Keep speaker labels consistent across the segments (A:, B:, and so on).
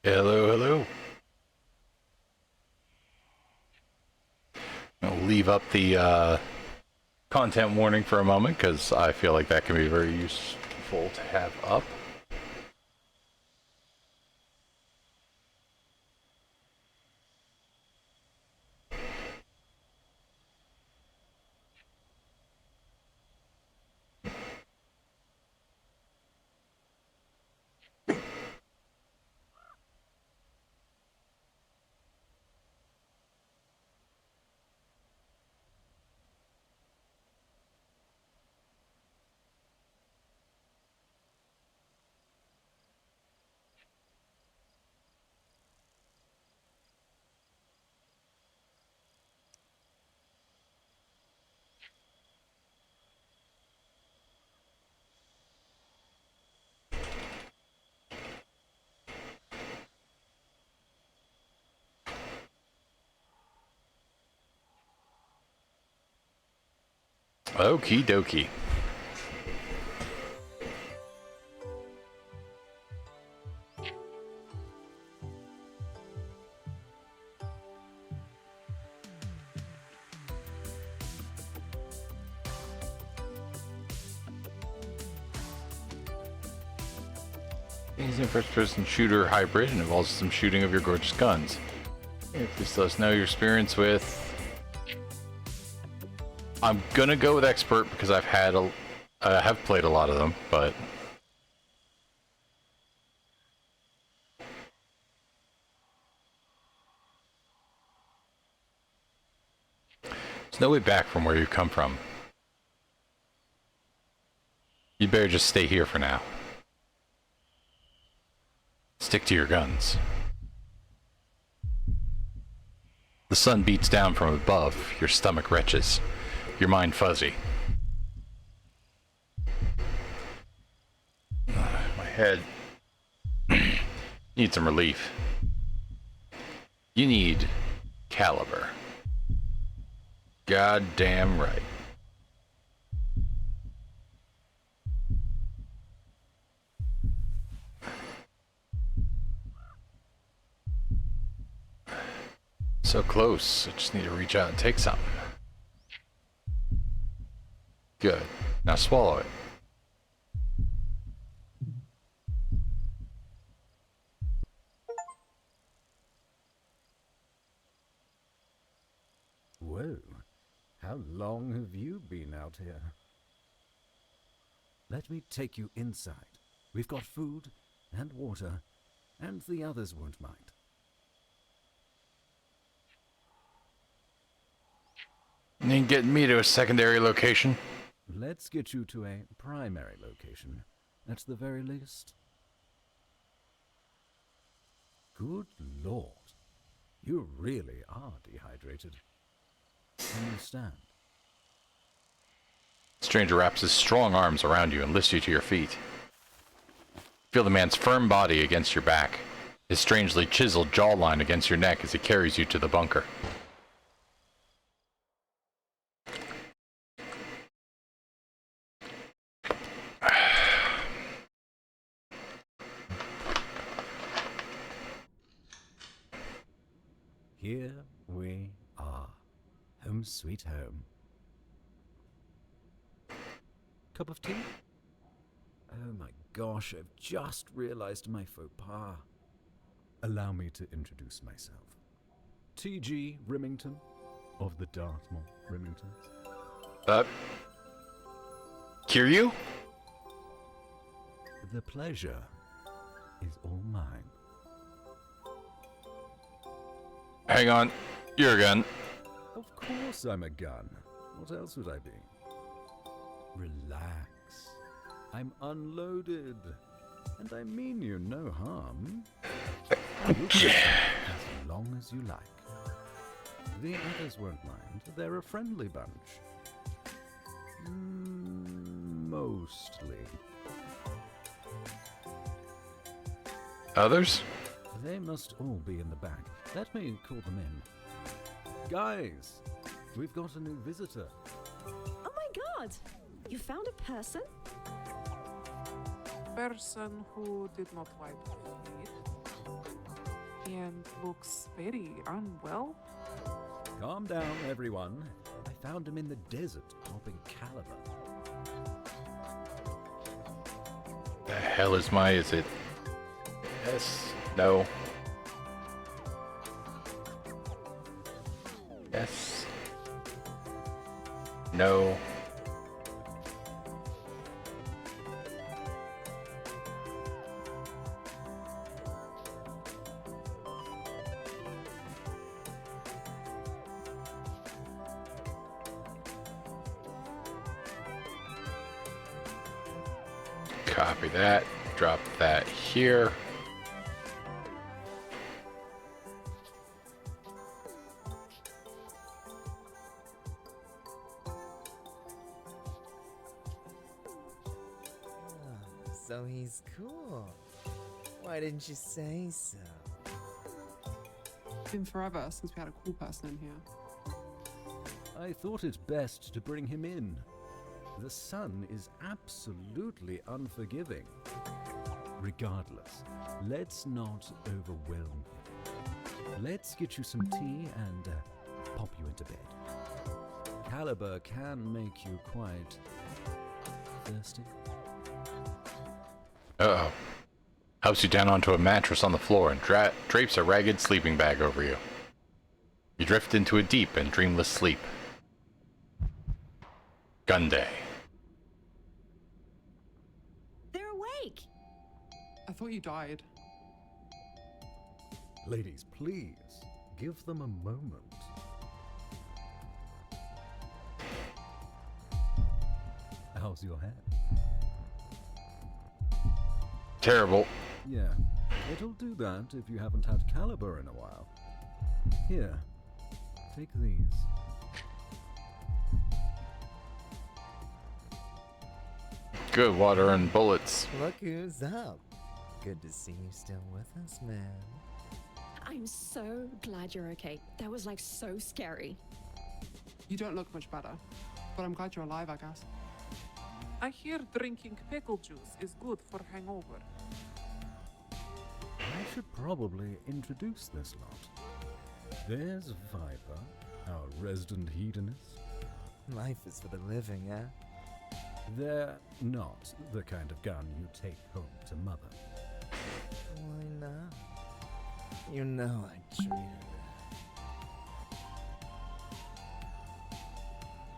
A: Hello, hello. I'll leave up the content warning for a moment because I feel like that can be very useful to have up. Okie dokie. He's a first-person shooter hybrid and involves some shooting of your gorgeous guns. Please let us know your experience with. I'm gonna go with expert because I have played a lot of them, but there's no way back from where you come from. You better just stay here for now. Stick to your guns. The sun beats down from above, your stomach retches, your mind fuzzy. My head needs some relief. You need caliber. Goddamn right. So close, I just need to reach out and take something. Good. Now swallow it.
B: Whoa. How long have you been out here? Let me take you inside. We've got food and water, and the others won't mind.
A: You ain't getting me to a secondary location.
B: Let's get you to a primary location, at the very least. Good Lord. You really are dehydrated. Can you stand?
A: Stranger wraps his strong arms around you and lifts you to your feet. Feel the man's firm body against your back, his strangely chiseled jawline against your neck as he carries you to the bunker.
B: Here we are. Home sweet home. Cup of tea? Oh my gosh, I've just realized my faux pas. Allow me to introduce myself. T.G. Rimington of the Dartmoor Rimingtons.
A: Kiryu?
B: The pleasure is all mine.
A: Hang on. You're a gun.
B: Of course I'm a gun. What else would I be? Relax. I'm unloaded. And I mean you no harm. You can as long as you like. The others won't mind. They're a friendly bunch. Mostly.
A: Others?
B: They must all be in the back. Let me call them in. Guys, we've got a new visitor.
C: Oh my god! You found a person?
D: Person who did not wipe their feet. and looks very unwell.
B: Calm down, everyone. I found him in the desert, popping caliber.
A: The hell is my, is it? Yes. No. Yes. No. Copy that. Drop that here.
E: So he's cool. Why didn't you say so?
D: It's been forever since we had a cool person in here.
B: I thought it best to bring him in. The sun is absolutely unforgiving. Regardless, let's not overwhelm him. Let's get you some tea and pop you into bed. Caliber can make you quite thirsty.
A: Uh-oh. Helps you down onto a mattress on the floor and drapes a ragged sleeping bag over you. You drift into a deep and dreamless sleep. Gun day.
C: They're awake.
D: I thought you died.
B: Ladies, please, give them a moment. How's your head?
A: Terrible.
B: Yeah, it'll do that if you haven't had caliber in a while. Here, take these.
A: Good water and bullets.
E: Look who's up. Good to see you still with us, man.
C: I'm so glad you're okay. That was like so scary.
D: You don't look much better, but I'm glad you're alive, I guess. I hear drinking pickle juice is good for hangover.
B: I should probably introduce this lot. There's Viper, our resident hedonist.
E: Life is for the living, eh?
B: They're not the kind of gun you take home to mother.
E: Why not? You know I treated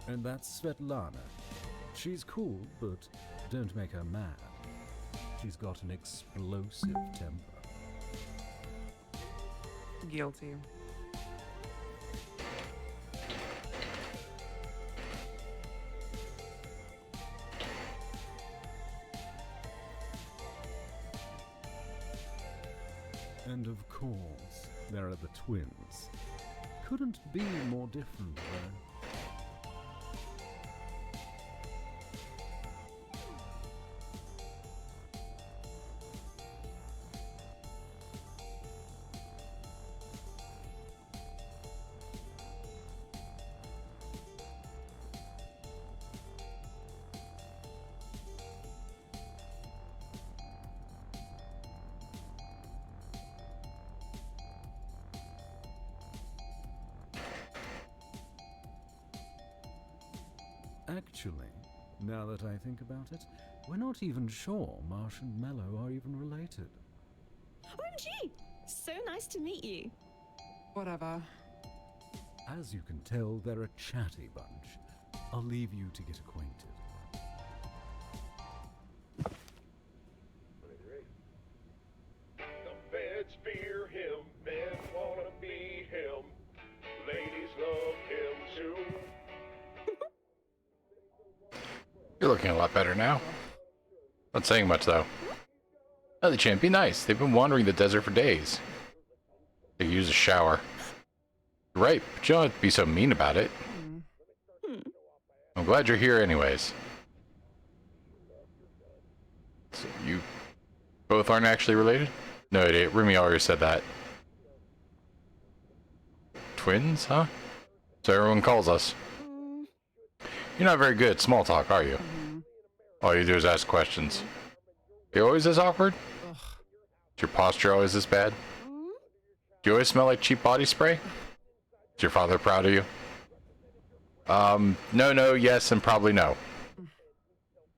E: her.
B: And that's Svetlana. She's cool, but don't make her mad. She's got an explosive temper.
D: Guilty.
B: And of course, there are the twins. Couldn't be more different, though. Actually, now that I think about it, we're not even sure Marsh and Mello are even related.
C: OMG! So nice to meet you.
D: Whatever.
B: As you can tell, they're a chatty bunch. I'll leave you to get acquainted.
F: The feds fear him, men wanna be him, ladies love him too.
A: You're looking a lot better now. Not saying much, though. Ellie Chan, be nice. They've been wandering the desert for days. They could use a shower. You're right, but you don't have to be so mean about it. I'm glad you're here anyways. So you both aren't actually related? No idea. Rumi already said that. Twins, huh? So everyone calls us. You're not very good at small talk, are you? All you do is ask questions. You're always this awkward? Is your posture always this bad? Do you always smell like cheap body spray? Is your father proud of you? No, yes, and probably no.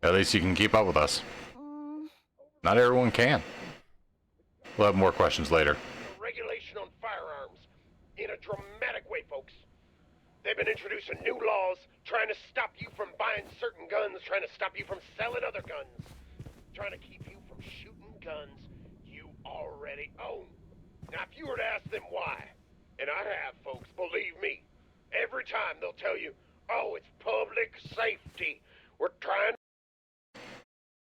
A: At least you can keep up with us. Not everyone can. We'll have more questions later.
F: Regulation on firearms in a dramatic way, folks. They've been introducing new laws trying to stop you from buying certain guns, trying to stop you from selling other guns, trying to keep you from shooting guns you already own. Now, if you were to ask them why, and I have, folks, believe me, every time they'll tell you, oh, it's public safety. We're trying.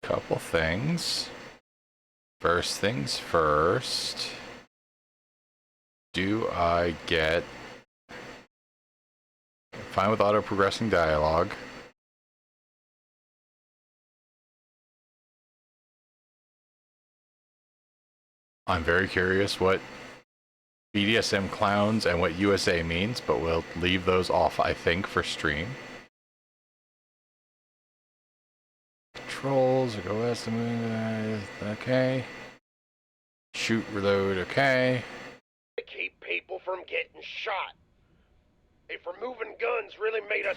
A: Couple things. First things first. Do I get... Fine with auto-progressing dialogue. I'm very curious what BDSM clowns and what USA means, but we'll leave those off, I think, for stream. Controls, go west, okay. Shoot, reload, okay.
F: To keep people from getting shot. If removing guns really made us...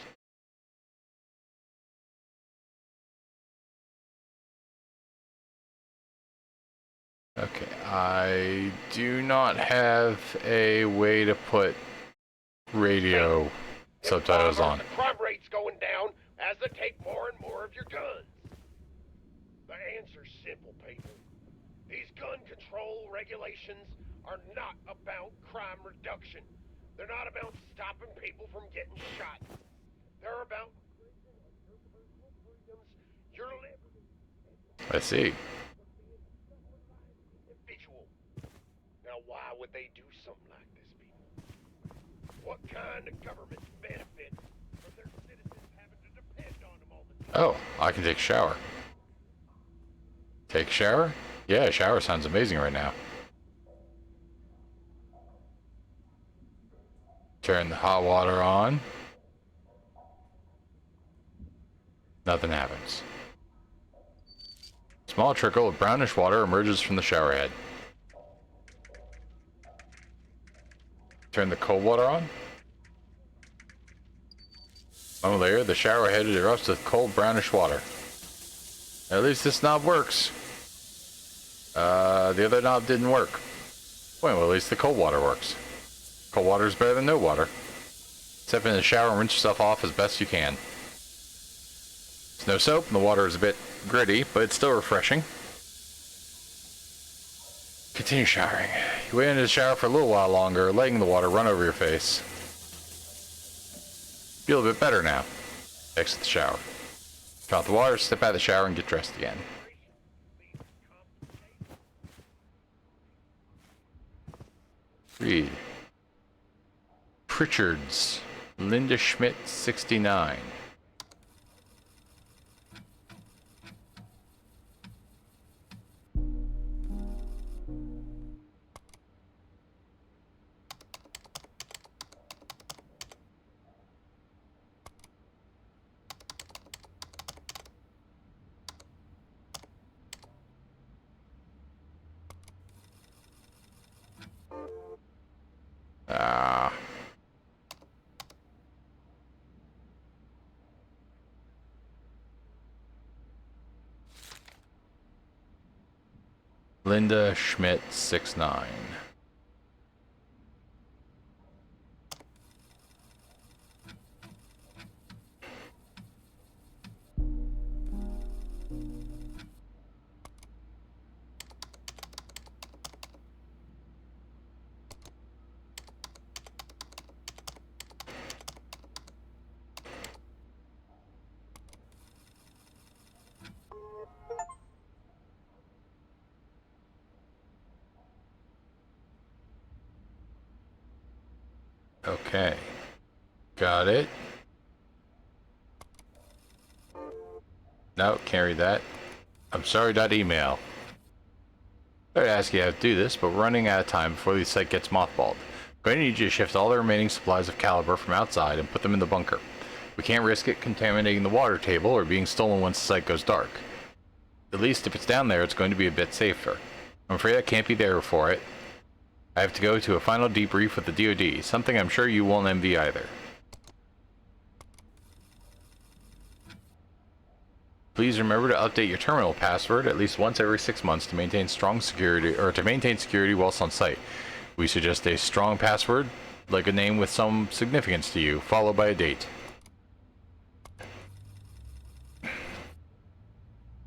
A: Okay, I do not have a way to put radio subtitles on.
F: The crime rate's going down as they take more and more of your guns. The answer's simple, people. These gun control regulations are not about crime reduction. They're not about stopping people from getting shot. They're about your liberty.
A: I see.
F: Individual. Now, why would they do something like this, people? What kind of government benefits from their citizens having to depend on them all the time?
A: Oh, I can take a shower. Take a shower? Yeah, a shower sounds amazing right now. Turn the hot water on. Nothing happens. Small trickle of brownish water emerges from the shower head. Turn the cold water on. A moment later, the shower head erupts with cold brownish water. At least this knob works. The other knob didn't work. Well, at least the cold water works. Cold water is better than no water. Step in the shower and rinse yourself off as best you can. There's no soap, and the water is a bit gritty, but it's still refreshing. Continue showering. You wait into the shower for a little while longer, letting the water run over your face. Feel a bit better now. Exit the shower. Turn off the water, step out of the shower, and get dressed again. Read. Pritchard's. Linda Schmidt, 69. Ah. Linda Schmidt, 69. Okay. Got it. No, can't read that. I'm sorry, email. I'd ask you how to do this, but we're running out of time before the site gets mothballed. I'm going to need you to shift all the remaining supplies of caliber from outside and put them in the bunker. We can't risk it contaminating the water table or being stolen once the site goes dark. At least if it's down there, it's going to be a bit safer. I'm afraid I can't be there for it. I have to go to a final debrief with the DoD, something I'm sure you won't envy either. Please remember to update your terminal password at least once every 6 months to maintain strong security, or to maintain security whilst on site. We suggest a strong password, like a name with some significance to you, followed by a date.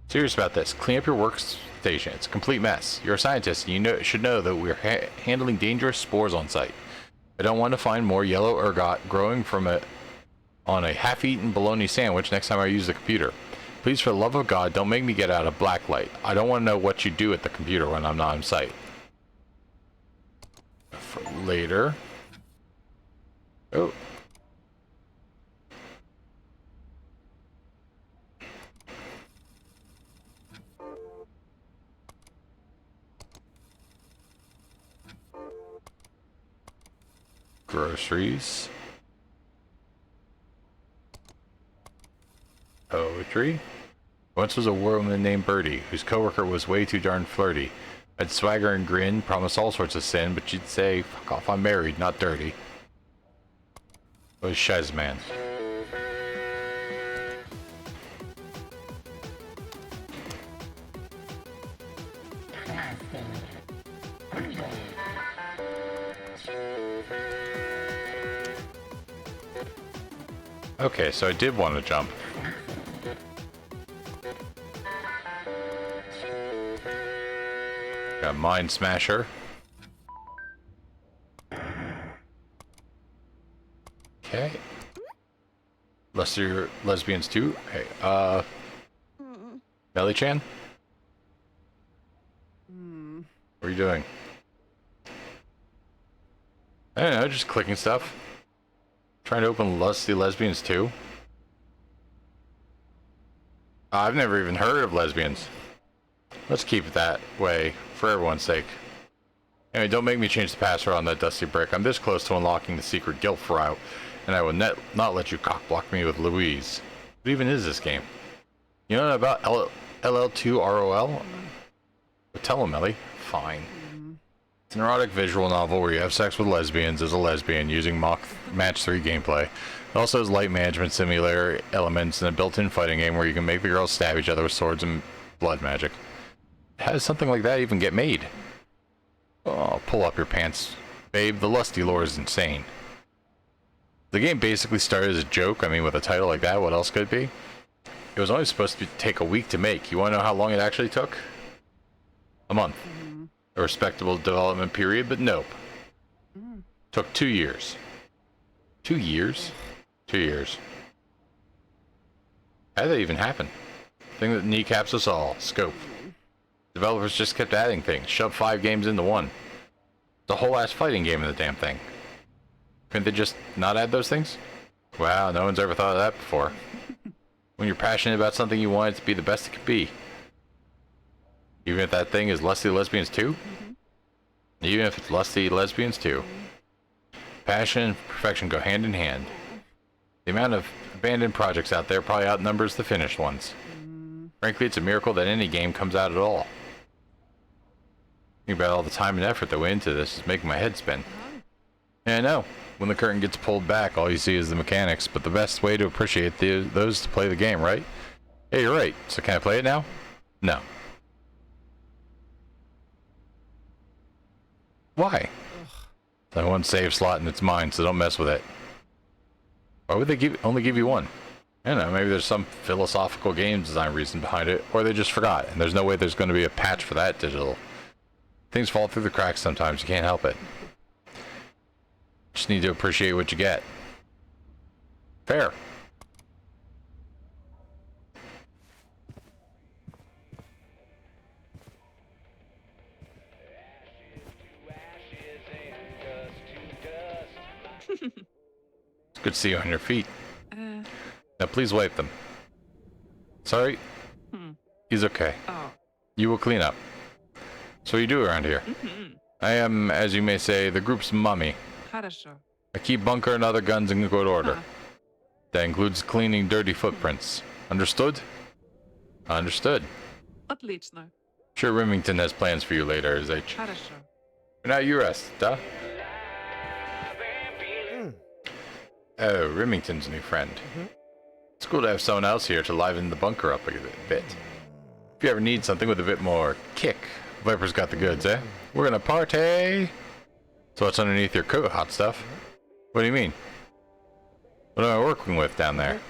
A: Serious about this. Clean up your workstation. It's a complete mess. You're a scientist, and you should know that we're handling dangerous spores on site. I don't want to find more yellow ergot growing on a half-eaten bologna sandwich next time I use the computer. Please, for the love of God, don't make me get out a black light. I don't want to know what you do at the computer when I'm not on site. For later. Oh. Groceries. Poetry. Once was a woman named Birdie, whose coworker was way too darn flirty. I'd swagger and grin, promise all sorts of sin, but she'd say, "Fuck off, I'm married, not dirty." Was Shiz man. Okay, so I did want to jump. Got Mind Smasher. Okay. Lesbians too. Hey, Melly-chan? What are you doing? I don't know, just clicking stuff. Trying to open Lusty Lesbians too. I've never even heard of lesbians. Let's keep it that way, for everyone's sake. Anyway, don't make me change the password on that dusty brick. I'm this close to unlocking the secret guild route, and I will not let you cockblock me with Louise. What even is this game? You know about LL2ROL? Well, tell him, Ellie. Fine. It's an erotic visual novel where you have sex with lesbians as a lesbian using mock match 3 gameplay. It also has light management simulator elements and a built-in fighting game where you can make the girls stab each other with swords and blood magic. How does something like that even get made? Oh, pull up your pants. Babe, the lusty lore is insane. The game basically started as a joke. I mean, with a title like that, what else could it be? It was only supposed to take a week to make. You want to know how long it actually took? A month. A respectable development period, but nope. Took 2 years. 2 years? 2 years. How did that even happen? Thing that kneecaps us all. Scope. Developers just kept adding things. Shoved 5 games into one. The whole ass fighting game in the damn thing. Couldn't they just not add those things? Wow, no one's ever thought of that before. When you're passionate about something, you want it to be the best it could be. Even if that thing is Lusty Lesbians 2? Even if it's Lusty Lesbians 2. Passion and perfection go hand in hand. The amount of abandoned projects out there probably outnumbers the finished ones. Frankly, it's a miracle that any game comes out at all. Think about all the time and effort that went into this is making my head spin. Yeah, I know. When the curtain gets pulled back, all you see is the mechanics, but the best way to appreciate those is to play the game, right? Hey, you're right. So can I play it now? No. Why? That one save slot and it's mine, so don't mess with it. Why would they only give you one? I don't know, maybe there's some philosophical game design reason behind it, or they just forgot, and there's no way there's going to be a patch for that digital. Things fall through the cracks sometimes, you can't help it. Just need to appreciate what you get. Fair. It's good to see you on your feet. Now please wipe them. Sorry? He's okay.
D: Oh.
A: You will clean up. So what you do around here? I am, as you may say, the group's mummy.
D: Хорошо.
A: I keep bunker and other guns in good order. That includes cleaning dirty footprints. Understood? Understood.
D: Отлично.
A: Sure Remington has plans for you later, H.
D: Хорошо.
A: Now you rest, huh? Oh, Remington's new friend. It's cool to have someone else here to liven the bunker up a bit. If you ever need something with a bit more kick, Viper's got the goods, eh? We're gonna party! So what's underneath your coat, hot stuff? What do you mean? What am I working with down there?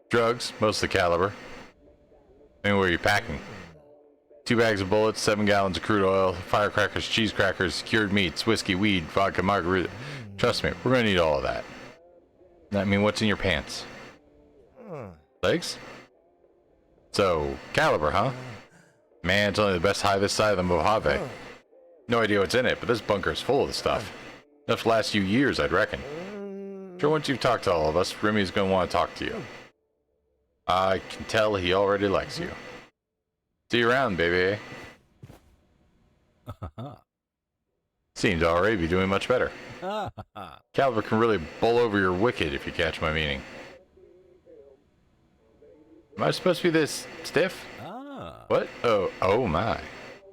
A: Drugs, mostly caliber. I mean, what are you packing? 2 bags of bullets, 7 gallons of crude oil, firecrackers, cheese crackers, cured meats, whiskey, weed, vodka, margarita. Trust me, we're gonna need all of that. I mean, what's in your pants? Legs? So, caliber, huh? Man, it's only the best high this side of the Mojave. No idea what's in it, but this bunker is full of the stuff. Enough to last you years, I'd reckon. Sure, once you've talked to all of us, Remy's gonna want to talk to you. I can tell he already likes you. See you around, baby. Seems to already be doing much better. Caliber can really bowl over your wicked, if you catch my meaning. Am I supposed to be this stiff? What? Oh my.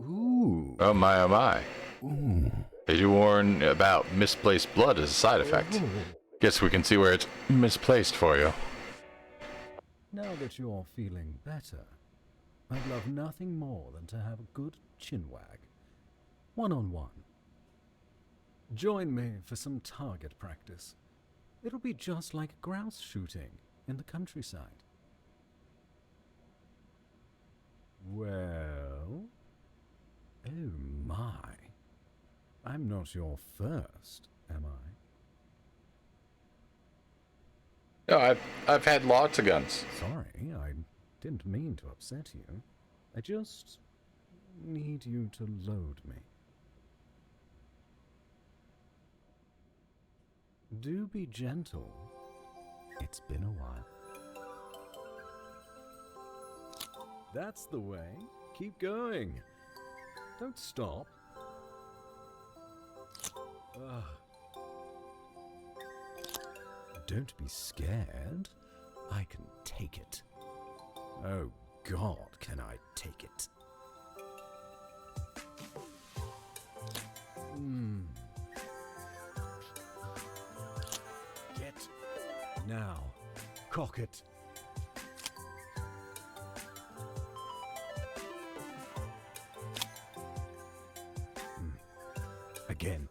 B: Ooh.
A: Oh my, oh my.
B: Ooh.
A: Did you warn about misplaced blood as a side effect? Guess we can see where it's misplaced for you.
B: Now that you're feeling better, I'd love nothing more than to have a good chinwag. One-on-one. Join me for some target practice. It'll be just like grouse shooting in the countryside. Well... Oh my. I'm not your first, am I?
A: No, I've had lots of guns.
B: Sorry, I didn't mean to upset you. I just need you to load me. Do be gentle. It's been a while. That's the way. Keep going. Don't stop. Don't be scared. I can take it. Oh God, can I take it? Get. Now. Cock it. Again.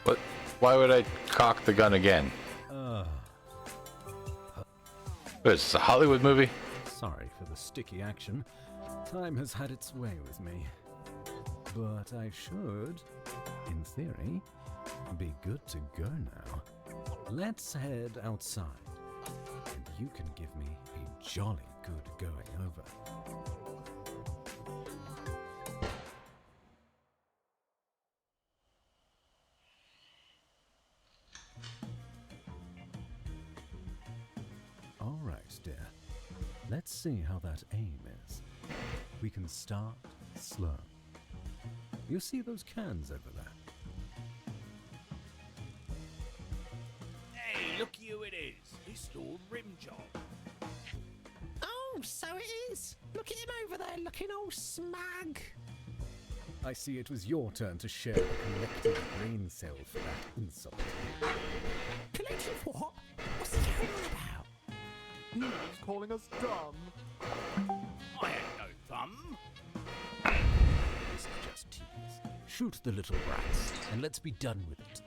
A: What? Why would I cock the gun again? What is this, a Hollywood movie?
B: Sorry for the sticky action. Time has had its way with me. But I should, in theory, be good to go now. Let's head outside, and you can give me a jolly good going over. All right, dear. Let's see how that aim is. We can start slow. You see those cans over there?
G: Hey, looky who it is. It's Lord Rimjob.
H: Oh, so it is. Look at him over there looking all smug.
B: I see it was your turn to share the collective brain cell for that insult.
H: Collective what? What's he going on about?
D: He's calling us dumb.
G: I had no thumb.
B: This is just tease. Shoot the little brats, and let's be done with it.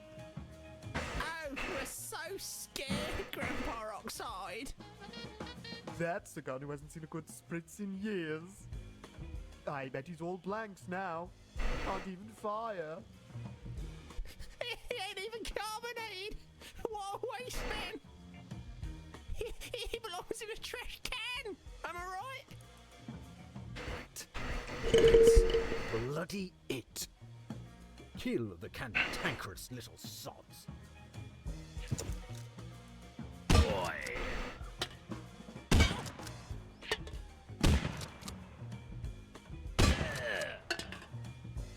H: Oh, we're so scared, Grandpa Oxide.
D: That's the gun who hasn't seen a good spritz in years. I bet he's all blanks now. Can't even fire.
H: He ain't even carbonated. What a waste, man. He belongs in a trash can. Am I right?
B: It's bloody it. Kill the cantankerous little sods.
G: Boy.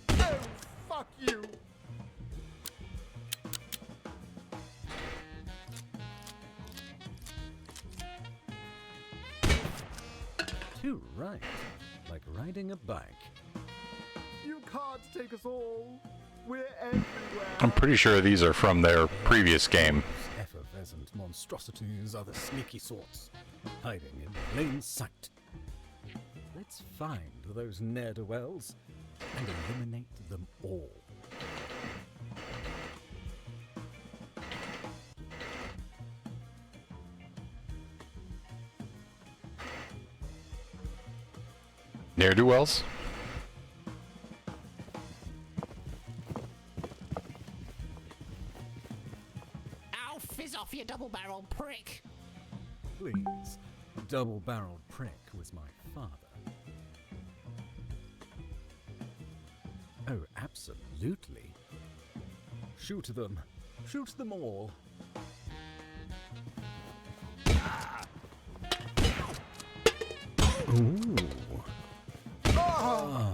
D: Oh, fuck you.
B: Too right. Like riding a bike.
D: You can't take us all. We're everywhere.
A: I'm pretty sure these are from their previous game.
B: Effervescent monstrosities are the sneaky sorts, hiding in plain sight. Let's find those ne'er-do-wells and eliminate them all.
A: Ne'er-do-wells?
H: Ow, fizz off, you double-barreled prick.
B: Please, double-barreled prick was my father. Oh, absolutely. Shoot them. Shoot them all. Ooh. Ah.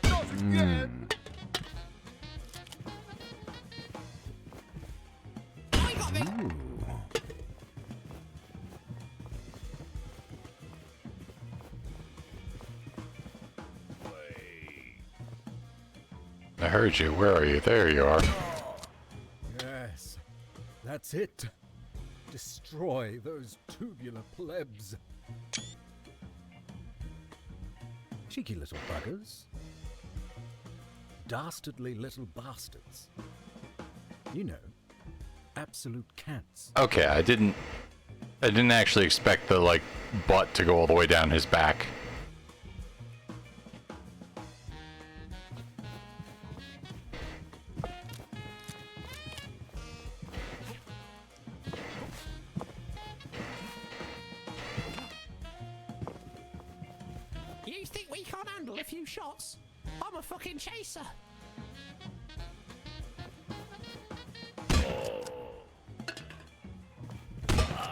D: Not again.
H: I got me.
B: Ooh.
A: I heard you. Where are you? There you are.
B: Yes, that's it. Destroy those tubular plebs. Cheeky little buggers. Dastardly little bastards. You know, absolute cants.
A: Okay, I didn't actually expect the, like, butt to go all the way down his back.
H: You think we can't handle a few shots? I'm a fucking chaser.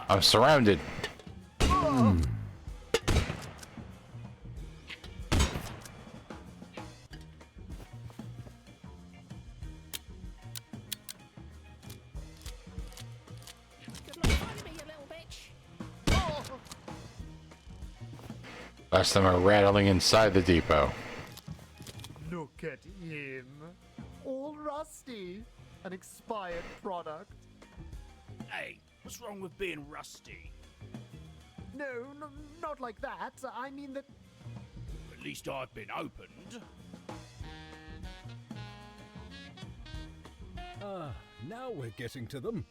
A: I'm surrounded.
H: Good luck finding me, you little bitch.
A: Last time are rattling inside the depot.
D: Look at him. All rusty. An expired product.
G: Hey, what's wrong with being rusty?
D: No, not like that. I mean that.
G: At least I've been opened.
B: Ah, now we're getting to them.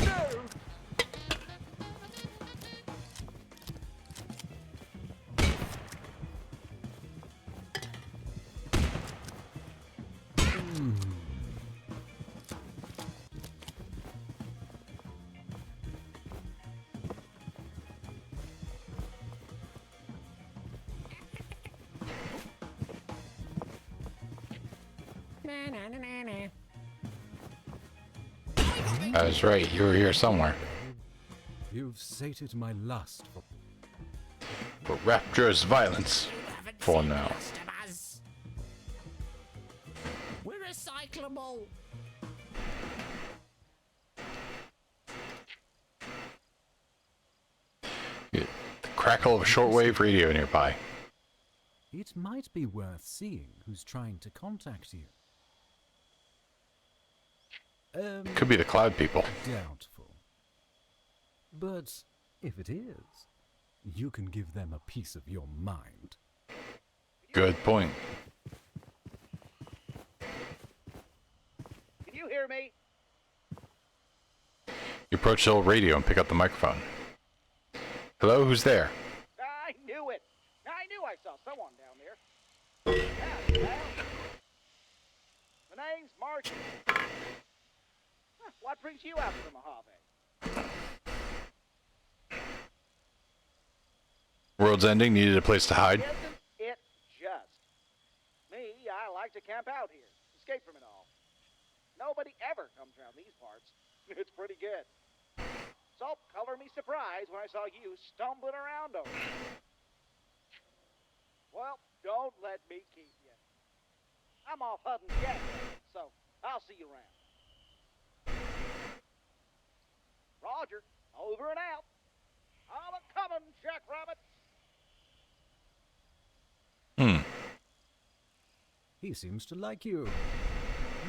D: No!
H: Na na na na na.
A: I was right. You were here somewhere.
B: You've sated my lust for
A: But rapturous violence.
H: You haven't
A: For
H: seen
A: now.
H: the rest of us. We're recyclable.
A: The crackle of a shortwave radio nearby.
B: It might be worth seeing who's trying to contact you.
A: Could be the cloud people.
B: Doubtful. But if it is, you can give them a piece of your mind.
A: Good point.
I: Can you hear me?
A: You approach the old radio and pick up the microphone. Hello, who's there?
I: I knew it. I knew I saw someone down there. Yeah, well, the name's Martin. Huh, what brings you out to the Mojave?
A: World's ending, needed a place to hide.
I: Isn't it just? Me, I like to camp out here, escape from it all. Nobody ever comes around these parts. It's pretty good. So color me surprised when I saw you stumbling around over there. Well, don't let me keep you. I'm off hunting jackrabbits, so I'll see you around. Roger, over and out. I'm a-comin', jackrabbit.
B: He seems to like you.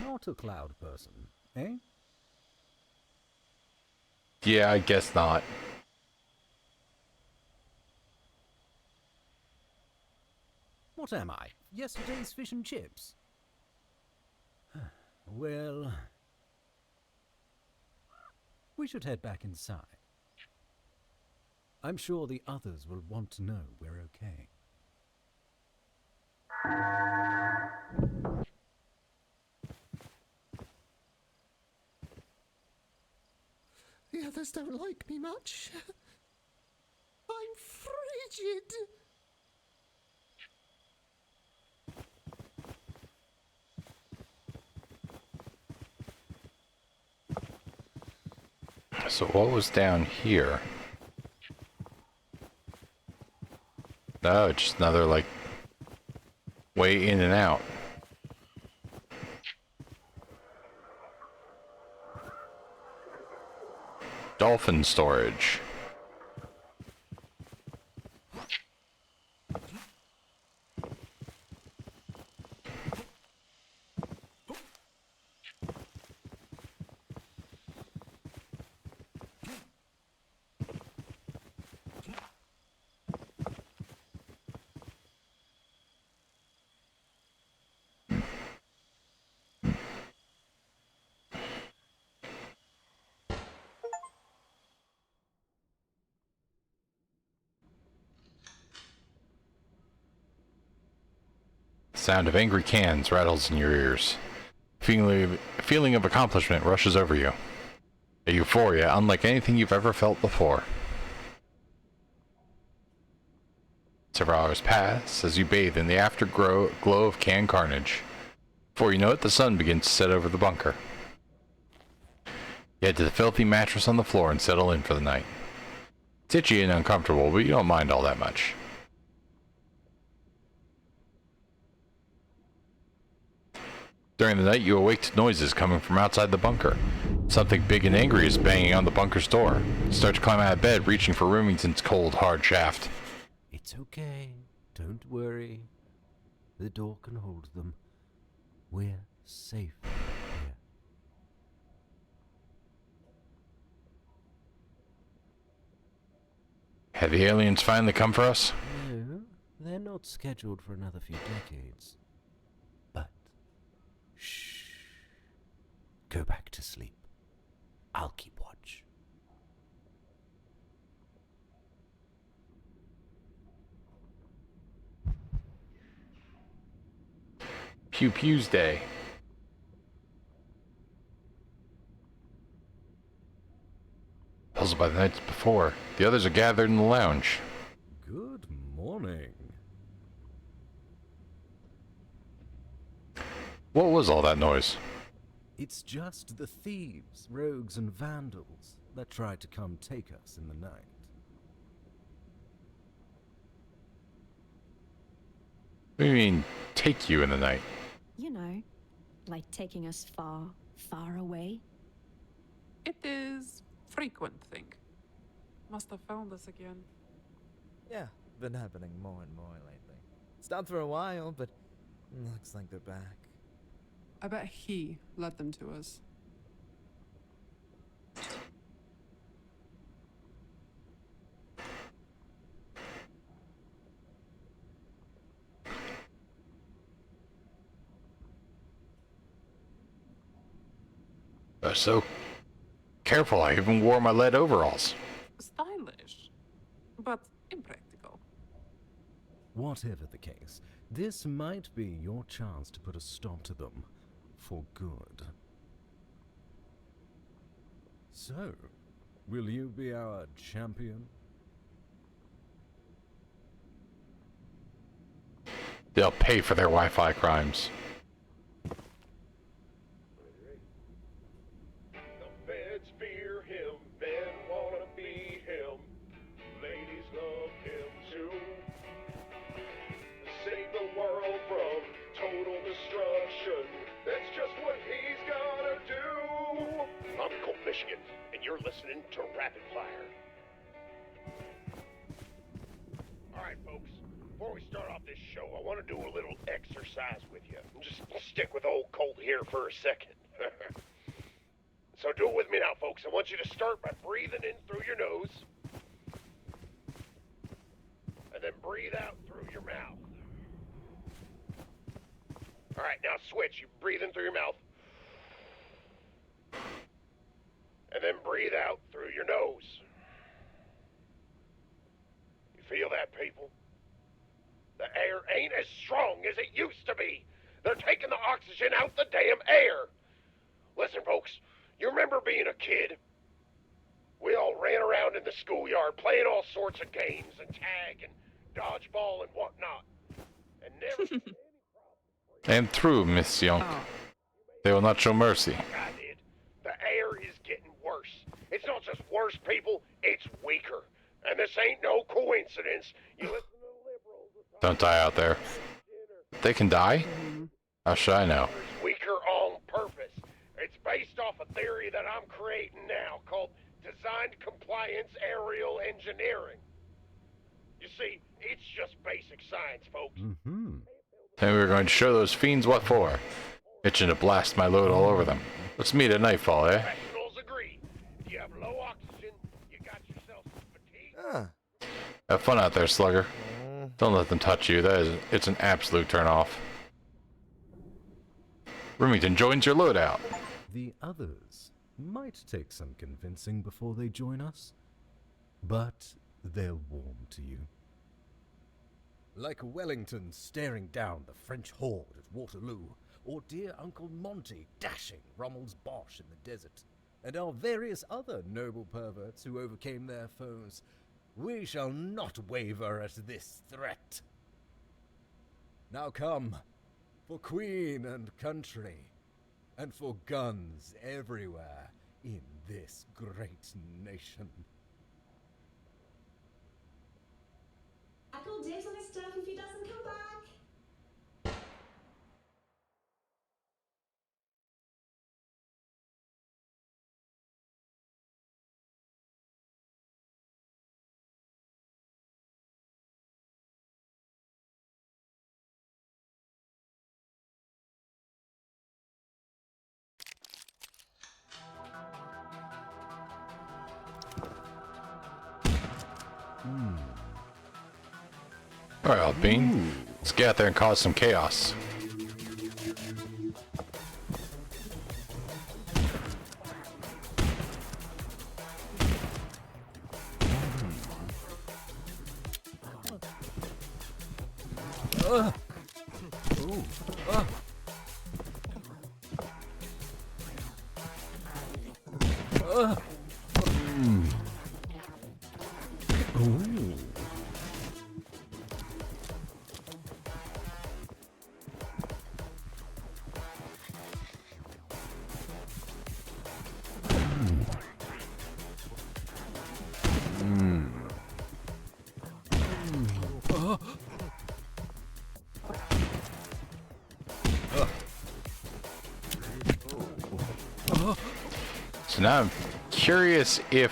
B: Not a cloud person, eh?
A: Yeah, I guess not.
B: What am I? Yesterday's fish and chips? Well, we should head back inside. I'm sure the others will want to know we're okay.
D: The others don't like me much. I'm frigid.
A: So what was down here? No, just another, like, way in and out. Dolphin storage. Sound of angry cans rattles in your ears. Feeling of accomplishment rushes over you. A euphoria unlike anything you've ever felt before. Several hours pass as you bathe in the afterglow of canned carnage. Before you know it, the sun begins to set over the bunker. You head to the filthy mattress on the floor and settle in for the night. It's itchy and uncomfortable, but you don't mind all that much. During the night, you awake to noises coming from outside the bunker. Something big and angry is banging on the bunker's door. You start to climb out of bed, reaching for Remington's cold, hard shaft.
B: It's okay. Don't worry. The door can hold them. We're safe here.
A: Have the aliens finally come for us?
B: No, they're not scheduled for another few decades. But, shh. Go back to sleep. I'll keep watch.
A: Pew Pew's Day. Puzzled by the nights before, the others are gathered in the lounge.
B: Good morning.
A: What was all that noise?
B: It's just the thieves, rogues, and vandals that tried to come take us in the night.
A: What do you mean, take you in the night?
C: You know, like taking us far, far away.
J: It is frequent thing. Must have found us again.
E: Yeah, been happening more and more lately. Stopped for a while, but looks like they're back.
J: I bet he led them to us.
A: So careful, I even wore my lead overalls.
J: Stylish, but impractical.
B: Whatever the case, this might be your chance to put a stop to them for good. So, will you be our champion?
A: They'll pay for their Wi-Fi crimes.
F: The feds fear him, men wanna be him. Ladies love him too. The before we start off this show, I want to do a little exercise with you. Just stick with old Colt here for a second. So do it with me now, folks. I want you to start by breathing in through your nose. And then breathe out through your mouth. Alright, now switch. You breathe in through your mouth. And then breathe out through your nose. You feel that, people? The air ain't as strong as it used to be. They're taking the oxygen out the damn air. Listen, folks, you remember being a kid? We all ran around in the schoolyard playing all sorts of games and tag and dodgeball and whatnot. And never...
A: And through, Miss Young. They will not show mercy.
F: I did. The air is getting worse. It's not just worse, people, it's weaker. And this ain't no coincidence. You listen to the liberals...
A: Don't die out there. They can die? How should I know?
F: It's weaker on purpose. It's based off a theory that I'm creating now called Designed Compliance Aerial Engineering. You see, it's just basic science, folks.
A: And we were going to show those fiends what for. Itching to blast my load all over them. Let's meet at nightfall, eh?
F: Professionals agree. If you have low oxygen, you got yourself some fatigue.
A: Have fun out there, slugger. Don't let them touch you. It's an absolute turn-off. Remington joins your loadout.
B: The others might take some convincing before they join us, but they'll warm to you. Like Wellington staring down the French horde at Waterloo, or dear Uncle Monty dashing Rommel's Bosch in the desert, and our various other noble perverts who overcame their foes, we shall not waver at this threat. Now come, for Queen and country, and for guns everywhere in this great nation.
K: I call dibs on his stuff if he doesn't come back.
A: Alright, Alpine. Let's get out there and cause some chaos. So now I'm curious if,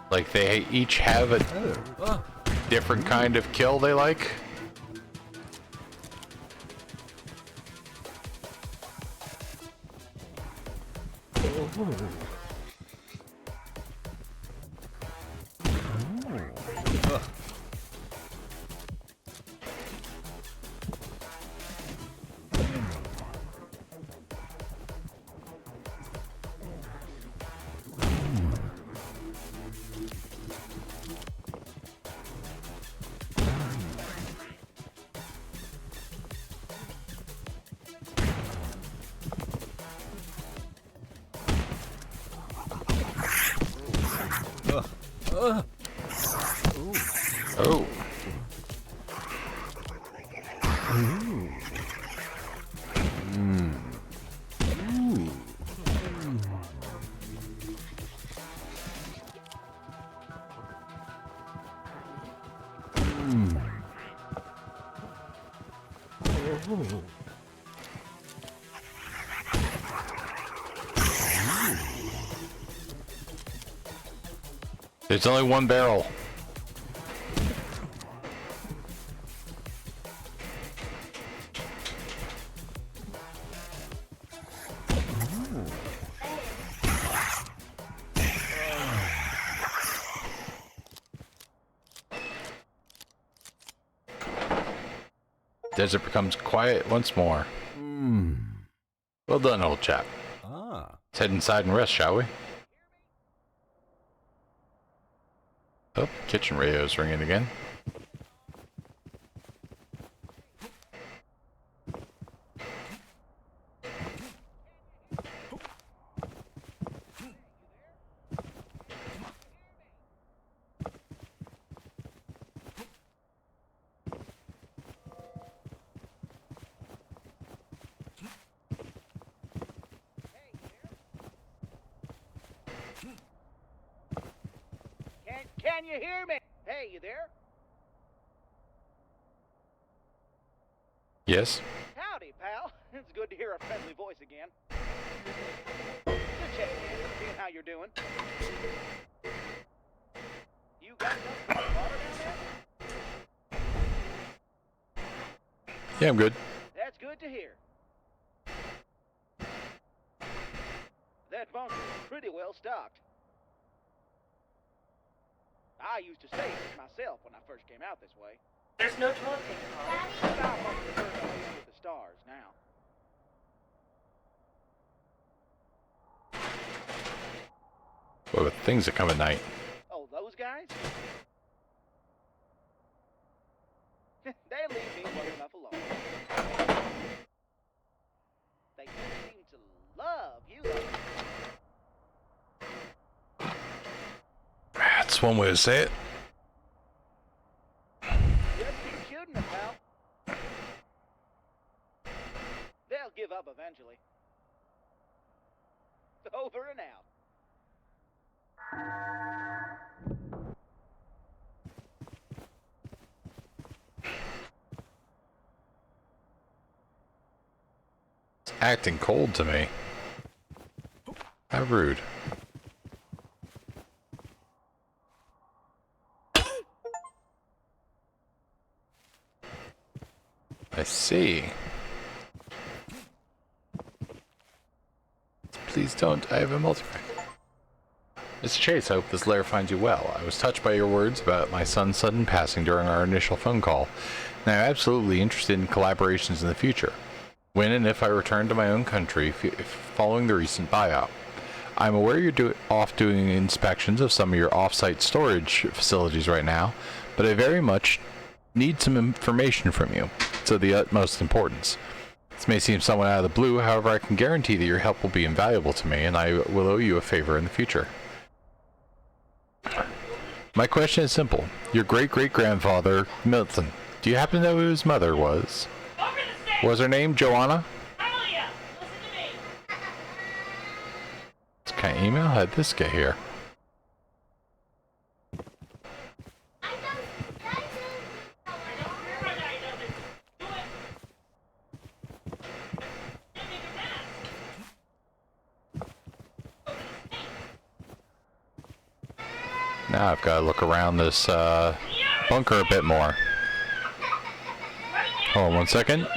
A: like, they each have a different kind of kill they like. Oh. There's only one barrel. Desert becomes quiet once more.
B: Hmm.
A: Well done, old chap.
B: Ah.
A: Let's head inside and rest, shall we? Oh, kitchen radio's ringing again.
I: Can you hear me? Hey, you there?
A: Yes?
I: Howdy, pal. It's good to hear a friendly voice again. Just checking in, seeing how you're doing. You got enough water down there?
A: Yeah, I'm good.
I: That's good to hear. That bunker is pretty well stocked. I used to stay here myself when I first came out this way.
K: There's no toilet paper.
I: But I much prefer to be under the stars now.
A: Boy, with things that come at night.
I: Oh, those guys? They leave me well enough alone. They seem to love you, though.
A: That's one way to say it.
I: Just keep shooting them, pal. They'll give up eventually. Over and out.
A: It's acting cold to me. How rude. I see. Please don't. I have a multipack. Mr. Chase, I hope this letter finds you well. I was touched by your words about my son's sudden passing during our initial phone call, and I'm absolutely interested in collaborations in the future. When and if I return to my own country following the recent buyout. I'm aware you're off doing inspections of some of your off-site storage facilities right now, but I very much need some information from you. It's of the utmost importance. This may seem somewhat out of the blue, however I can guarantee that your help will be invaluable to me, and I will owe you a favor in the future. My question is simple. Your great-great-grandfather, Milton, do you happen to know who his mother was? Was her name Joanna? What kind of email? How'd this get here? Now I've got to look around this bunker a bit more. Hold on one second.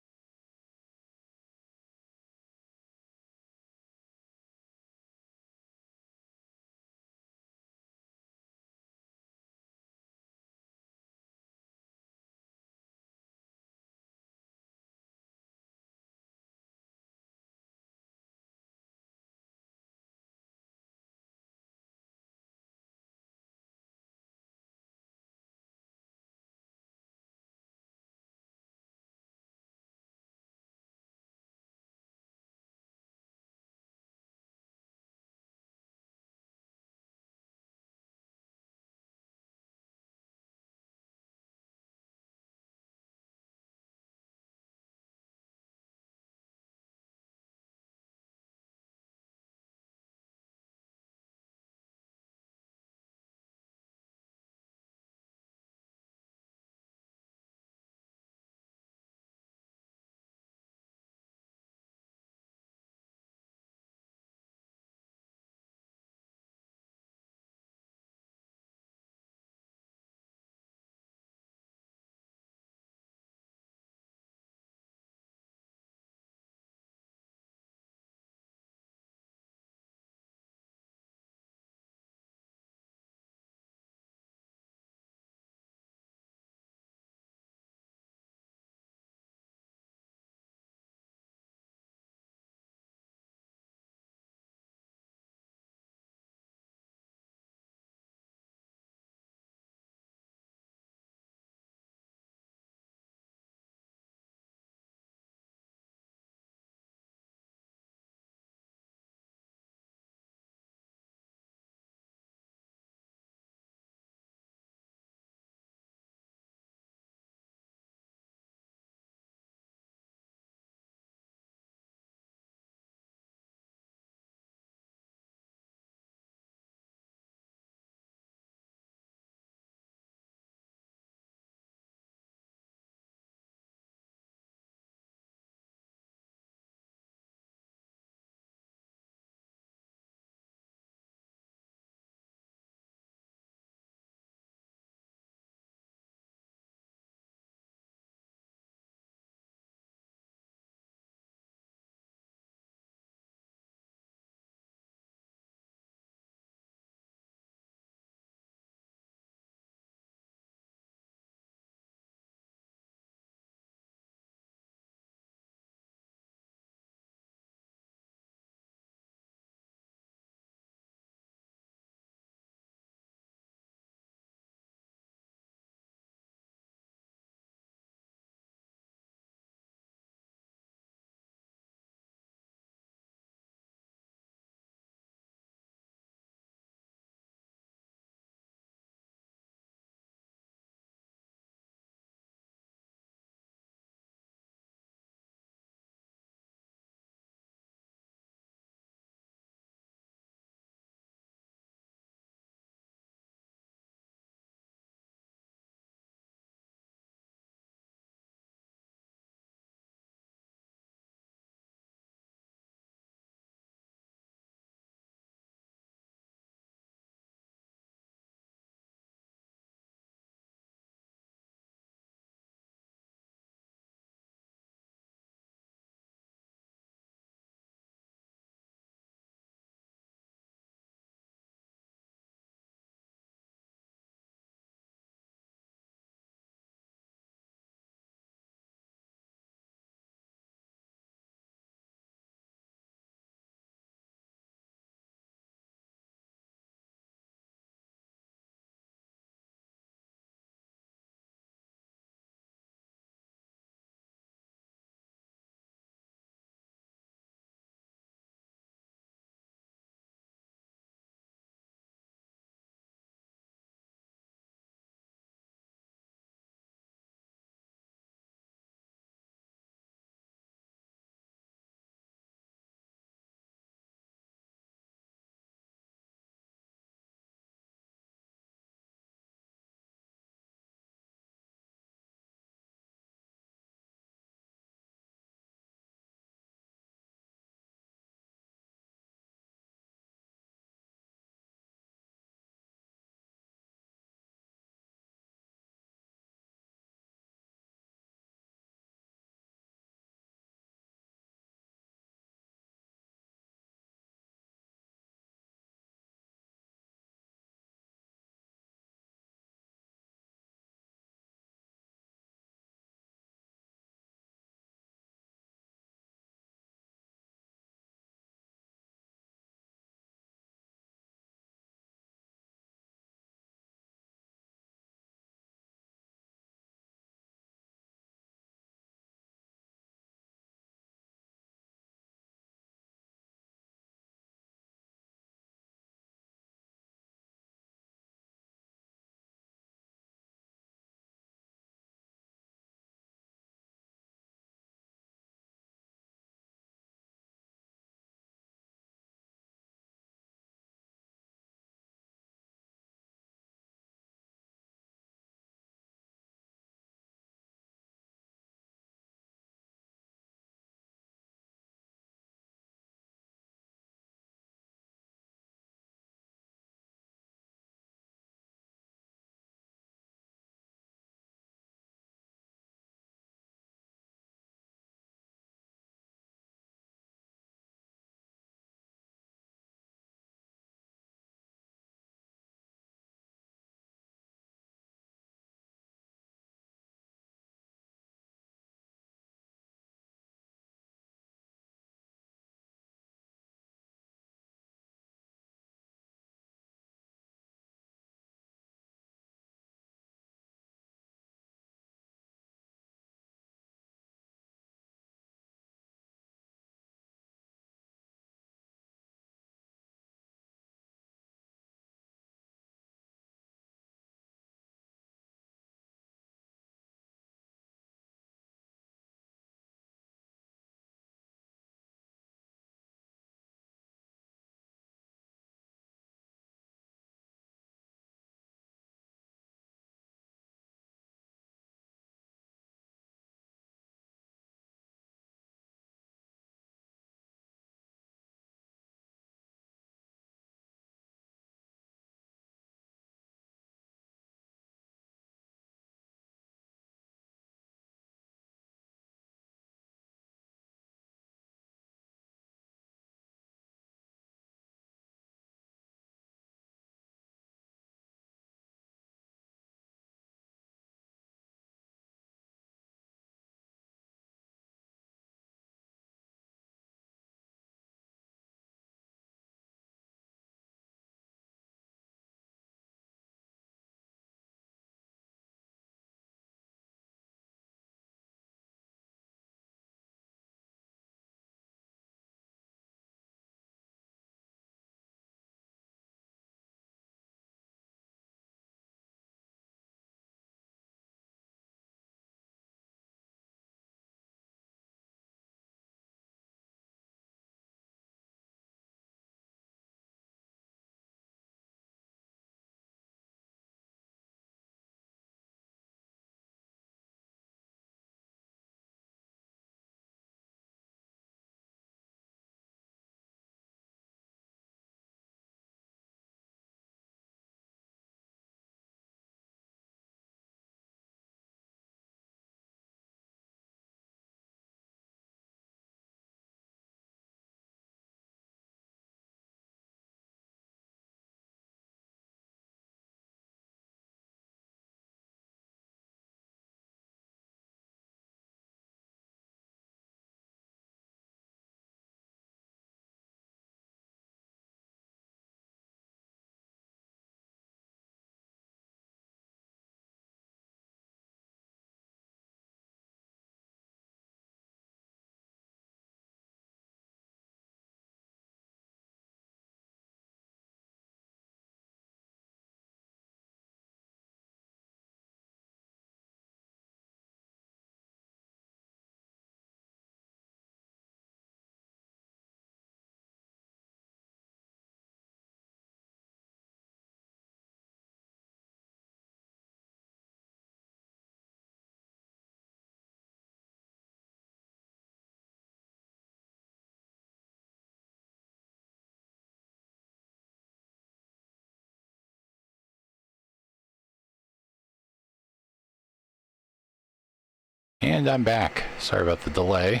A: And I'm back. Sorry about the delay.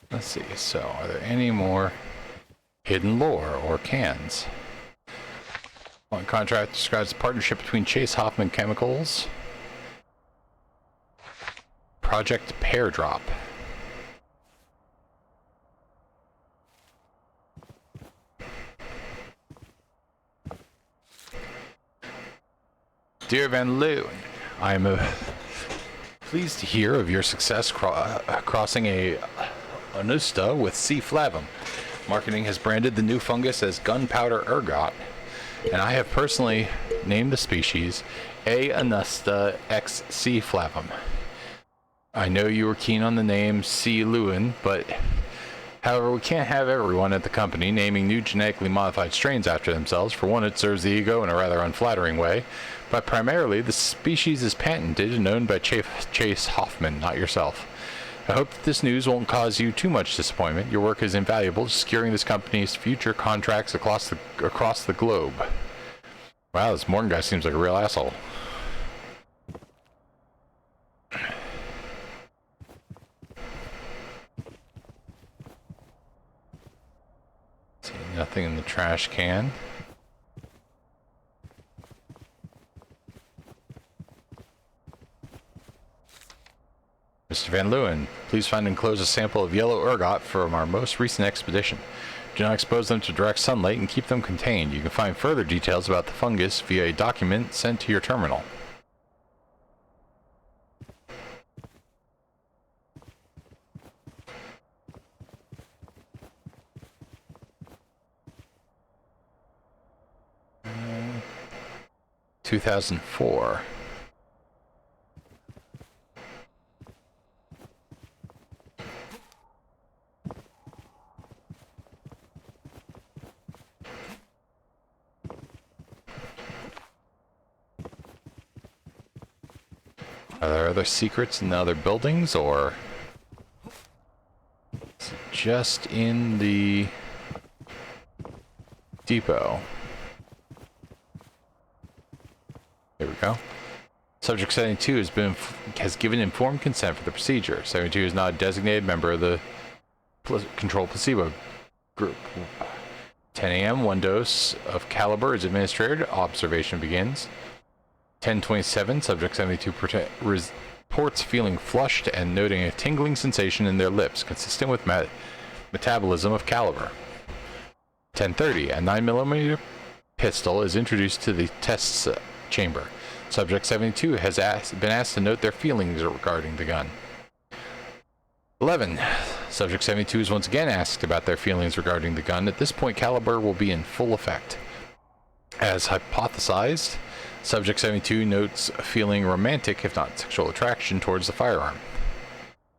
A: Let's see, so are there any more hidden lore or cans? One contract describes the partnership between Chase Hoffman Chemicals, Project Pear Drop. Dear Van Loon, I am pleased to hear of your success crossing a Anusta with C. flavum. Marketing has branded the new fungus as gunpowder ergot, and I have personally named the species A. anusta x C. flavum. I know you were keen on the name C. Lewin, but however, we can't have everyone at the company naming new genetically modified strains after themselves. For one, it serves the ego in a rather unflattering way, but primarily the species is patented and owned by Chase Hoffman, not yourself. I hope that this news won't cause you too much disappointment. Your work is invaluable, securing this company's future contracts across the globe. Wow, this Morgan guy seems like a real asshole. See, nothing in the trash can. Mr. Van Leeuwen, please find and enclose a sample of yellow ergot from our most recent expedition. Do not expose them to direct sunlight and keep them contained. You can find further details about the fungus via a document sent to your terminal. Uh, 2004. Are there other secrets in the other buildings, or is it just in the depot? Here we go. Subject 72 has given informed consent for the procedure. 72 is not a designated member of the controlled placebo group. 10 a.m. One dose of caliber is administered. Observation begins. 10:27, subject 72 reports feeling flushed and noting a tingling sensation in their lips, consistent with metabolism of caliber. 10:30, a 9mm pistol is introduced to the test chamber. Subject 72 has been asked to note their feelings regarding the gun. 11, subject 72 is once again asked about their feelings regarding the gun. At this point, caliber will be in full effect. As hypothesized, Subject 72 notes feeling romantic, if not sexual attraction, towards the firearm.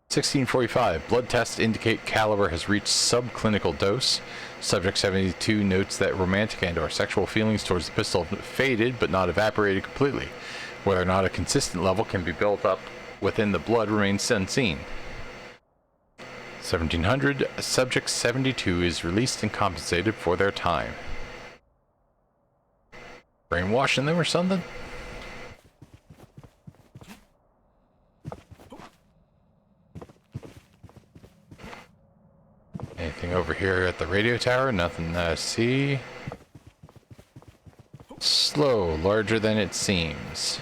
A: 16:45. Blood tests indicate caliber has reached subclinical dose. Subject 72 notes that romantic and/or sexual feelings towards the pistol have faded but not evaporated completely. Whether or not a consistent level can be built up within the blood remains unseen. 1700. Subject 72 is released and compensated for their time. Brainwashing them or something? Anything over here at the radio tower? Nothing to see. Slow, larger than it seems.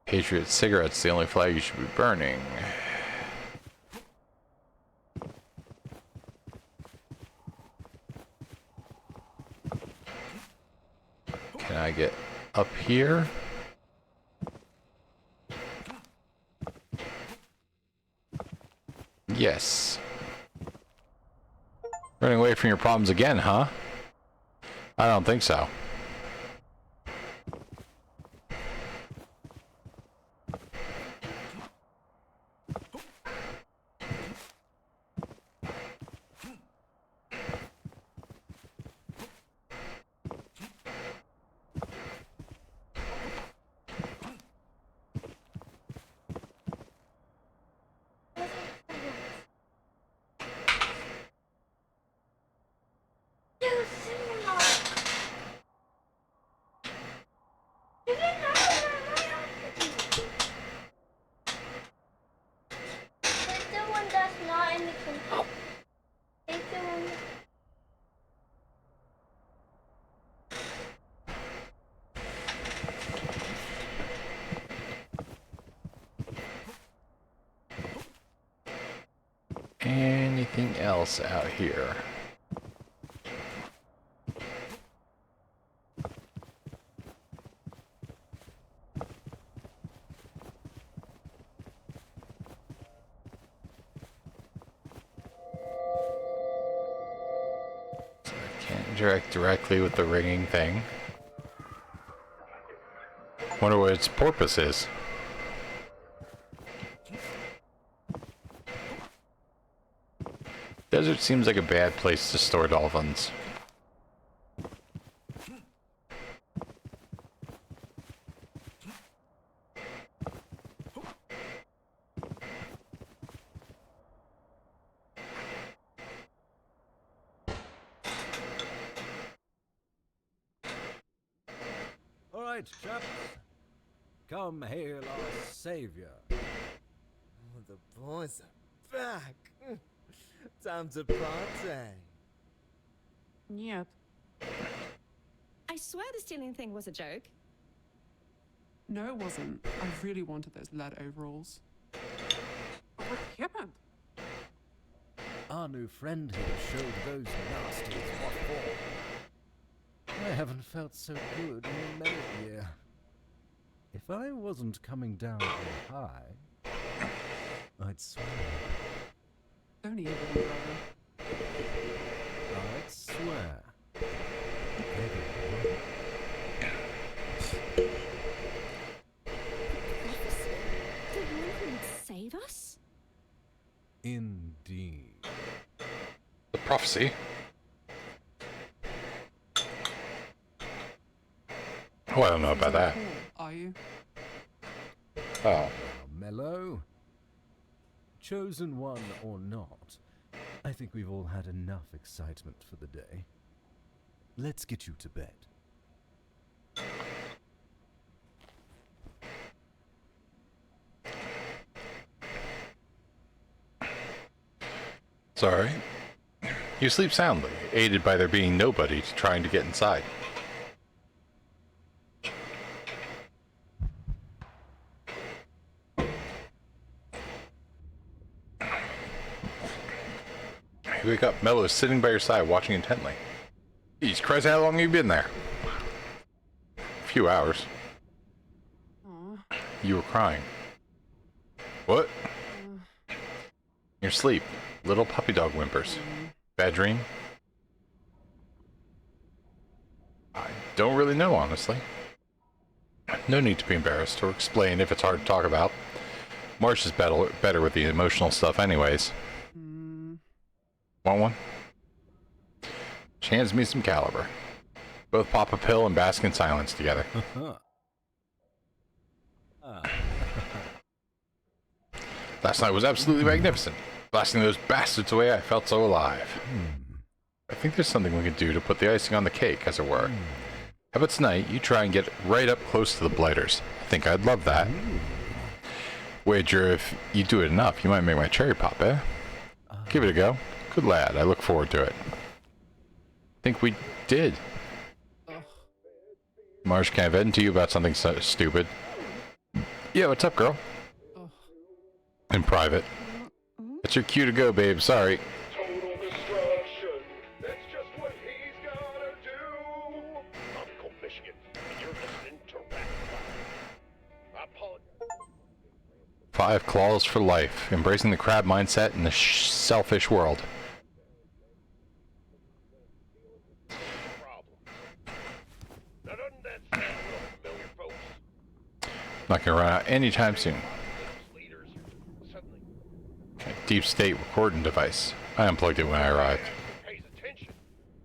A: Patriot cigarettes, the only flag you should be burning. Can I get up here? Yes. Running away from your problems again, huh? I don't think so. anything else out here? So I can't interact directly with the ringing thing. Wonder what its purpose is. Desert seems like a bad place to store dolphins.
B: All right, chaps. Come hail our savior.
E: Oh, the boys are back. Time to party.
J: Yet.
C: I swear the stealing thing was a joke.
J: No, it wasn't. I really wanted those lead overalls. What happened?
B: Our new friend here showed those nasties what for. I haven't felt so good in a minute year. If I wasn't coming down too high, I'd swear.
J: Don't even, brother.
B: I'd swear.
C: The one who would save us?
B: Indeed.
A: The prophecy. Oh, I don't know about that.
J: Are you?
A: Oh.
B: Mellow. Chosen one or not, I think we've all had enough excitement for the day. Let's get you to bed.
A: Sorry. You sleep soundly, aided by there being nobody trying to get inside. You wake up, Mello is sitting by your side, watching intently. Jesus Christ, how long have you been there? A few hours.
J: Aw.
A: You were crying. What? Your sleep. Little puppy dog whimpers. Bad dream? I don't really know, honestly. No need to be embarrassed or explain if it's hard to talk about. Marsh is better with the emotional stuff anyways. Want one? She hands me some caliber. Both pop a pill and bask in silence together. Last night was absolutely magnificent. Blasting those bastards away, I felt so alive. I think there's something we could do to put the icing on the cake, as it were. How about tonight, you try and get right up close to the blighters? I think I'd love that. Wager if you do it enough, you might make my cherry pop, eh? Give it a go. Good lad, I look forward to it. Think we did. Marsh, can I vent to you about something so stupid? Yeah, what's up, girl? In private. It's your cue to go, babe, sorry.
F: Total destruction. That's just what he's gonna do. I'm Colt, Michigan, and you're listening to Rap Fire. I apologize.
A: 5 claws for life. Embracing the crab mindset in the selfish world.
F: Now doesn't that sound real familiar, folks?
A: Not gonna run out anytime soon.
F: Leaders suddenly
A: Deep state recording device. I unplugged it when I arrived.
F: pays attention.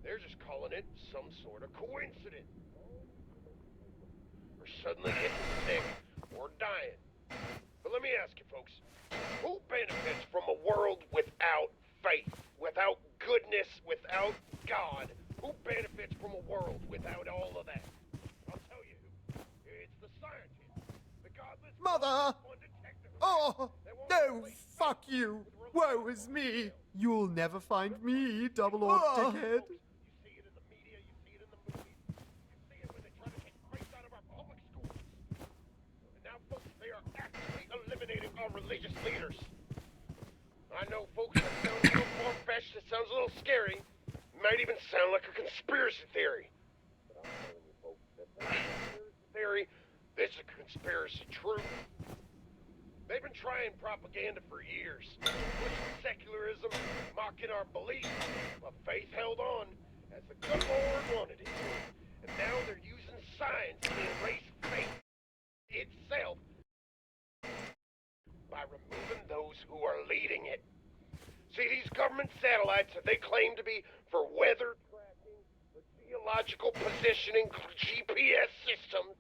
F: They're just calling it some sort of coincidence. Or suddenly getting sick or dying. But let me ask you folks, who benefits from a world without faith, without goodness, without God? Who benefits from a world without all of that? I'll tell you who. It's the scientists, the godless
D: Mother!
F: undetected.
D: Oh, no, fuck you. Woe is me. You'll never find me, double or dickhead.
F: You see it in the media, you see it in the movies, you see it when they try to take Christ out of our public schools. And now, folks, they are actively eliminating our religious leaders. I know, folks, that sounds a little far-fetched, it sounds a little scary. Might even sound like a conspiracy theory. But I'm telling you, folks, that's not a conspiracy theory. This is a conspiracy truth. They've been trying propaganda for years, pushing secularism, mocking our beliefs, but faith held on, as the good Lord wanted it to. And now they're using science to erase faith itself by removing those who are leading it. See, these government satellites that they claim to be for weather tracking, the geological positioning, GPS systems,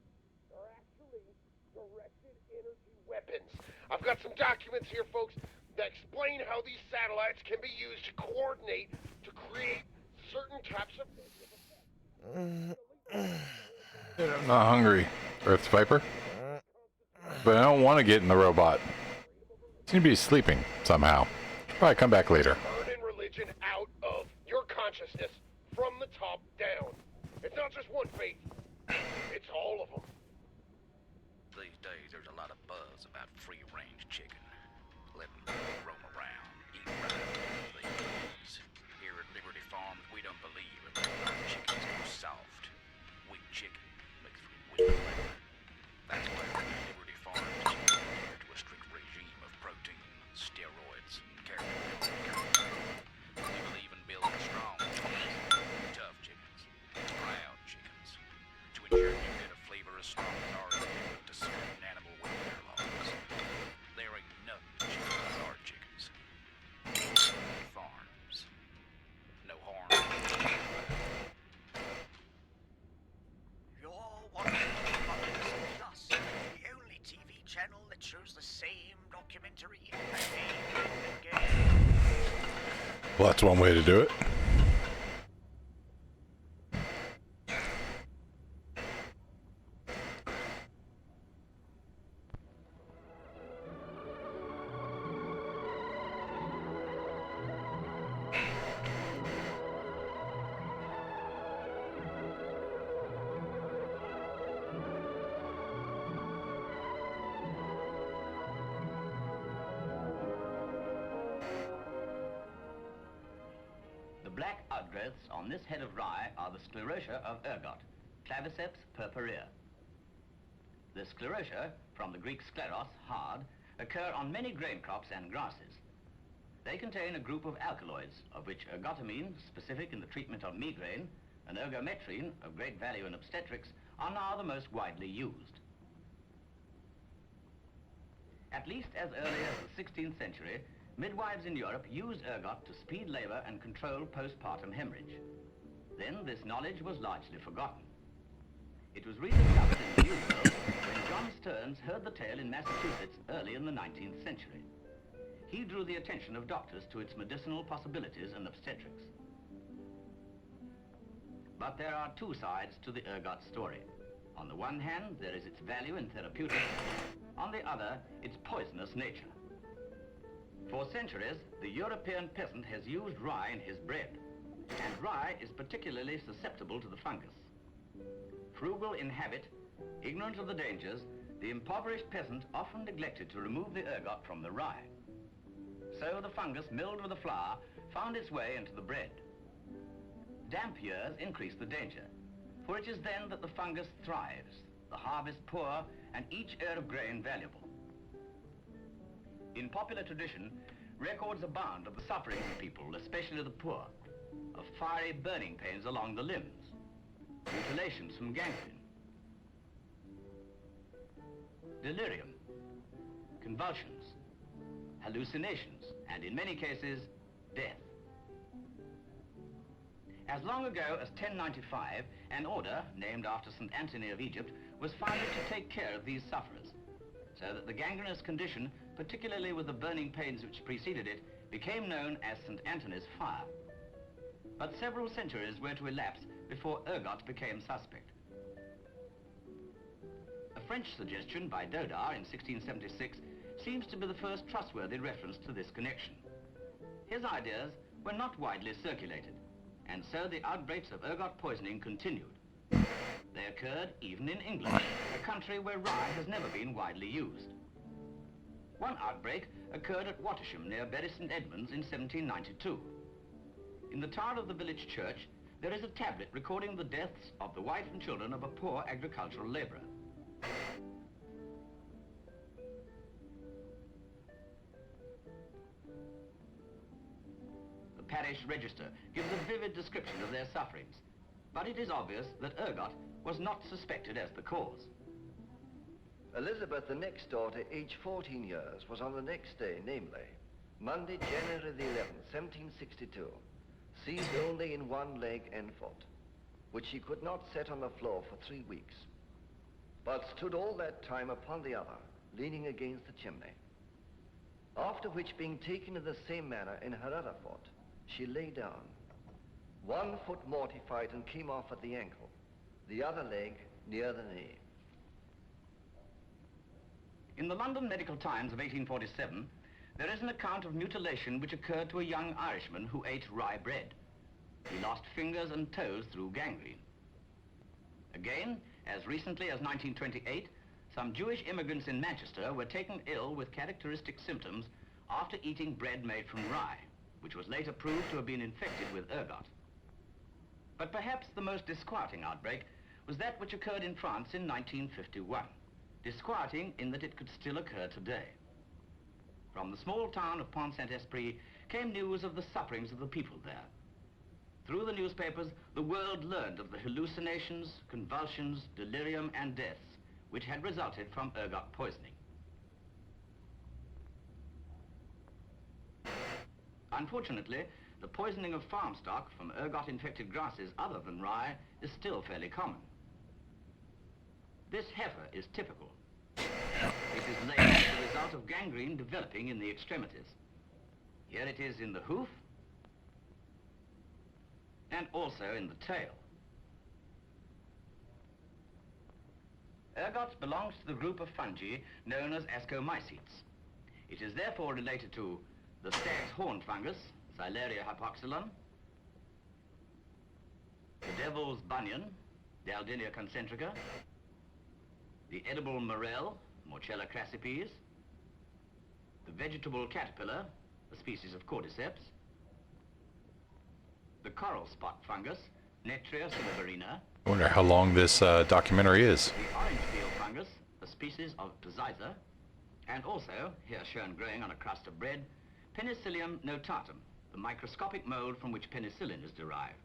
F: are actually directed energy weapons. I've got some documents here, folks, that explain how these satellites can be used to coordinate to create certain types of...
A: I'm not hungry, Earth Viper. But I don't want to get in the robot. Seem to be sleeping somehow. Probably come back later.
F: Burning religion out of your consciousness from the top down. It's not just one faith. It's all of them.
G: These days, there's a lot of buzz about free-range chicken. Let them roam around, eat right. These. Here at Liberty Farms, we don't believe in letting chickens go soft. Weak chicken makes for weak flavor. That's why Liberty Farms is adhered to a strict regime of protein, steroids, carbohydrates. We believe in building strong chickens, tough chickens, proud chickens, to ensure you get a flavor as strong as ours to certain animal welfare laws. There ain't nothing to chew as our chickens. Farms. No harm.
H: You're watching Fox Plus, the only TV channel that shows the same documentary again and again.
A: Well, that's one way to do it.
L: The black outgrowths on this head of rye are the sclerotia of ergot, Claviceps purpurea. The sclerotia, from the Greek skleros, hard, occur on many grain crops and grasses. They contain a group of alkaloids, of which ergotamine, specific in the treatment of migraine, and ergometrine, of great value in obstetrics, are now the most widely used. At least as early as the 16th century, midwives in Europe used ergot to speed labor and control postpartum hemorrhage. Then this knowledge was largely forgotten. It was rediscovered in the New World when John Stearns heard the tale in Massachusetts early in the 19th century. He drew the attention of doctors to its medicinal possibilities in obstetrics. But there are two sides to the ergot story. On the one hand, there is its value in therapeutics. On the other, its poisonous nature. For centuries, the European peasant has used rye in his bread, and rye is particularly susceptible to the fungus. Frugal in habit, ignorant of the dangers, the impoverished peasant often neglected to remove the ergot from the rye. So the fungus, milled with the flour, found its way into the bread. Damp years increase the danger, for it is then that the fungus thrives, the harvest poor, and each ear of grain valuable. In popular tradition, records abound of the sufferings of people, especially the poor, of fiery burning pains along the limbs, mutilations from gangrene, delirium, convulsions, hallucinations, and in many cases, death. As long ago as 1095, an order, named after St. Anthony of Egypt, was founded to take care of these sufferers, so that the gangrenous condition, particularly with the burning pains which preceded it, became known as St. Anthony's fire. But several centuries were to elapse before ergot became suspect. A French suggestion by Dodart in 1676 seems to be the first trustworthy reference to this connection. His ideas were not widely circulated, and so the outbreaks of ergot poisoning continued. They occurred even in England, a country where rye has never been widely used. One outbreak occurred at Wattisham near Bury St Edmunds in 1792. In the tower of the village church, there is a tablet recording the deaths of the wife and children of a poor agricultural labourer. The parish register gives a vivid description of their sufferings, but it is obvious that ergot was not suspected as the cause.
M: Elizabeth, the next daughter, aged 14 years, was on the next day, namely, Monday, January the 11th, 1762, seized only in one leg and foot, which she could not set on the floor for 3 weeks, but stood all that time upon the other, leaning against the chimney. After which, being taken in the same manner in her other foot, she lay down. One foot mortified and came off at the ankle, the other leg near the knee.
L: In the London Medical Times of 1847, there is an account of mutilation which occurred to a young Irishman who ate rye bread. He lost fingers and toes through gangrene. Again, as recently as 1928, some Jewish immigrants in Manchester were taken ill with characteristic symptoms after eating bread made from rye, which was later proved to have been infected with ergot. But perhaps the most disquieting outbreak was that which occurred in France in 1951. Disquieting in that it could still occur today. From the small town of Pont-Saint-Esprit came news of the sufferings of the people there. Through the newspapers, the world learned of the hallucinations, convulsions, delirium, and deaths which had resulted from ergot poisoning. Unfortunately, the poisoning of farm stock from ergot-infected grasses other than rye is still fairly common. This heifer is typical. It is laid as the result of gangrene developing in the extremities. Here it is in the hoof and also in the tail. Ergot belongs to the group of fungi known as ascomycetes. It is therefore related to the stag's horn fungus, Sileria hypoxylon, the devil's bunion, Daldinia concentrica, the edible morel, Morchella crassipes, the vegetable caterpillar, a species of cordyceps, the coral spot fungus, Nectria silverina.
A: I wonder how long this documentary is.
L: The orange peel fungus, a species of Pisiza, and also, here shown growing on a crust of bread, Penicillium notatum, the microscopic mold from which penicillin is derived.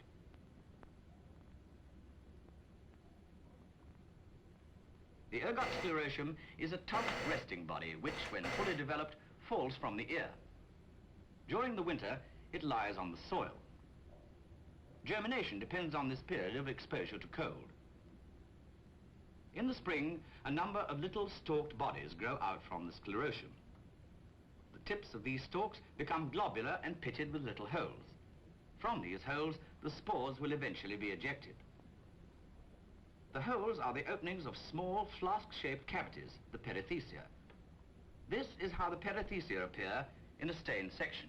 L: The ergot sclerosum is a tough resting body which, when fully developed, falls from the ear. During the winter, it lies on the soil. Germination depends on this period of exposure to cold. In the spring, a number of little stalked bodies grow out from the sclerosum. The tips of these stalks become globular and pitted with little holes. From these holes, the spores will eventually be ejected. The holes are the openings of small flask-shaped cavities, the perithecia. This is how the perithecia appear in a stained section.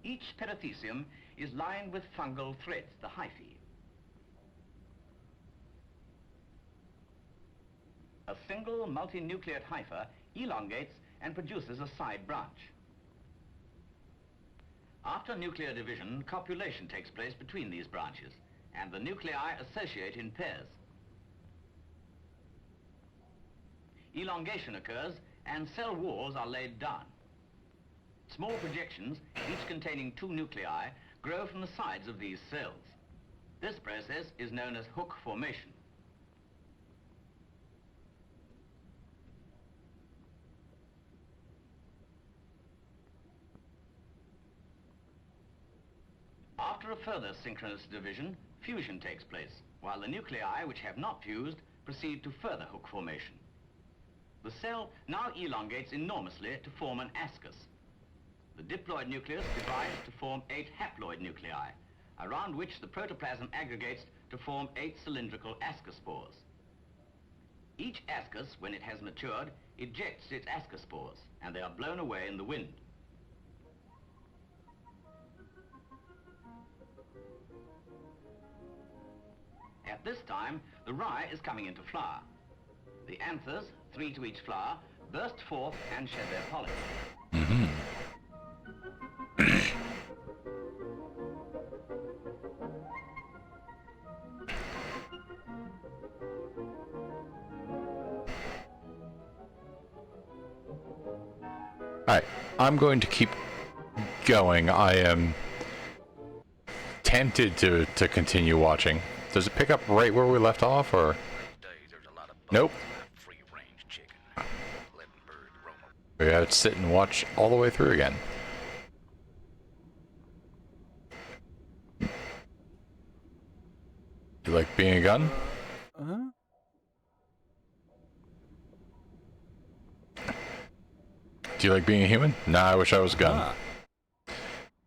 L: Each perithecium is lined with fungal threads, the hyphae. A single multinucleate hypha elongates and produces a side branch. After nuclear division, copulation takes place between these branches, and the nuclei associate in pairs. Elongation occurs, and cell walls are laid down. Small projections, each containing 2 nuclei, grow from the sides of these cells. This process is known as hook formation. After a further synchronous division, fusion takes place, while the nuclei which have not fused proceed to further hook formation. The cell now elongates enormously to form an ascus. The diploid nucleus divides to form 8 haploid nuclei, around which the protoplasm aggregates to form 8 cylindrical ascospores. Each ascus, when it has matured, ejects its ascospores, and they are blown away in the wind. At This time, the rye is coming into flower. The anthers, 3 to each flower, burst forth and shed their pollen.
A: Mm-hmm. Alright, I'm going to keep going. I am tempted to continue watching. Does it pick up right where we left off, or? Nope. We have to sit and watch all the way through again. You like being a gun?
B: Huh?
A: Do you like being a human? Nah, I wish I was a gun.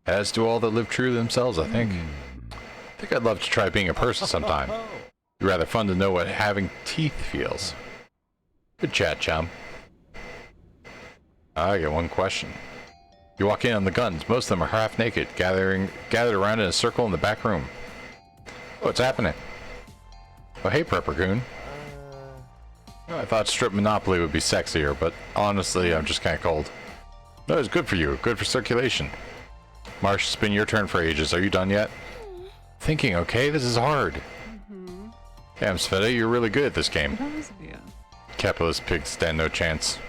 A: As do all that live true to themselves, I think. I think I'd love to try being a person sometime. It'd be rather fun to know what having teeth feels. Good chat, chum. I get one question. You walk in on the guns. Most of them are half naked, gathered around in a circle in the back room. What's happening? Oh, hey, Prepper Goon. I thought strip Monopoly would be sexier, but honestly, I'm just kind of cold. No, it's good for you. Good for circulation. Marsh, it's been your turn for ages. Are you done yet? Thinking, okay? This is hard. Damn, Sveta, you're really good at this game. Capitalist pigs stand no chance.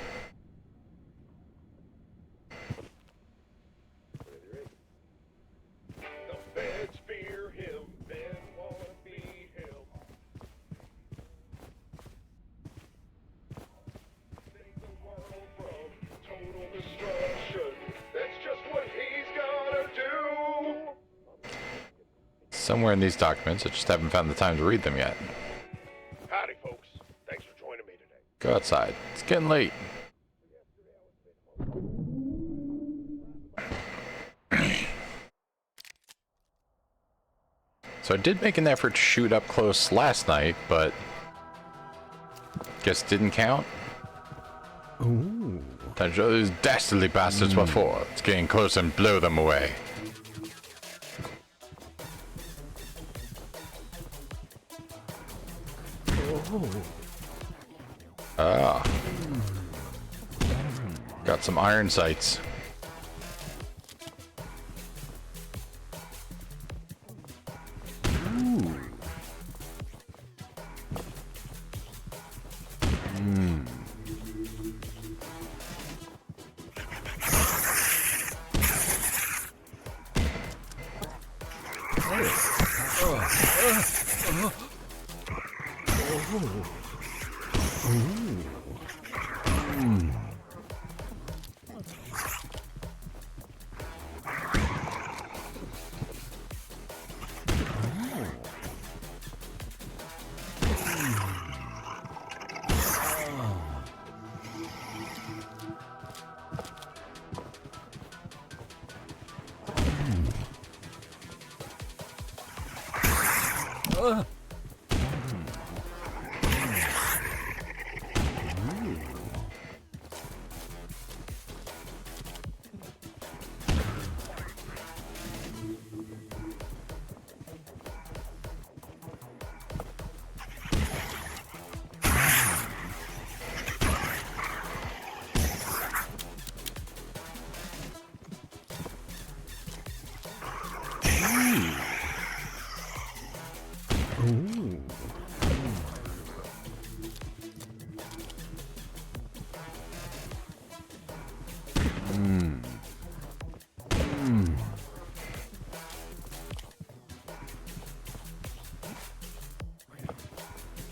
A: Somewhere in these documents, I just haven't found the time to read them yet.
F: Howdy, folks. Thanks for joining me today.
A: Go outside. It's getting late. So I did make an effort to shoot up close last night, but guess didn't count.
B: Ooh.
A: Time to show these dastardly bastards what for. Let's get in close and blow them away. Ah. Got some iron sights.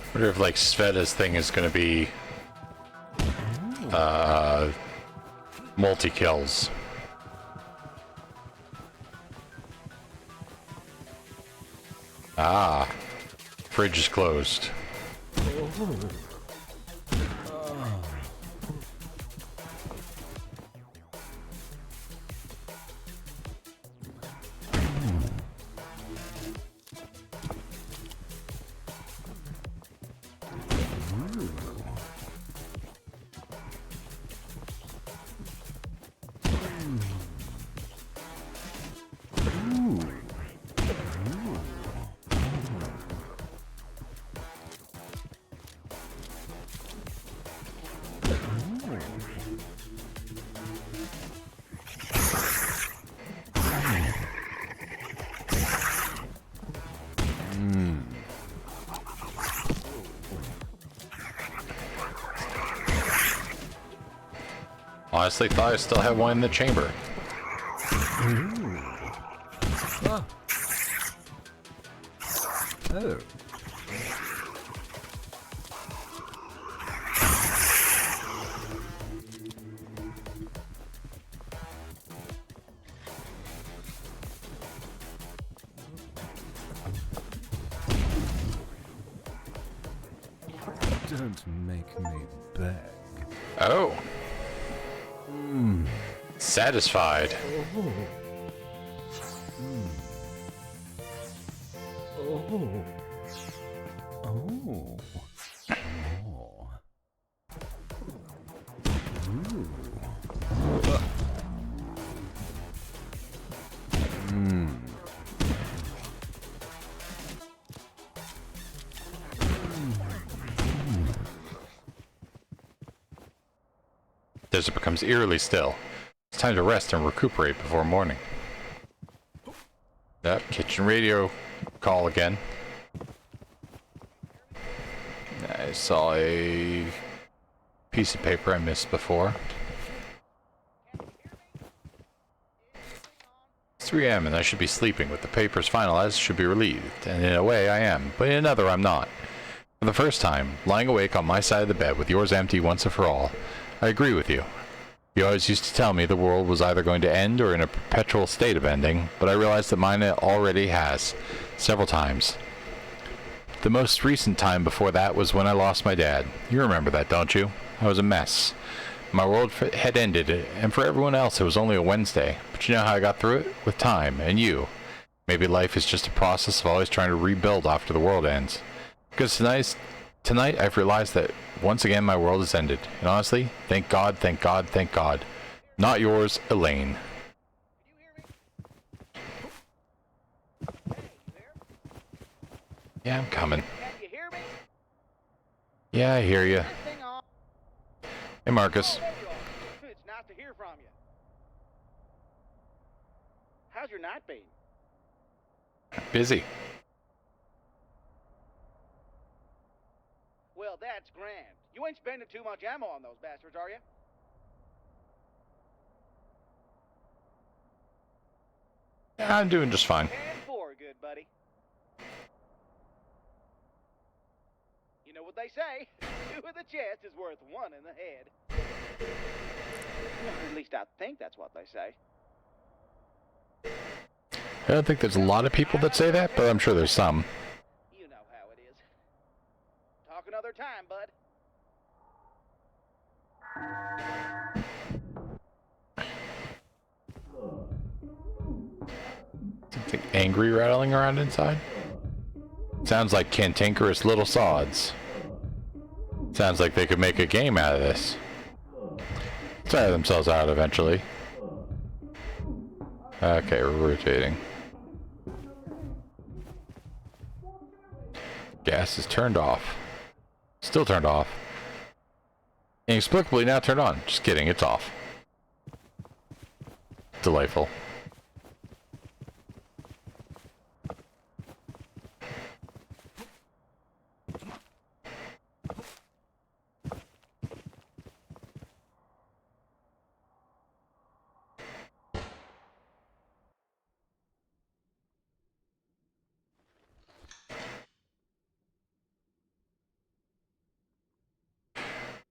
A: I wonder if like Sveta's thing is gonna be multi-kills. Ah, fridge is closed. Honestly, thought I still had one in the chamber.
B: Ah. Oh. Don't make me beg.
A: Oh. Satisfied.
B: Oh. Oh. Oh. Oh. Ooh.
A: Desert becomes eerily still. It's time to rest and recuperate before morning. That kitchen radio call again. I saw a piece of paper I missed before. It's 3 a.m. and I should be sleeping. With the papers finalized, should be relieved. And in a way I am, but in another I'm not. For the first time, lying awake on my side of the bed with yours empty once and for all, I agree with you. You always used to tell me the world was either going to end or in a perpetual state of ending, but I realized that mine already has, several times. The most recent time before that was when I lost my dad. You remember that, don't you? I was a mess. My world had ended, and for everyone else it was only a Wednesday. But you know how I got through it? With time, and you. Maybe life is just a process of always trying to rebuild after the world ends. Because tonight I've realized that once again my world has ended. And honestly, thank God, thank God, thank God. Not yours, Elaine. Yeah, I'm coming.
I: Can you hear me?
A: Yeah, I hear you.
I: Thing on.
A: Hey, Marcus.
I: Oh, there you are. It's nice to hear from you. How's your night been?
A: Busy.
I: Well, that's grand. You ain't spending too much ammo on those bastards, are you?
A: Yeah, I'm doing just fine.
I: 10-4, good buddy. You know what they say? 2 in the chest is worth 1 in the head. Or at least I think that's what they say.
A: I don't think there's a lot of people that say that, but I'm sure there's some.
I: You know how it is. Talk another time, bud.
A: Something angry rattling around inside? Sounds like cantankerous little sods. Sounds like they could make a game out of this. Tire themselves out eventually. Okay, we're rotating. Gas is turned off. Still turned off. Inexplicably now turned on. Just kidding, it's off. Delightful.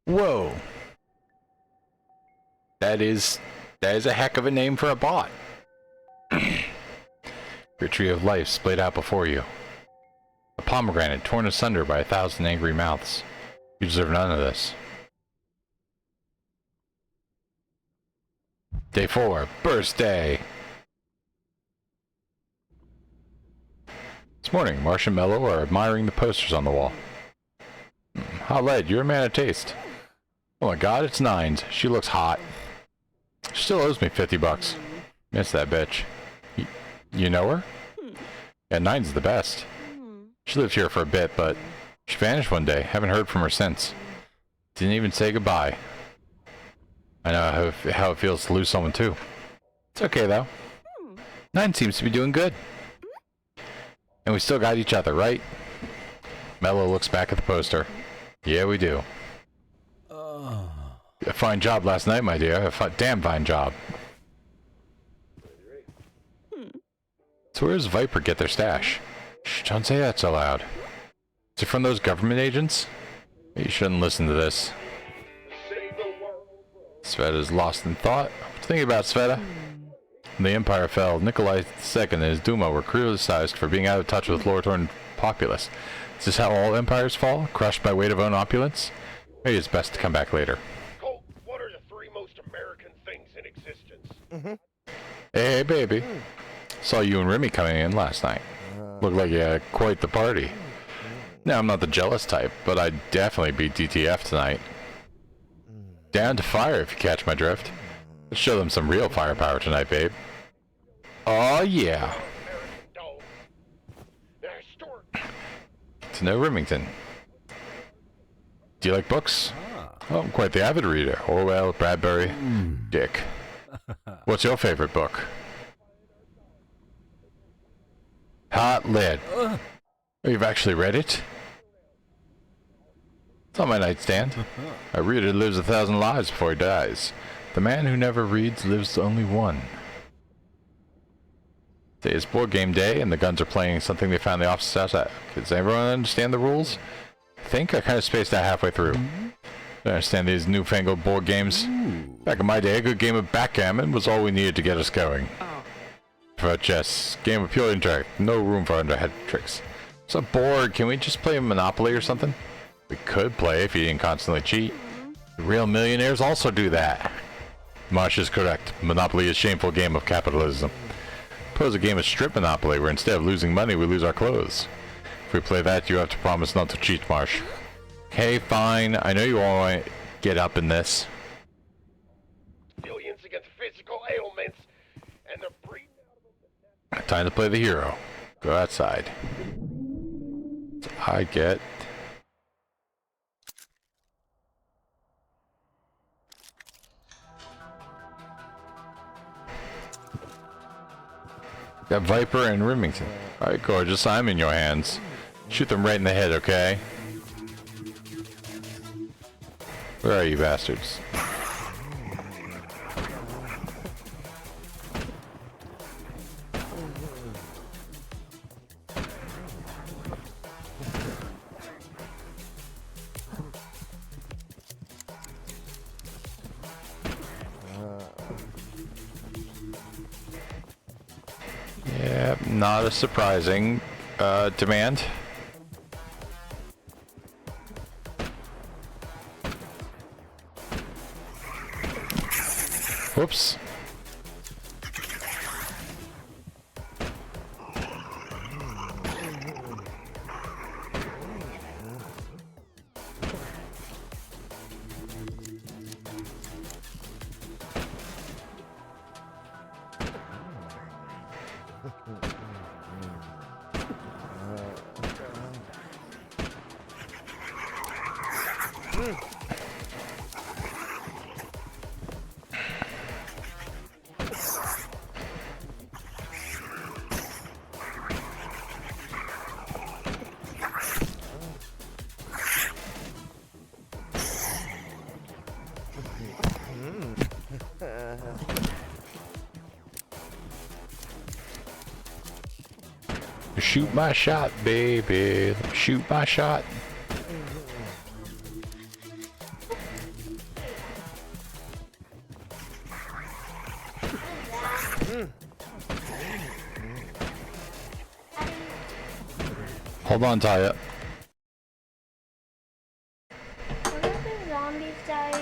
A: Whoa. That is a heck of a name for a bot. Your tree of life splayed out before you. A pomegranate torn asunder by 1,000 angry mouths. You deserve none of this. Day 4, Burst Day. This morning, Marsh and Mello are admiring the posters on the wall. Hot lead, you're a man of taste. Oh my god, it's Nines. She looks hot. She still owes me $50. Miss that bitch. You know her? Yeah, Nines is the best. She lived here for a bit, but she vanished one day. Haven't heard from her since. Didn't even say goodbye. I know how it feels to lose someone too. It's okay though. Nine seems to be doing good. And we still got each other, right? Mello looks back at the poster. Yeah, we do. A fine job last night, my dear. Damn fine job. So where does Viper get their stash? Shh, don't say that so loud. Is it from those government agents? You shouldn't listen to this. Sveta's lost in thought. What do you think about Sveta? When the Empire fell, Nikolai II and his Duma were criticized for being out of touch with Lortorn populace. Is this how all empires fall? Crushed by weight of own opulence? Maybe it's best to come back later.
F: Colt, what are the 3 most American things in existence?
A: Hey, baby. Saw you and Remy coming in last night. Looked like you had quite the party. Now, I'm not the jealous type, but I'd definitely beat DTF tonight. Down to fire if you catch my drift. Let's show them some real firepower tonight, babe. Oh yeah. To know Remington. Do you like books? Oh, I'm quite the avid reader. Orwell, Bradbury, Dick. What's your favorite book? Hot Lead. Oh, you've actually read it? It's on my nightstand. A reader lives 1,000 lives before he dies. The man who never reads lives only one. Today is board game day, and the guns are playing something they found in the office outside. Does everyone understand the rules? I think I kind of spaced out halfway through. I understand these newfangled board games. Back in my day, a good game of backgammon was all we needed to get us going. For chess, game of pure intellect, no room for underhand tricks. So bored, can we just play Monopoly or something? We could play if you didn't constantly cheat. The real millionaires also do that. Marsh is correct. Monopoly is a shameful game of capitalism. Suppose a game of strip Monopoly, where instead of losing money, we lose our clothes. If we play that, you have to promise not to cheat, Marsh. Okay, fine. I know you all want to get up in this.
F: Billions against physical ailments, and they're breeding out of them.
A: Time to play the hero. Go outside. I get... Got Viper and Remington. Alright, gorgeous. I'm in your hands. Shoot them right in the head, okay? Where are you bastards? Yeah, not a surprising demand. Whoops. Shoot my shot, baby. Shoot my shot. Hold on, Taya.
N: What if the zombies die?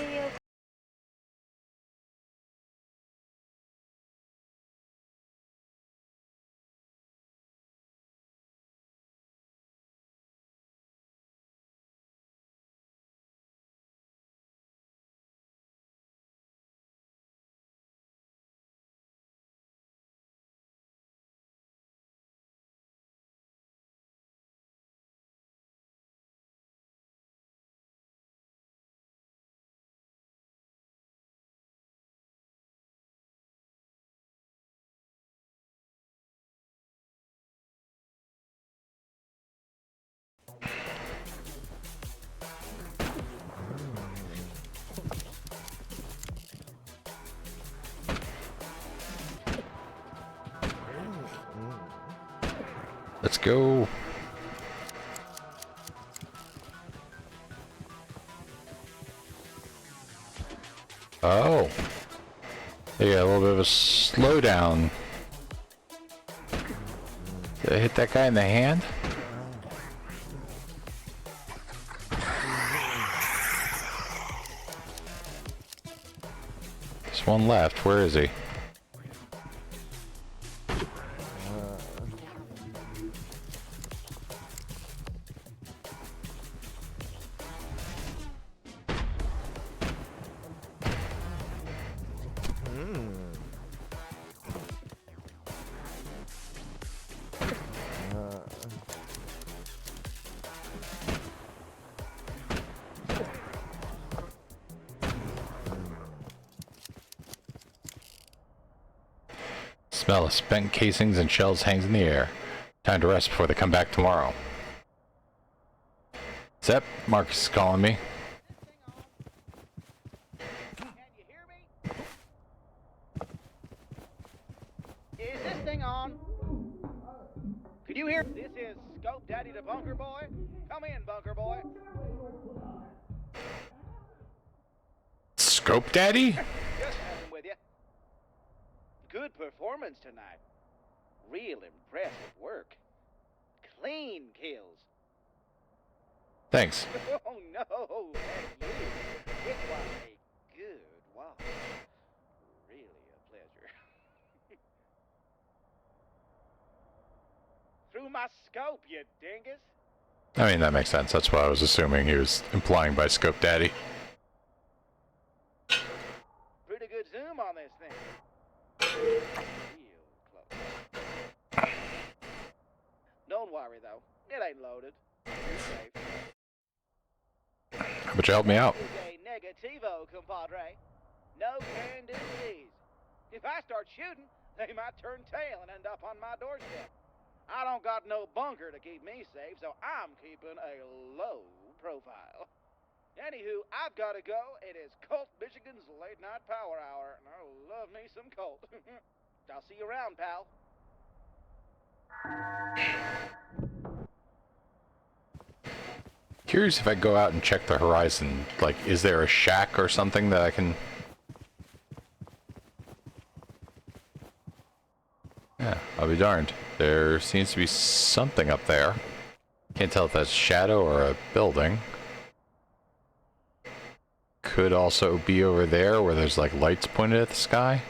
A: Let's go. Oh. They got a little bit of a slowdown. Did I hit that guy in the hand? There's one left. Where is he? Smell of spent casings and shells hangs in the air. Time to rest before they come back tomorrow. Zep, Marcus is calling me.
I: Is this thing on? Could you hear? This is Scope Daddy the Bunker Boy. Come in, Bunker Boy.
A: Scope Daddy?
I: Just messing with you. Good performance tonight. Real impressive work. Clean kills.
A: Thanks.
I: Oh no, thank you. It was a good watch. Really a pleasure. Through my scope, you dingus.
A: I mean, that makes sense. That's what I was assuming he was implying by Scope Daddy.
I: Pretty good zoom on this thing. Real close. Don't worry though, it ain't loaded. You're safe.
A: How about you help me out?
I: This is a negativo, compadre. No can do these. If I start shooting, they might turn tail and end up on my doorstep. I don't got no bunker to keep me safe, so I'm keeping a low profile. Anywho, I've got to go. It is Colt, Michigan's late night power hour, and I love me some Colt. I'll see you around, pal.
A: Curious if I go out and check the horizon. Like, is there a shack or something that I can... Yeah, I'll be darned. There seems to be something up there. Can't tell if that's a shadow or a building. Could also be over there where there's like lights pointed at the sky.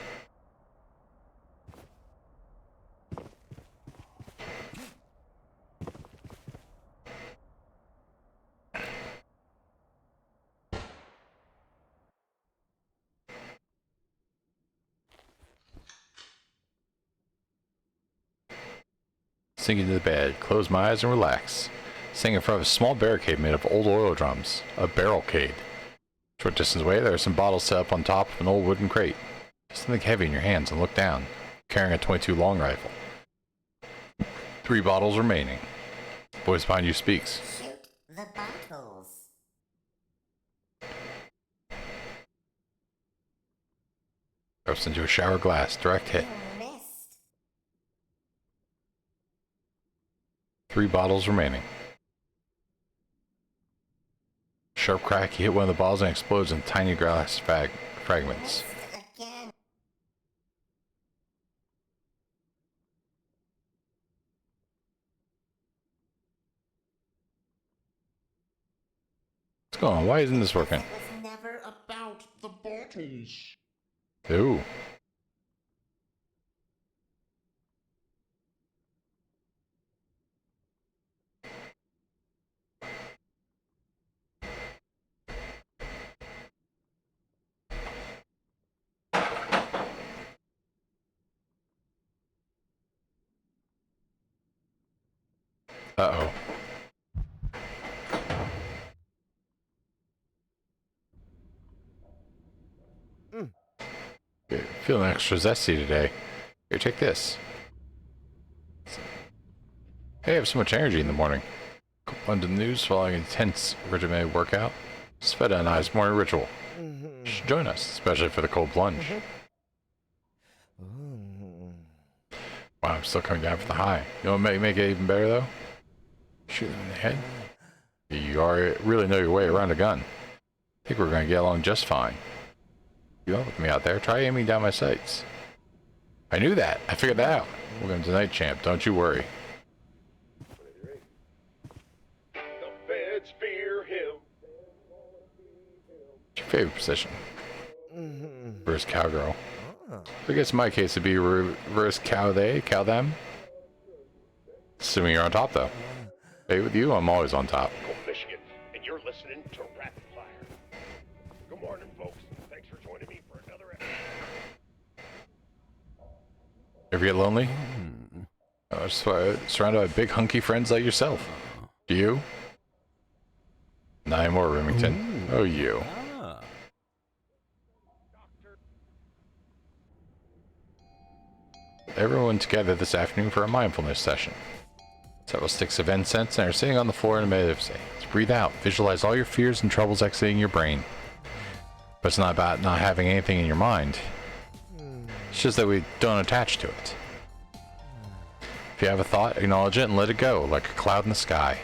A: Sink into the bed, close my eyes and relax. Sitting in front of a small barricade made of old oil drums, a barrelcade. Short distance away, there are some bottles set up on top of an old wooden crate. Something heavy in your hands and look down, carrying a .22 long rifle. 3 bottles remaining. Voice behind you speaks.
O: Shoot the bottles.
A: Drops into a shower glass, direct hit. 3 bottles remaining. Sharp crack, you hit one of the balls and explodes in tiny glass fragments.
O: Again.
A: What's going on? Why isn't this working?
O: It was never about the bottles.
A: Ooh. Uh-oh. Feeling extra zesty today. Here, take this. Hey, I have so much energy in the morning. London news following an intense regimented workout. Sveta and I's morning ritual. You should join us, especially for the cold plunge. Wow, I'm still coming down for the high. You know what make it even better though? Shoot them in the head. You really know your way around a gun. I think we're gonna get along just fine. You don't look me out there. Try aiming down my sights. I knew that. I figured that out. We're going to tonight, champ. Don't you worry.
F: The feds fear him.
A: What's your favorite position? Reverse cowgirl. I guess in my case it'd be reverse cow them. Assuming you're on top though. Hey, with you, I'm always on top.
F: Michigan, and you're listening to Rapid Fire. Good morning, folks. Thanks for joining me for another episode.
A: Ever get lonely? Surrounded by big hunky friends like yourself. Do you? 9 more, Remington. Oh, you. Everyone together this afternoon for a mindfulness session. Several sticks of incense and are sitting on the floor in a meditation. Breathe out. Visualize all your fears and troubles exiting your brain. But it's not about not having anything in your mind. It's just that we don't attach to it. If you have a thought, acknowledge it and let it go, like a cloud in the sky.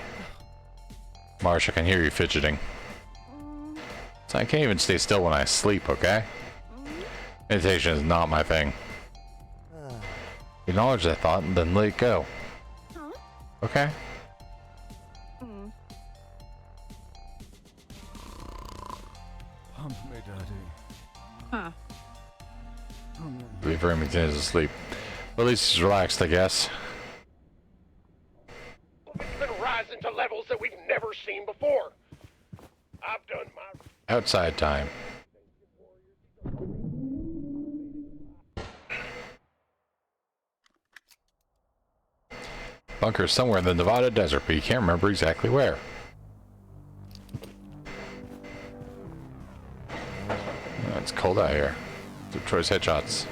A: Marsh, I can hear you fidgeting. So I can't even stay still when I sleep, okay? Meditation is not my thing. Acknowledge that thought and then let it go. Okay?
B: Pump me, Daddy.
J: Huh.
A: I believe Remington is asleep. Well, at least he's relaxed, I guess.
F: It's been rising to levels that we've never seen before. I've done my...
A: Outside time. Bunker is somewhere in the Nevada desert, but you can't remember exactly where. Oh, it's cold out here. Troy's headshots.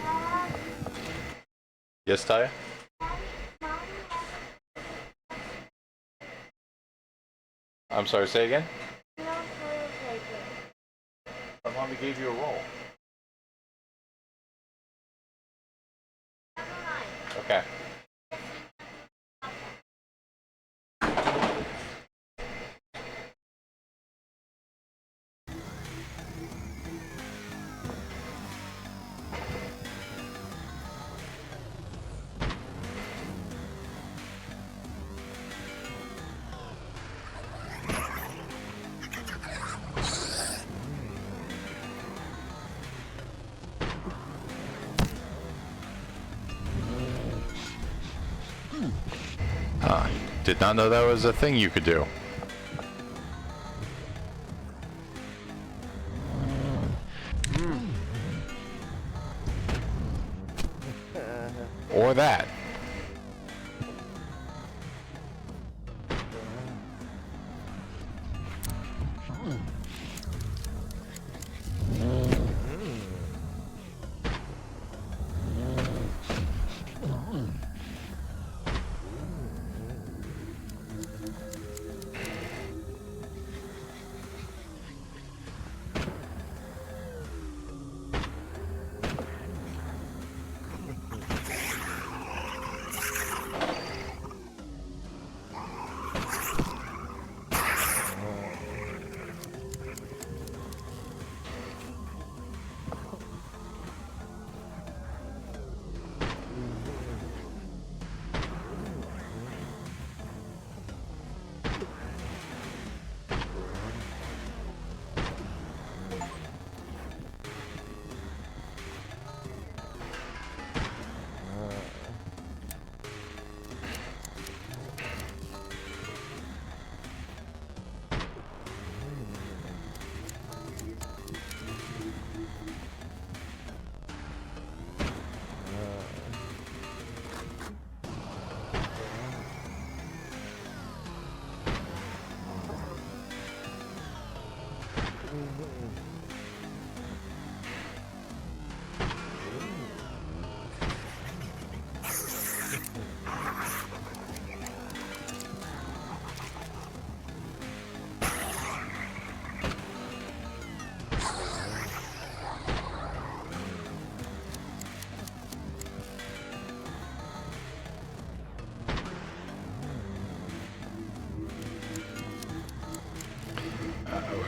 A: Yes, Taya? I'm sorry, say again? But Mommy gave you a roll. Okay. Did not know that was a thing you could do. Or that.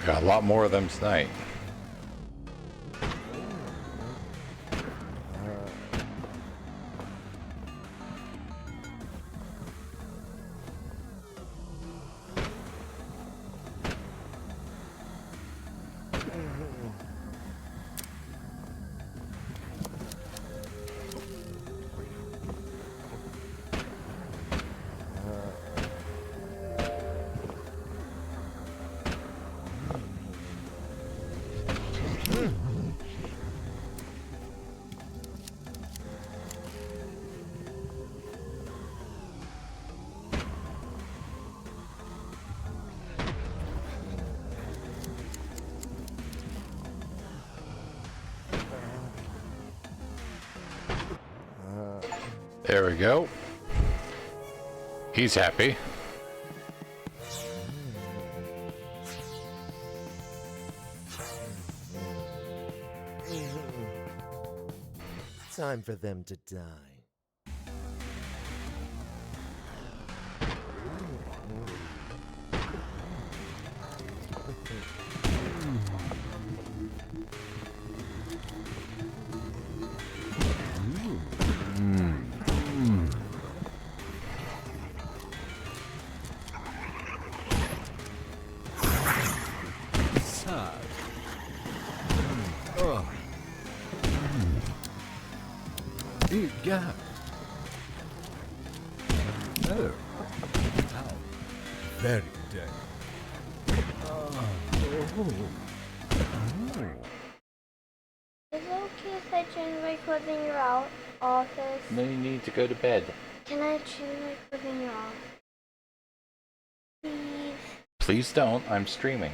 A: We got a lot more of them tonight. There we go. He's happy.
E: Time for them to die.
B: Sad. Oh. Egad. Oh. How very dead. Oh.
N: Is it okay if I change my clothes in your office?
A: No, you need to go to bed.
N: Can I change my clothes in your office? Please.
A: Please don't. I'm streaming.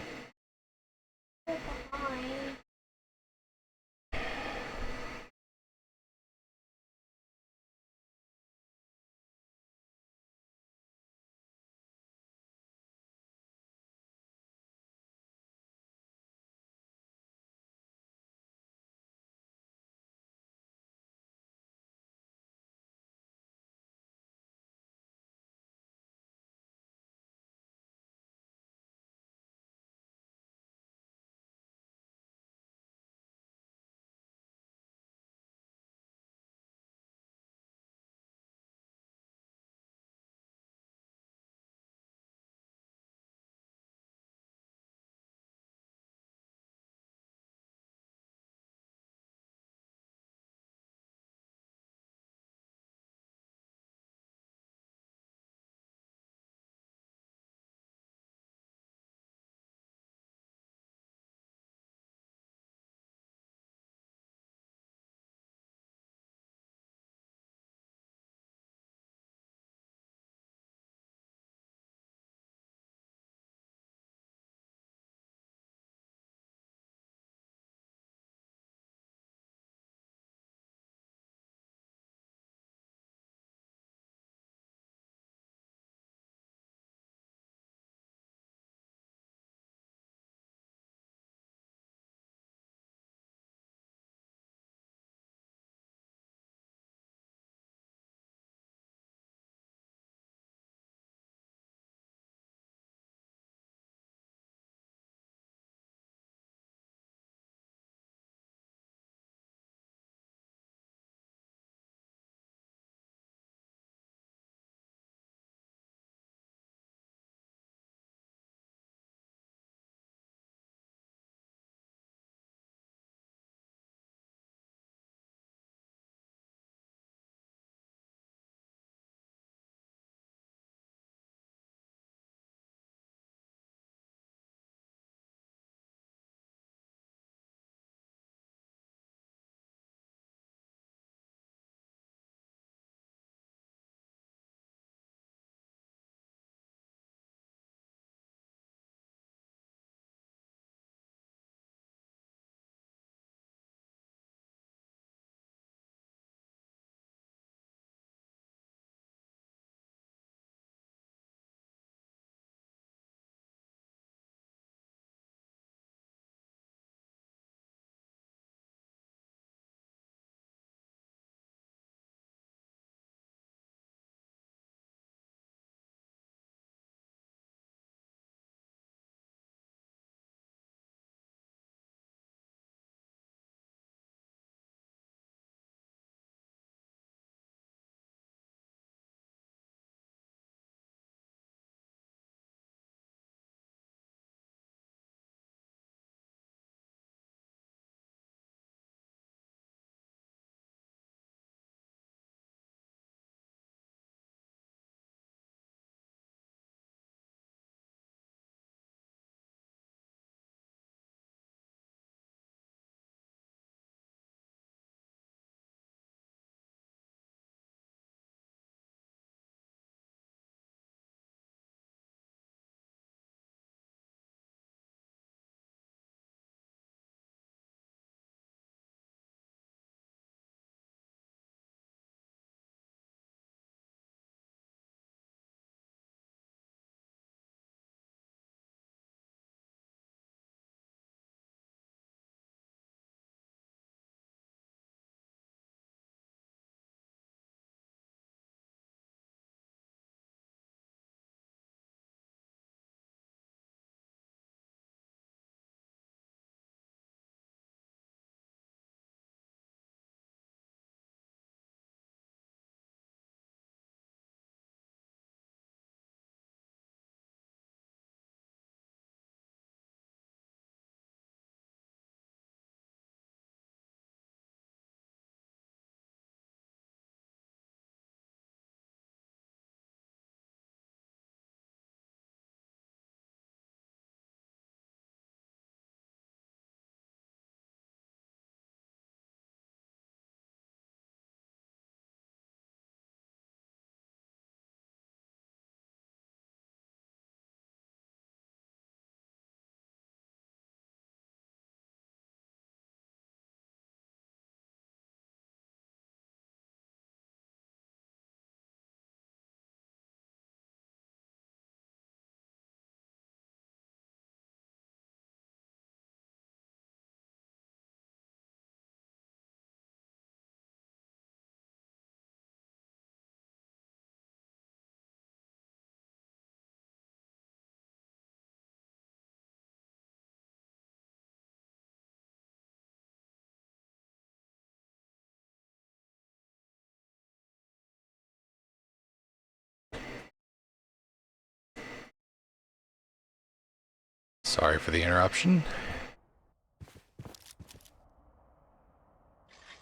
A: Sorry for the interruption.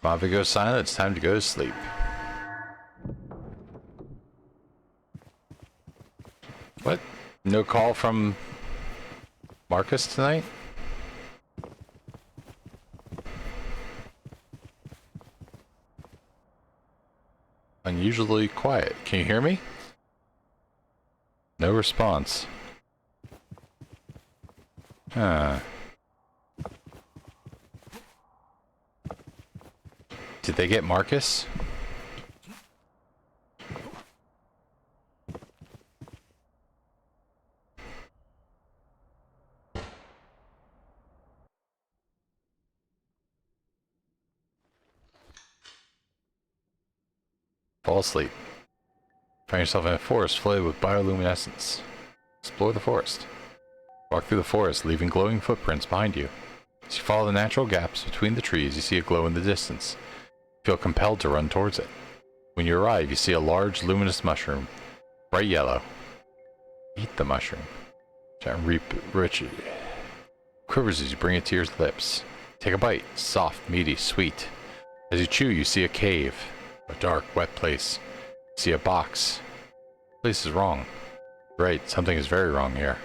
A: Bobby goes silent, it's time to go to sleep. What? No call from Marcus tonight? Unusually quiet. Can you hear me? No response. Huh. Did they get Marcus? Fall asleep. Find yourself in a forest flooded with bioluminescence. Explore the forest. Walk through the forest, leaving glowing footprints behind you. As you follow the natural gaps between the trees, you see a glow in the distance. You feel compelled to run towards it. When you arrive, you see a large, luminous mushroom, bright yellow. Eat the mushroom. Giant rich quivers as you bring it to your lips. Take a bite. Soft, meaty, sweet. As you chew, you see a cave. A dark, wet place. You see a box. The place is wrong. Right, something is very wrong here.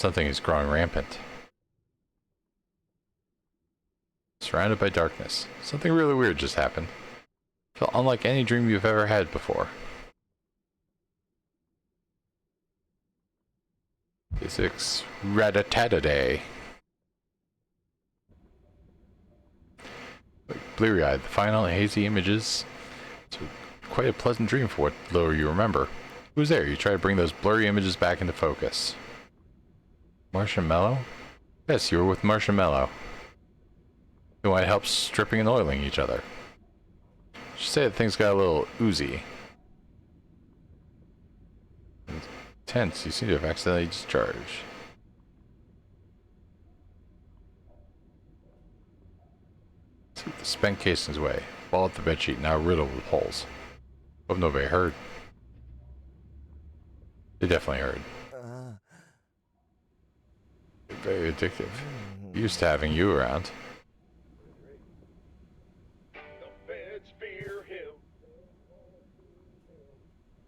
A: Something is growing rampant. Surrounded by darkness. Something really weird just happened. Felt unlike any dream you've ever had before. Physics rat-a-tat-a-day. Bleary-eyed, the final hazy images. It's quite a pleasant dream for what little you remember. Who's there? You try to bring those blurry images back into focus. Marshmallow? Yes, you were with Marshmallow. You want help stripping and oiling each other. Should say that things got a little oozy. Tense, you seem to have accidentally discharged. Take the spent casings away. Ball up the bedsheet, now riddled with holes. Hope nobody heard. They definitely heard. Very addictive. Used to having you around.
F: The feds fear him.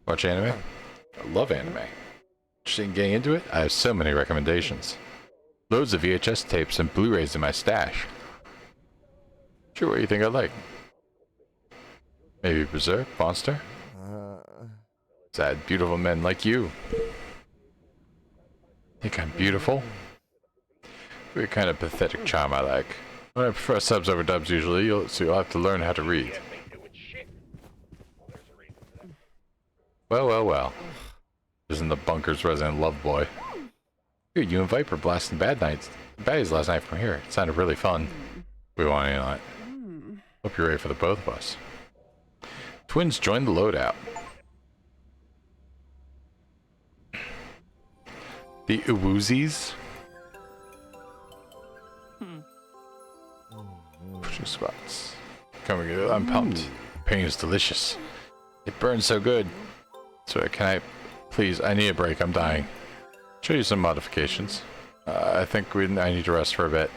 A: Watch anime? I love anime. Interested in getting into it? I have so many recommendations. Loads of VHS tapes and Blu-rays in my stash. Sure, what do you think I'd like? Maybe Berserk? Monster? Sad, beautiful men like you. Think I'm beautiful? The kind of pathetic charm I like. I prefer subs over dubs usually, so you'll have to learn how to read. Well, well, well. Isn't the bunker's resident love boy. Dude, you and Viper blasting baddies last night from here. It sounded really fun. We want in on it. Hope you're ready for the both of us. Twins join the loadout. The Uwoozies. Pushing spots. Coming good. I'm pumped. Pain is delicious. It burns so good. So can I... Please, I need a break. I'm dying. Show you some modifications. I think I need to rest for a bit.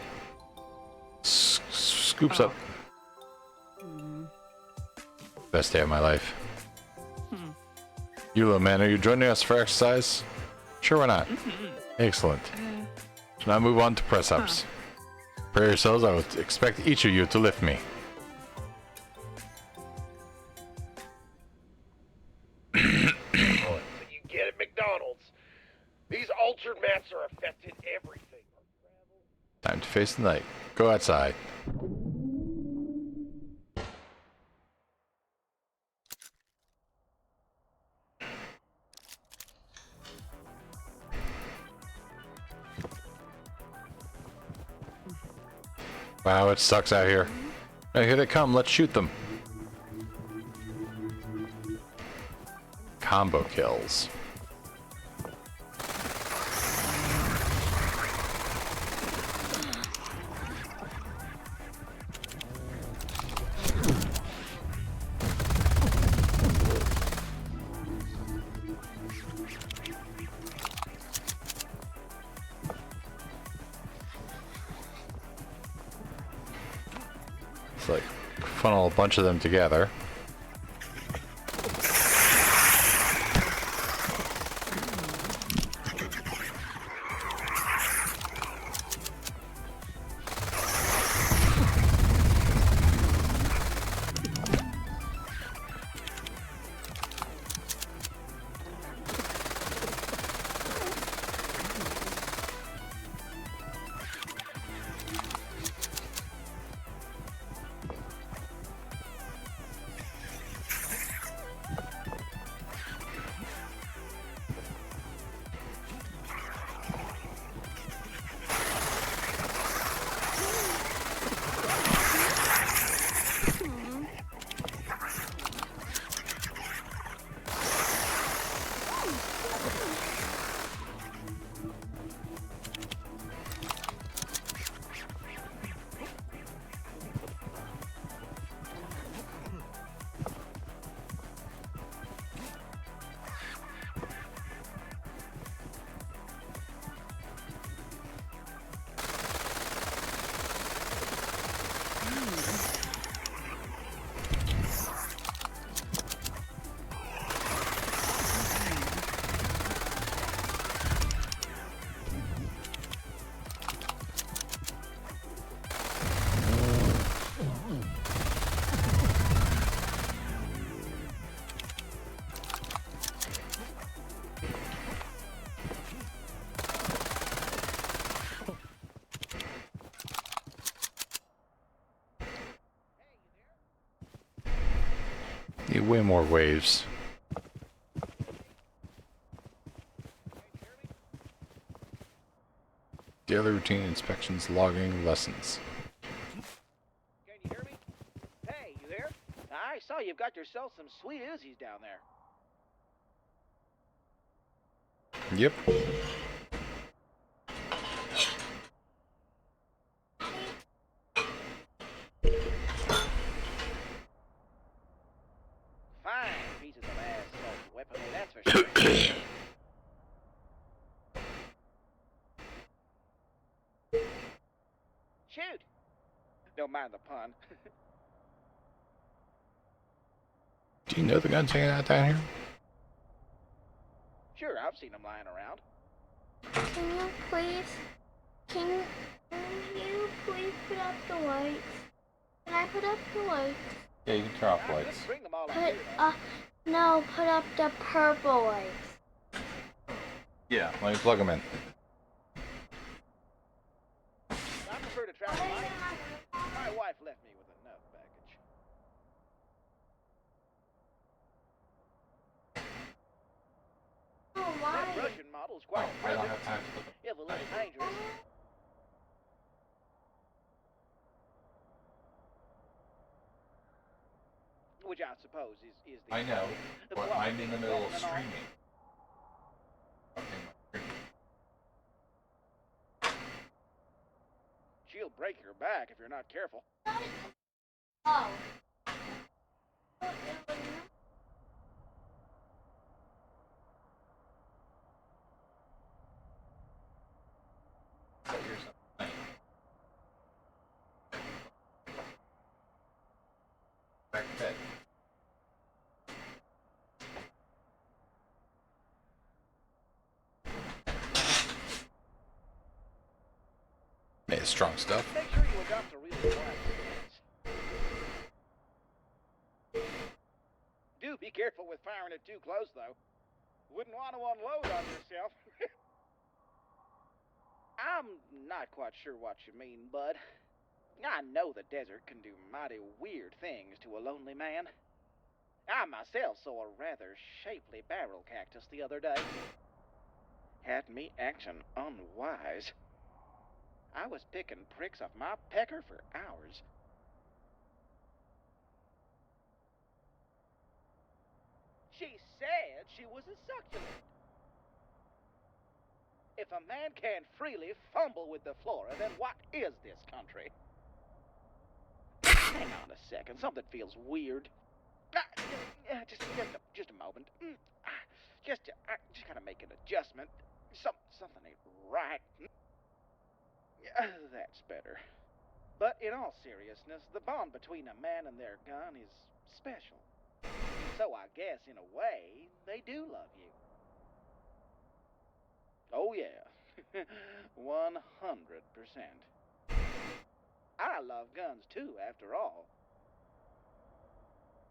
A: Scoops up. Best day of my life. You little man, are you joining us for exercise? Sure, why not? Excellent. So now move on to press-ups. Prepare yourselves, I would expect each of you to lift me.
F: So you get at McDonald's. These altered maps are affecting everything.
A: Time to face the night. Go outside. Wow, it sucks out here. Hey, here they come, let's shoot them. Combo kills. Let's like funnel a bunch of them together. Need way more waves. Daily routine inspections, logging, lessons.
I: Can you hear me? Hey, you there? I saw you've got yourself some sweet Uzis down there.
A: Yep.
I: Fine pieces of assault weaponry, that's for sure. Shoot! Don't mind the pun.
A: Do you know the guns hanging out down here?
I: Sure, I've seen them lying around.
N: Can you please put up the lights? Can I put up the lights?
A: Yeah, you can turn off lights.
N: Put up the purple lights.
A: Yeah, let me plug them in.
I: I prefer to travel light. My wife left me with enough baggage.
N: Oh, why?
I: That Russian model is quite
A: I don't
I: impressive.
A: have time to put them.
I: If a little dangerous. Which I suppose is the...
A: I know,
I: the
A: but
I: plot
A: I'm in the middle of
I: and all.
A: streaming.
I: She'll break your back if you're not careful.
N: Oh.
A: Back to bed. Hey, strong stuff.
I: Make sure you adopt a really quiet stance. Do be careful with firing it too close, though. Wouldn't want to unload on yourself. I'm not quite sure what you mean, bud. I know the desert can do mighty weird things to a lonely man. I myself saw a rather shapely barrel cactus the other day. Had me acting unwise. I was picking pricks off my pecker for hours. She said she was a succulent. If a man can freely fumble with the flora, then what is this country? Hang on a second, something feels weird. Just a moment. Just gotta make an adjustment. Something ain't right. That's better. But in all seriousness, the bond between a man and their gun is special. So I guess, in a way, they do love you. Oh, yeah. 100%. I love guns, too, after all.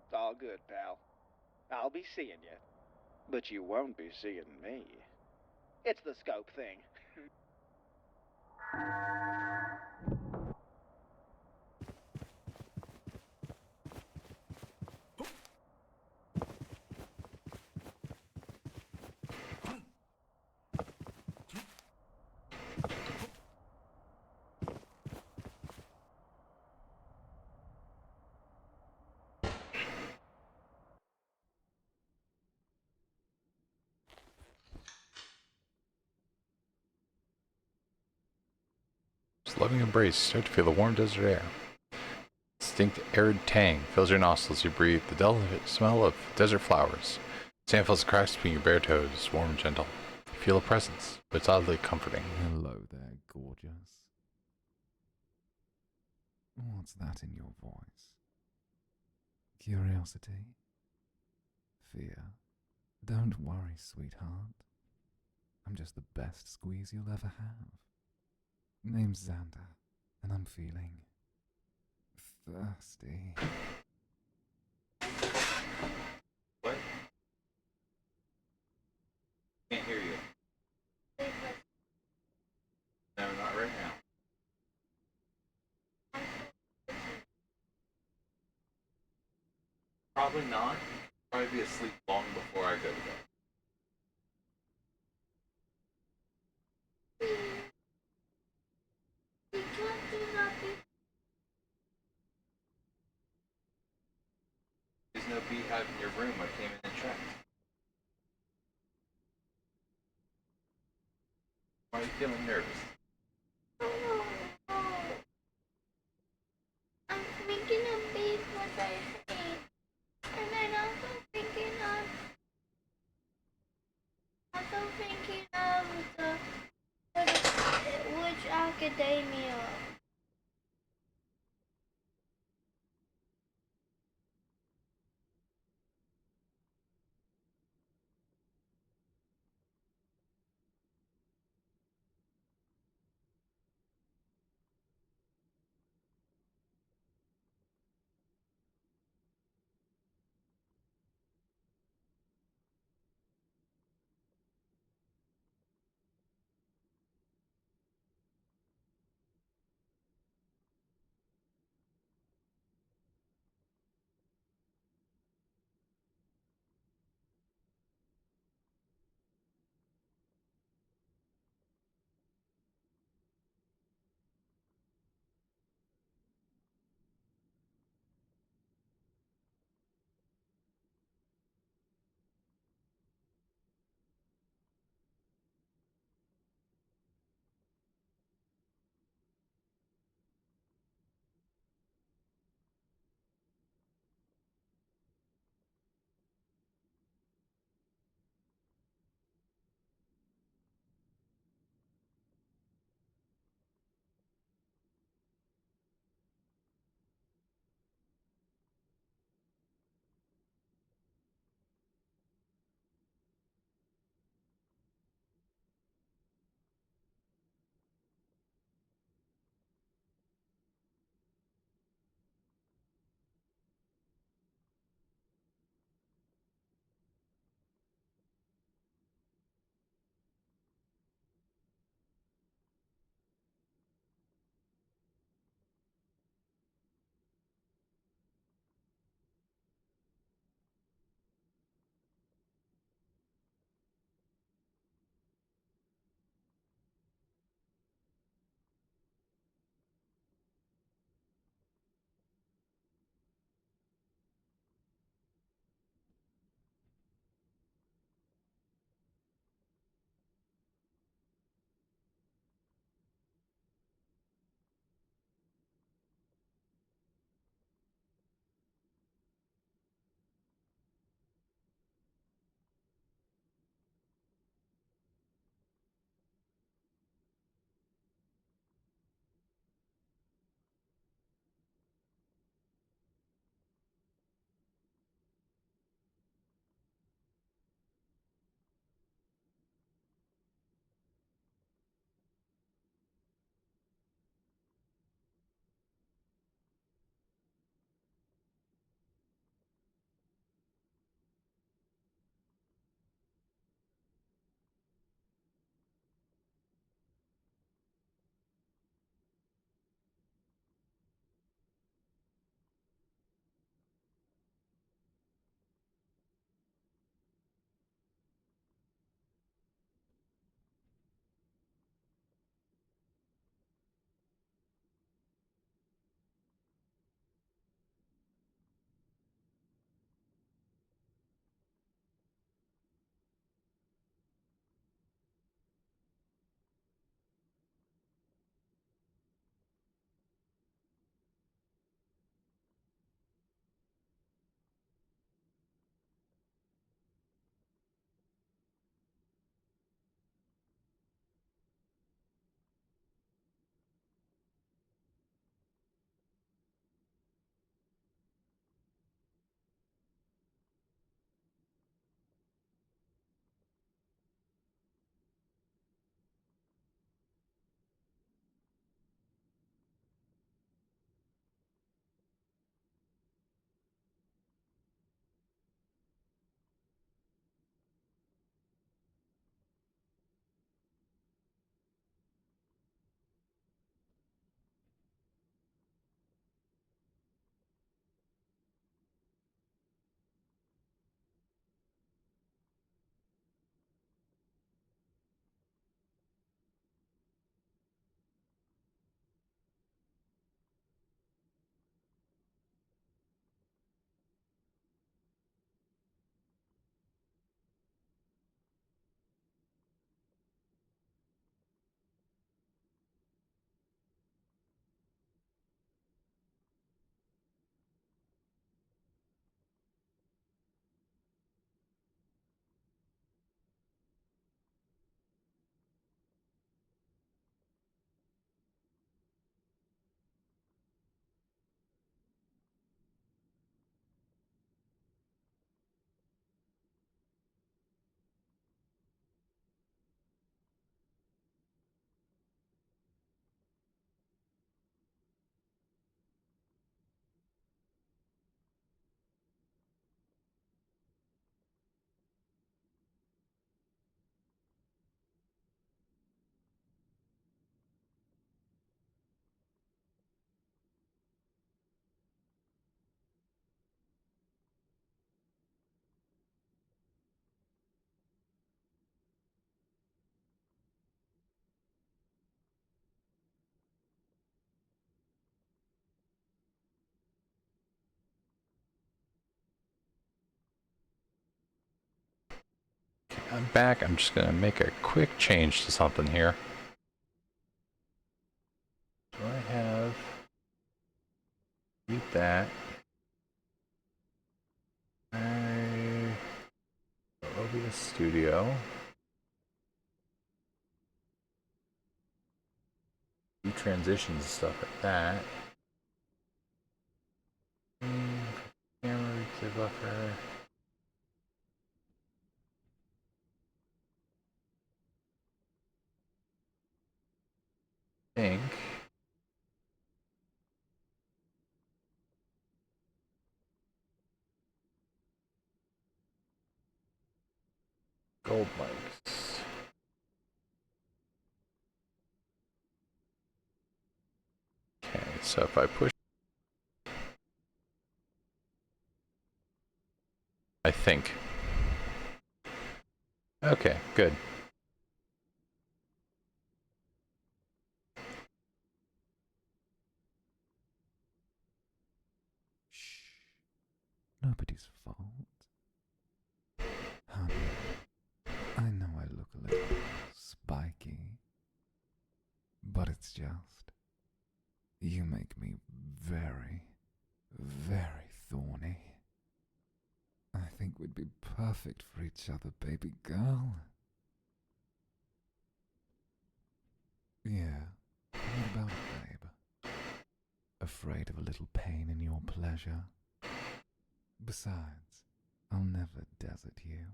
I: It's all good, pal. I'll be seeing you. But you won't be seeing me. It's the scope thing.
A: Just loving embrace, start to feel the warm desert air. Distinct arid tang fills your nostrils. You breathe the delicate smell of desert flowers. Sand feels cracks between your bare toes, warm and gentle. You feel a presence, but it's oddly comforting.
B: Hello there, gorgeous. What's that in your voice? Curiosity? Fear? Don't worry, sweetheart. I'm just the best squeeze you'll ever have. Name's Xander, and I'm feeling thirsty.
A: What? Can't hear you. No, not right now. Probably not. Probably be asleep long before I go to bed.
N: You can't do that.
A: There's no beehive in your room. I came in and checked. Why are you feeling nervous?
N: Oh no. I'm thinking of bees what I hate. And then also thinking of which academia.
A: I'm back. I'm just gonna make a quick change to something here. Do I have... Eat that. OBS Studio. Do transitions and stuff like that. Camera replay buffer. Think. Gold mics. Okay, so if I push, I think. Okay, good.
B: Nobody's fault. Honey, I know I look a little spiky, but it's just you make me very, very thorny. I think we'd be perfect for each other, baby girl. Yeah, what about it, babe? Afraid of a little pain in your pleasure? Besides, I'll never desert you.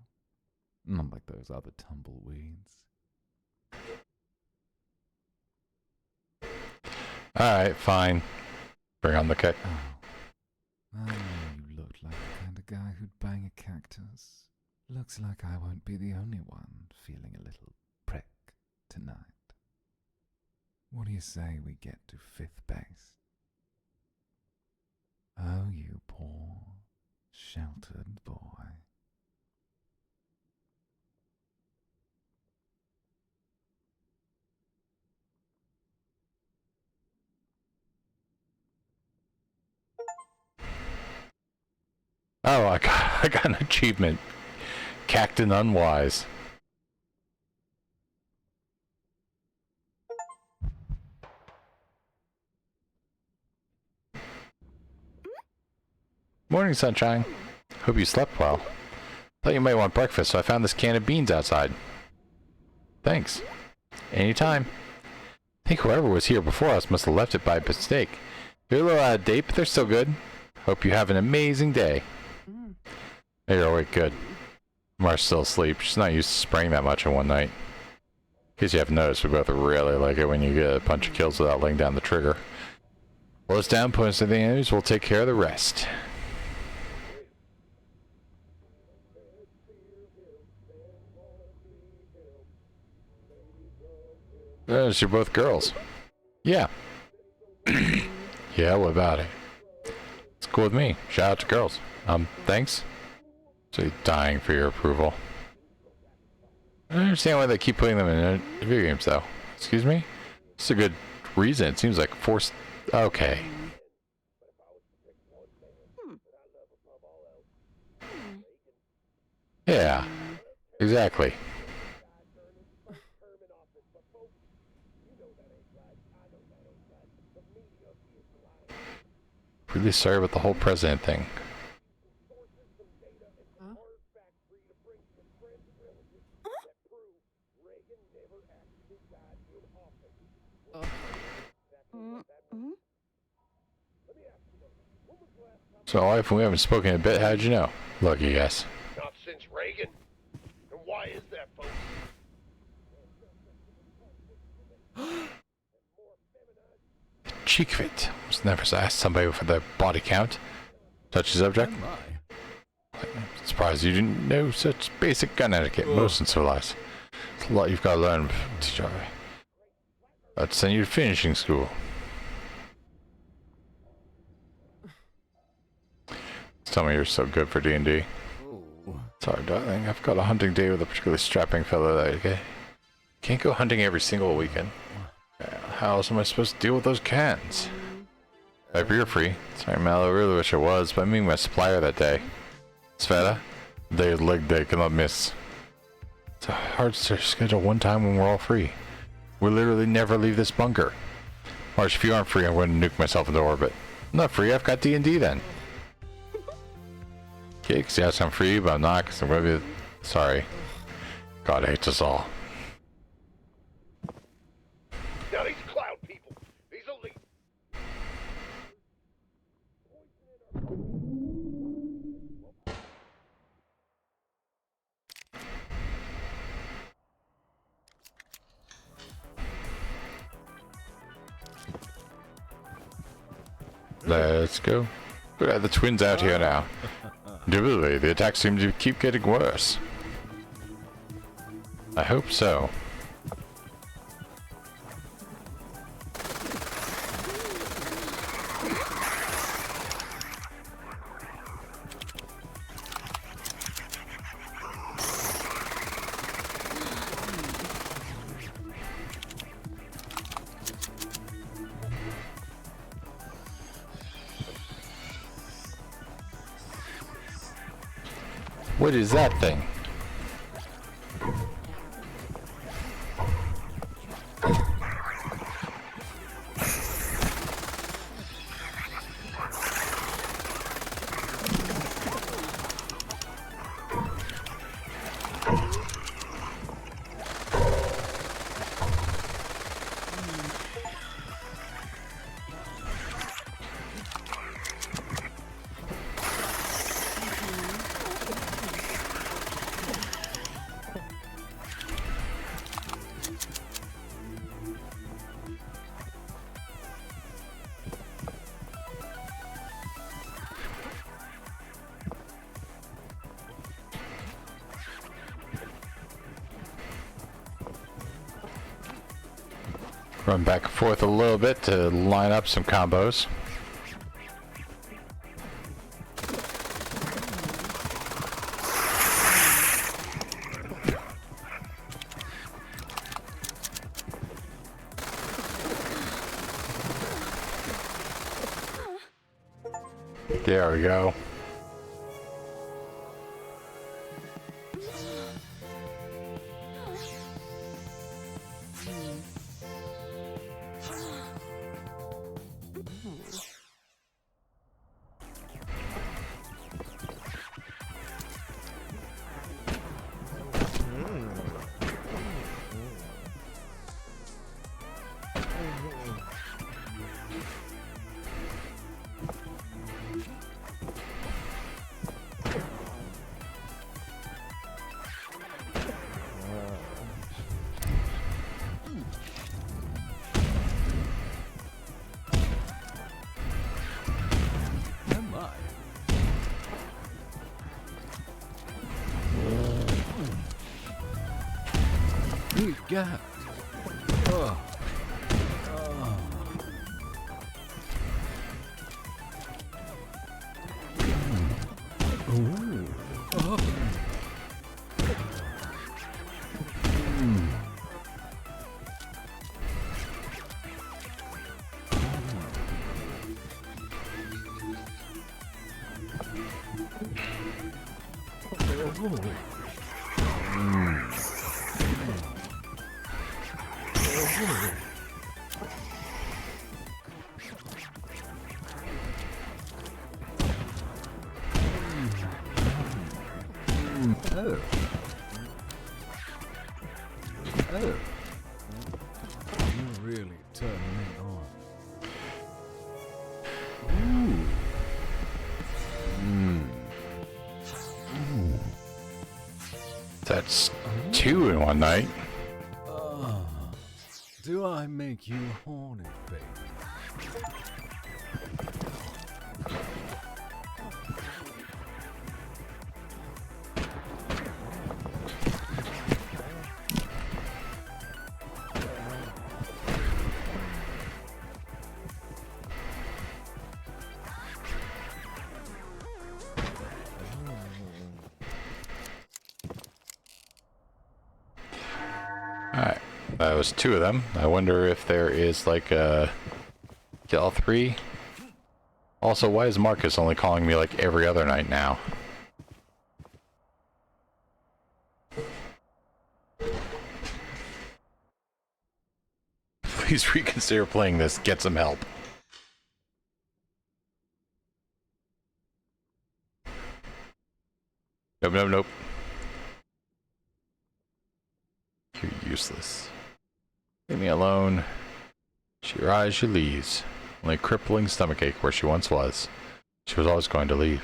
B: Not like those other tumbleweeds.
A: Alright, fine. Bring on the cut.
B: Oh, I knew you looked like the kind of guy who'd bang a cactus. Looks like I won't be the only one feeling a little prick tonight. What do you say we get to 5th base? Oh, you poor, sheltered boy.
A: Oh, I got an achievement. Cactin Unwise. Morning, sunshine. Hope you slept well. Thought you might want breakfast, so I found this can of beans outside. Thanks. Anytime. I think whoever was here before us must have left it by mistake. They're a little out of date, but they're still good. Hope you have an amazing day. Hey, you're awake, good. Mar's still asleep. She's not used to spraying that much in one night. In case you haven't noticed, we both really like it when you get a bunch of kills without laying down the trigger. Blow us down, put us to the enemies, we'll take care of the rest. So you're both girls. Yeah. Yeah, what about it? It's cool with me. Shout out to girls. Thanks. So you're dying for your approval. I don't understand why they keep putting them in video games, though. Excuse me? It's a good reason. It seems like forced... Okay. Yeah. Exactly. Really sorry about the whole president thing. So, wife, we haven't spoken in a bit. How'd you know? Lucky guess.
F: Not since Reagan. And why is that, folks?
A: Cheek of it. Was never asked somebody for their body count. Touchy subject. I'm surprised you didn't know such basic gun etiquette. Most uncivilized. It's a lot you've got to learn, teacher. I'd send you to finishing school. Tell me you're so good for D&D. Sorry, darling. I've got a hunting day with a particularly strapping fellow that okay? Can't go hunting every single weekend. How else am I supposed to deal with those cans? If you're free. Sorry, Mal, I really wish I was, but I'm meeting my supplier that day. Sveta, they cannot miss. hard to schedule one time when we're all free. We literally never leave this bunker. Marsh, if you aren't free, I'm going to nuke myself into orbit. I'm not free, I've got D&D then. Okay, because yes, I'm free, but I'm not, because I'm going to be... Sorry. God hates us all.
F: Now these cloud people, these elite.
A: Let's go. We got the twins out here now. Indubitably, the attacks seem to keep getting worse. I hope so. What is that thing? Run back and forth a little bit to line up some combos. There we go.
B: Good God. Oh. Oh. Ooh. Oh. Oh. Oh. You really turn me on. Ooh. Ooh.
A: That's 2 in one night.
B: Oh. Do I make you horny, baby?
A: Alright, that was 2 of them. I wonder if there is like a... Get all 3? Also, why is Marcus only calling me like every other night now? please reconsider playing this. Get some help. Nope, nope, nope. You're useless. Leave me alone. She rises, she leaves. Only a crippling stomachache where she once was. She was always going to leave.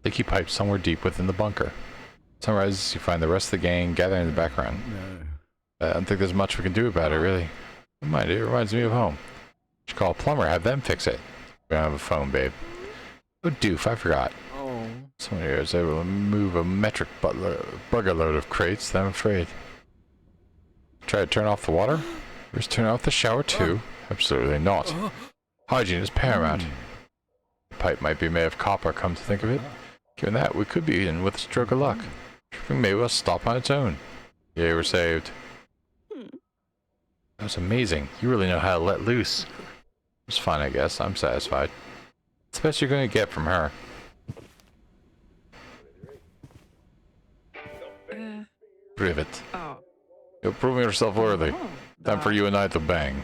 A: Leaky pipe somewhere deep within the bunker. Sunrise, you find the rest of the gang gathering in the background.
B: No.
A: I don't think there's much we can do about it, really. Never mind, it reminds me of home. Should call a plumber, have them fix it. We don't have a phone, babe. Oh, doof, I forgot.
B: Oh.
A: Someone here is able to move a metric bugger load of crates, I'm afraid. Try to turn off the water? Just turn off the shower, too? Absolutely not. Hygiene is paramount. The pipe might be made of copper, come to think of it. Given that, we could be in with a stroke of luck. Maybe we'll stop on its own. Yeah, we're saved. That was amazing. You really know how to let loose. It's fine, I guess. I'm satisfied. It's the best you're going to get from her. Privet.
J: Oh.
A: You're proving yourself worthy. Time for you and I to bang.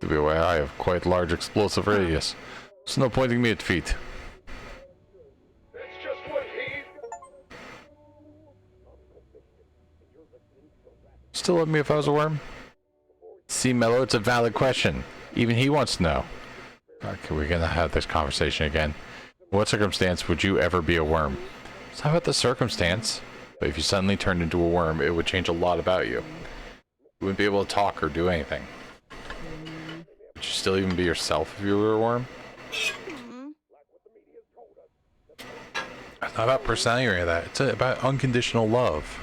A: To be aware, I have quite large explosive radius. There's no pointing me at feet.
F: That's just what he...
A: Still love me if I was a worm? See, Mello, it's a valid question. Even he wants to know. Okay, we're gonna have this conversation again. In what circumstance would you ever be a worm? It's not about the circumstance, but if you suddenly turned into a worm, it would change a lot about you. You wouldn't be able to talk or do anything. Would you still even be yourself if you were a worm? It's not about personality or any of that. It's about unconditional love.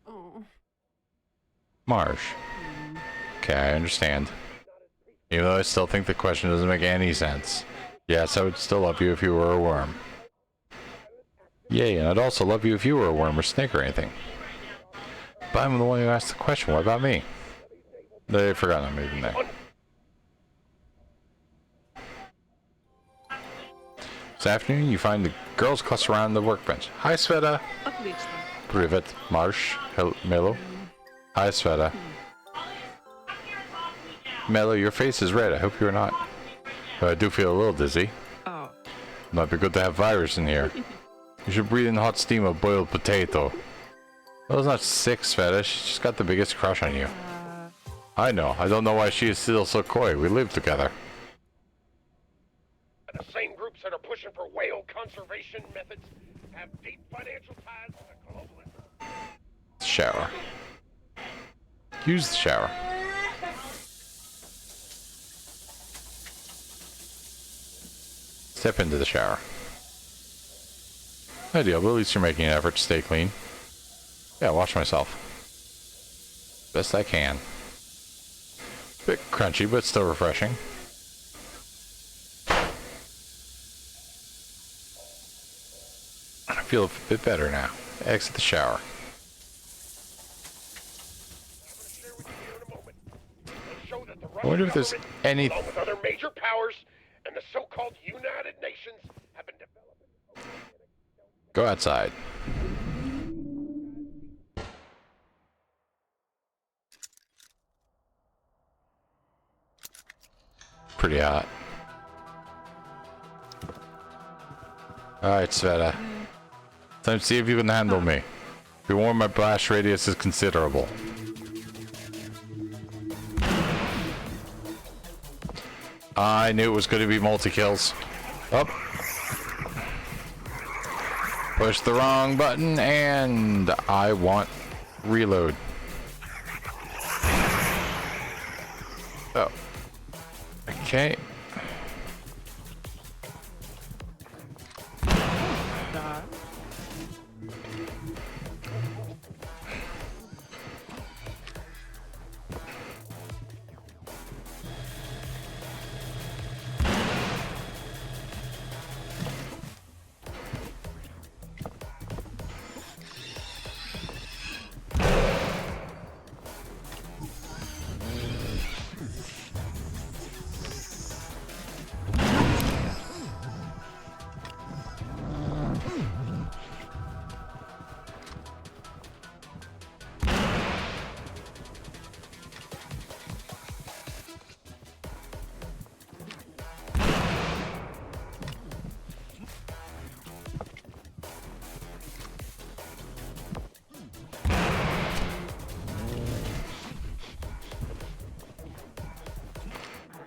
J: Oh.
A: Marsh. Okay, I understand. Even though I still think the question doesn't make any sense. Yes, I would still love you if you were a worm. Yay, and I'd also love you if you were a worm or snake or anything. But I'm the one who asked the question. What about me? They forgot I'm even there. This afternoon, you find the girls cluster around the workbench. Hi, Sveta. Privet, Marsh, Melo. Hi, Sveta. Melo, your face is red. I hope you're not. But I do feel a little dizzy.
J: Oh.
A: Might be good to have virus in here. You should breathe in hot steam of boiled potato. Melo's not sick, Sveta. She's just got the biggest crush on you. I know. I don't know why she is still so coy. We live together.
F: The same groups that are pushing for whale conservation methods have deep financial ties to the globalists.
A: Shower. Use the shower. Step into the shower. Ideal, but at least you're making an effort to stay clean. Yeah, wash myself. Best I can. Bit crunchy, but still refreshing. I feel a bit better now. Exit the shower.
F: I'm going to share with you here in a moment. They'll show that the
A: I wonder if there's any...
F: along with other major powers and the so-called United Nations, have been developing.
A: Go outside. Pretty hot. Alright, Sveta. Time to see if you can handle me. Be warned, my blast radius is considerable. I knew it was going to be multi-kills. Up. Push the wrong button, and I want reload. Oh. Okay.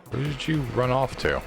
A: Where did you run off to?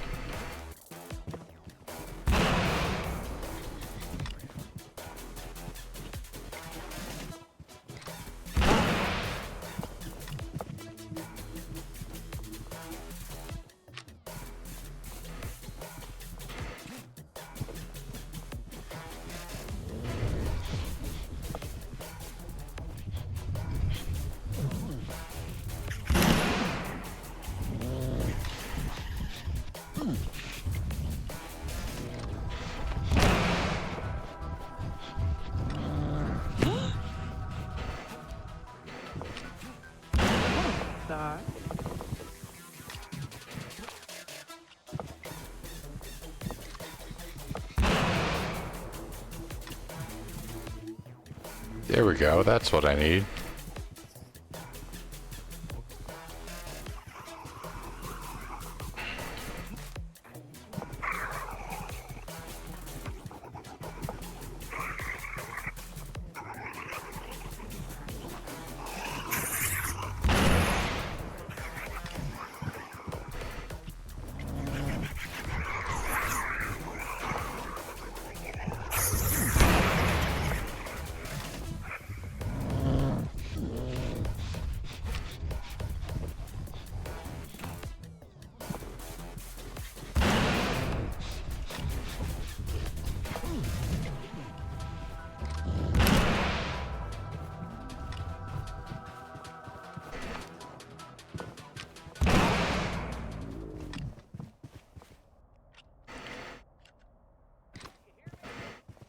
A: There we go, that's what I need.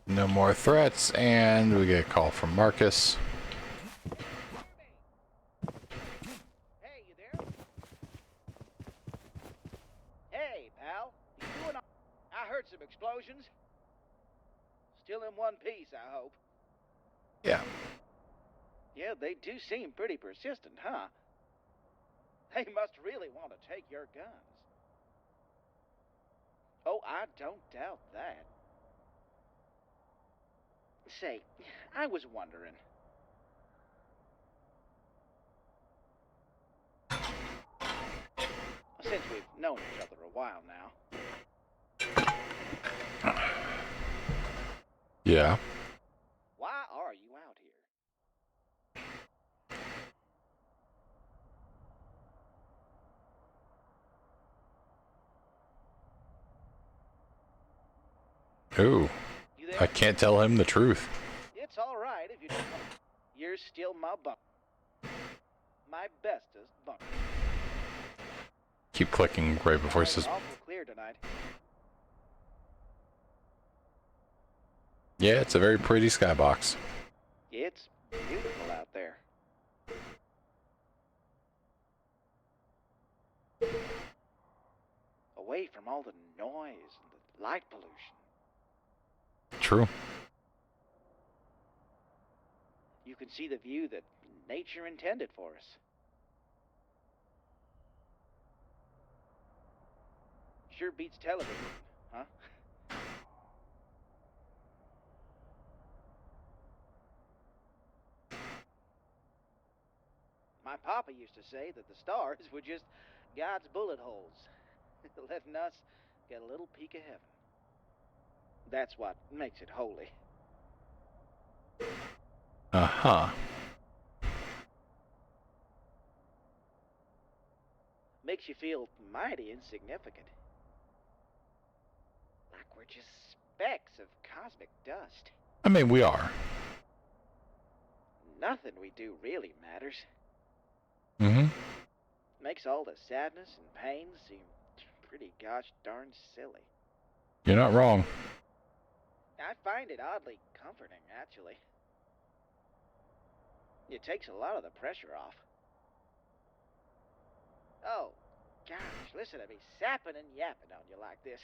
A: No more threats, and we get a call from Marcus.
I: Hey, you there? Hey, pal. You doing all... I heard some explosions. Still in one piece, I hope.
A: Yeah.
I: Yeah, they do seem pretty persistent, huh? They must really want to take your guns. Oh, I don't doubt that. Say, I was wondering. Since we've known each other a while now.
A: Yeah.
I: Why are you out here?
A: Ooh. I can't tell him the truth.
I: It's all right if you don't. You're still my bunk. My bestest bunk.
A: Keep clicking right before he says...
I: Awful clear tonight.
A: Yeah, it's a very pretty skybox.
I: It's beautiful out there. away from all the noise and the light pollution.
A: True.
I: You can see the view that nature intended for us. Sure beats television, huh? My papa used to say that the stars were just God's bullet holes, letting us get a little peek of heaven. That's what makes it holy.
A: Uh-huh.
I: Makes you feel mighty insignificant. Like we're just specks of cosmic dust.
A: I mean, we are.
I: Nothing we do really matters.
A: Mm-hmm.
I: Makes all the sadness and pain seem pretty gosh darn silly.
A: You're not wrong.
I: I find it oddly comforting, actually. It takes a lot of the pressure off. Oh, gosh, listen to me sapping and yapping on you like this.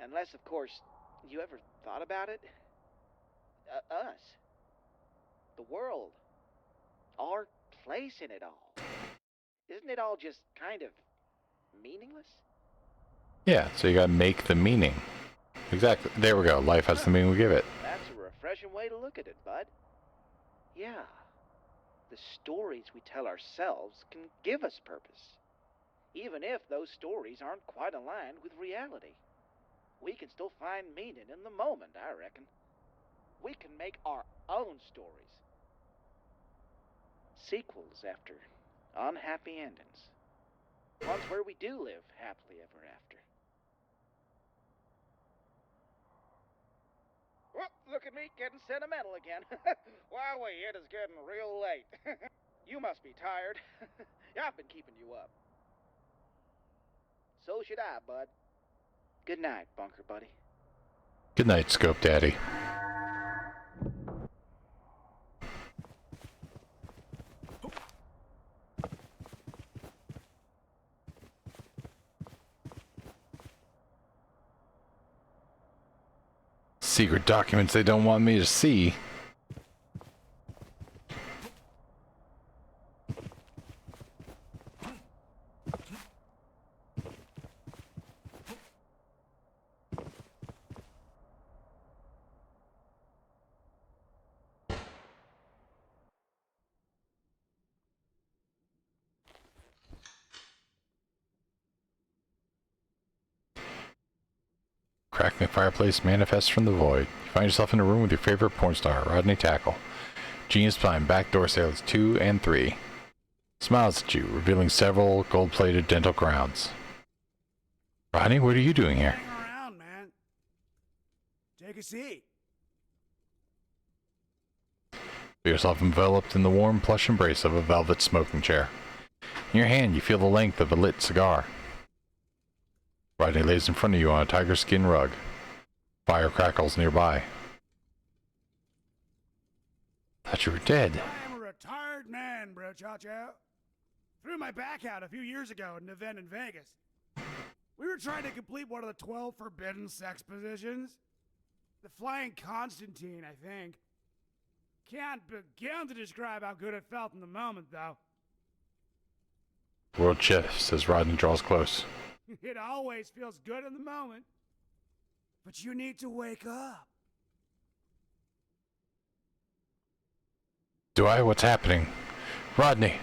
I: Unless, of course, you ever thought about it? Us. The world. Our place in it all. Isn't it all just kind of meaningless?
A: Yeah, so you gotta make the meaning. Exactly. There we go. Life has the meaning we give it.
I: That's a refreshing way to look at it, bud. Yeah. The stories we tell ourselves can give us purpose. Even if those stories aren't quite aligned with reality. We can still find meaning in the moment, I reckon. We can make our own stories. Sequels after unhappy endings. Ones where we do live happily ever after. Well, look at me getting sentimental again. Wowee, it is getting real late. You must be tired. I've been keeping you up. So should I, bud. Good night, Bunker Buddy.
A: Good night, Scope Daddy. Secret documents they don't want me to see. Crackling fireplace manifests from the void. You find yourself in a room with your favorite porn star, Rodney Tackle. Genius behind backdoor sales 2 and 3. Smiles at you, revealing several gold-plated dental crowns. Rodney, what are you doing here?
P: Hang around, man. Take a seat.
A: Feel yourself enveloped in the warm plush embrace of a velvet smoking chair. In your hand, you feel the length of a lit cigar. Rodney lays in front of you on a tiger skin rug. Fire crackles nearby. Thought you were dead.
P: I am a retired man, bro, Cha-Cha. Threw my back out a few years ago at an event in Vegas. We were trying to complete one of the 12 forbidden sex positions. The Flying Constantine, I think. Can't begin to describe how good it felt in the moment, though.
A: World shifts as Rodney draws close.
P: It always feels good in the moment. But you need to wake up.
A: Do I? What's happening? Rodney!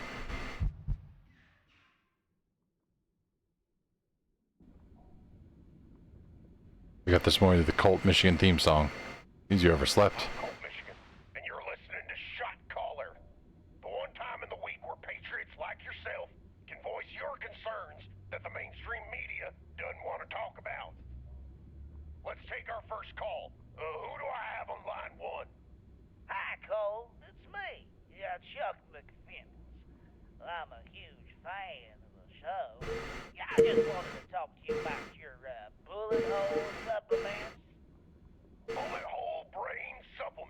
A: We got this morning the Colt, Michigan theme song. Means you ever slept.
F: Colt, Michigan, and you're listening to Shot Caller. The one time in the week where patriots like yourself can voice your concerns that the mainstream media doesn't want to talk about. Let's take our first call. Who do I have on line 1?
Q: Hi, Cole. It's me. Yeah, Chuck McFinn's. I'm a huge fan of the show. Yeah, I just wanted to talk to you about your bullet hole supplements.
F: Bullet hole brain supplements.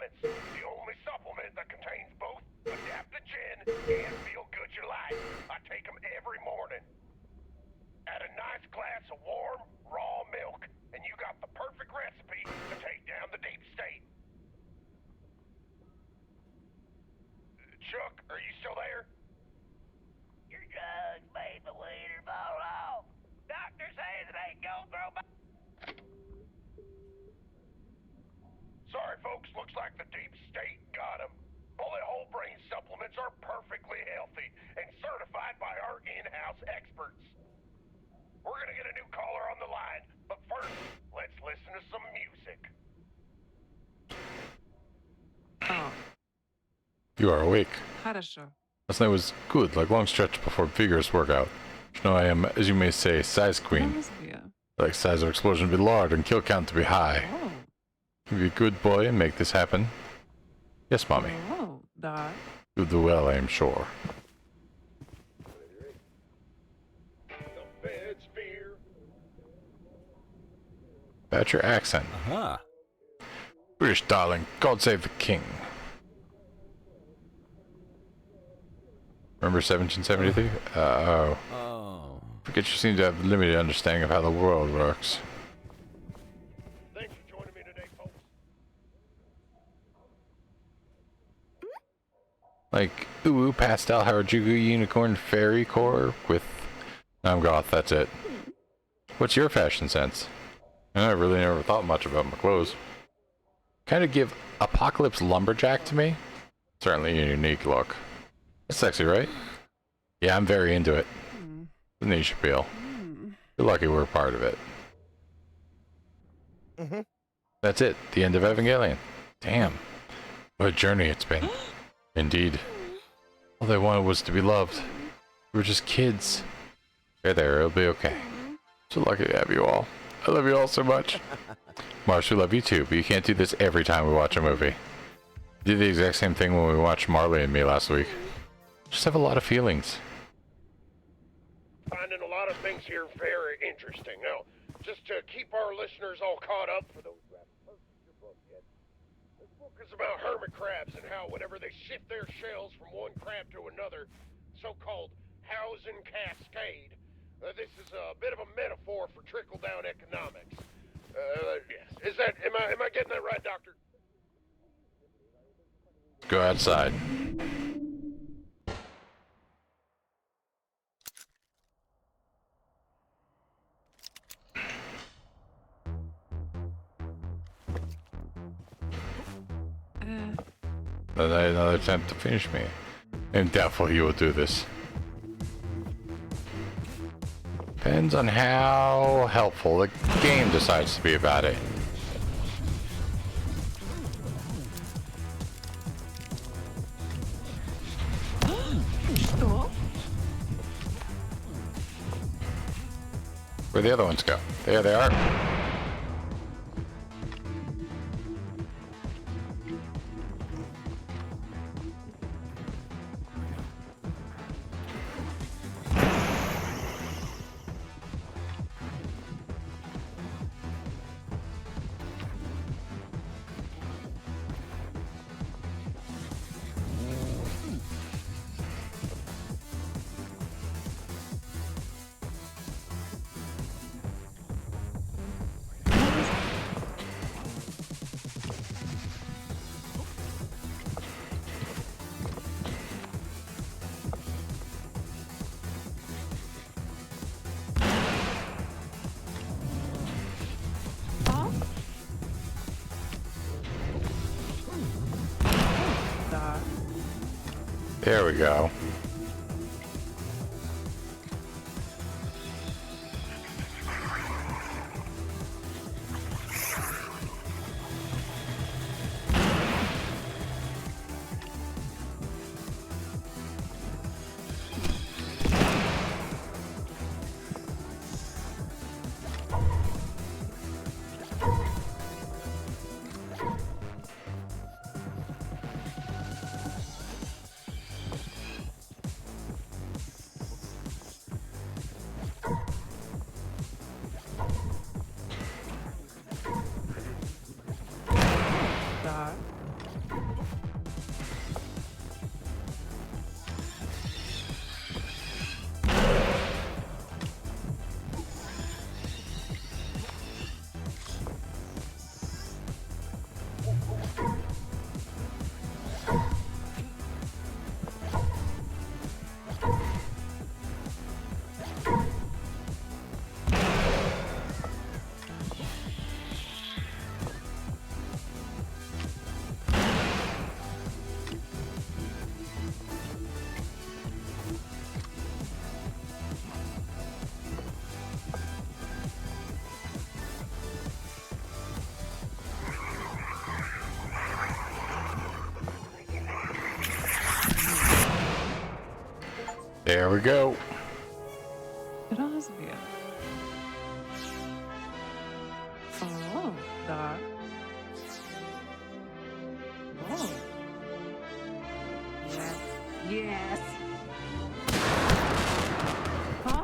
A: You are awake.
J: Хорошо.
A: Last night was good, like long stretch before vigorous workout. You know, I am, as you may say, size queen.
J: Разве?
A: I like size of explosion to be large and kill count to be high.
J: Oh.
A: You be a good boy and make this happen. Yes, mommy.
J: Oh, да.
A: You'll do well, I am sure. About your accent.
B: Aha.
A: British darling, God save the king. Remember 1773? Oh.
B: Oh.
A: Forget you seem to have limited understanding of how the world works.
F: Thanks for joining me today, folks.
A: Like, ooh, pastel Harajuku unicorn fairy core with... I'm goth, that's it. What's your fashion sense? I really never thought much about my clothes. Kind of give Apocalypse Lumberjack to me. Certainly a unique look. It's sexy, right? Yeah, I'm very into it. The niche appeal. You're lucky we're a part of it. That's it. The end of Evangelion. Damn. What a journey it's been. Indeed. All they wanted was to be loved. We were just kids. There, it'll be okay. So lucky to have you all. I love you all so much. Mars, we love you too, but you can't do this every time we watch a movie. You did the exact same thing when we watched Marley and Me last week. Just have a lot of feelings.
F: Finding a lot of things here very interesting. Now, just to keep our listeners all caught up, for those who haven't purchased your book yet, this book is about hermit crabs and how whenever they shift their shells from one crab to another, so-called housing cascade, this is a bit of a metaphor for trickle-down economics. Yes. Am I getting that right, Doctor?
A: Go outside. Another attempt to finish me. I'm doubtful you will do this. Depends on how helpful the game decides to be about it. Where'd the other ones go? There they are. There we go. There we go.
J: Biraz wir. Oh, da. Oh. Yes. Yes. Huh?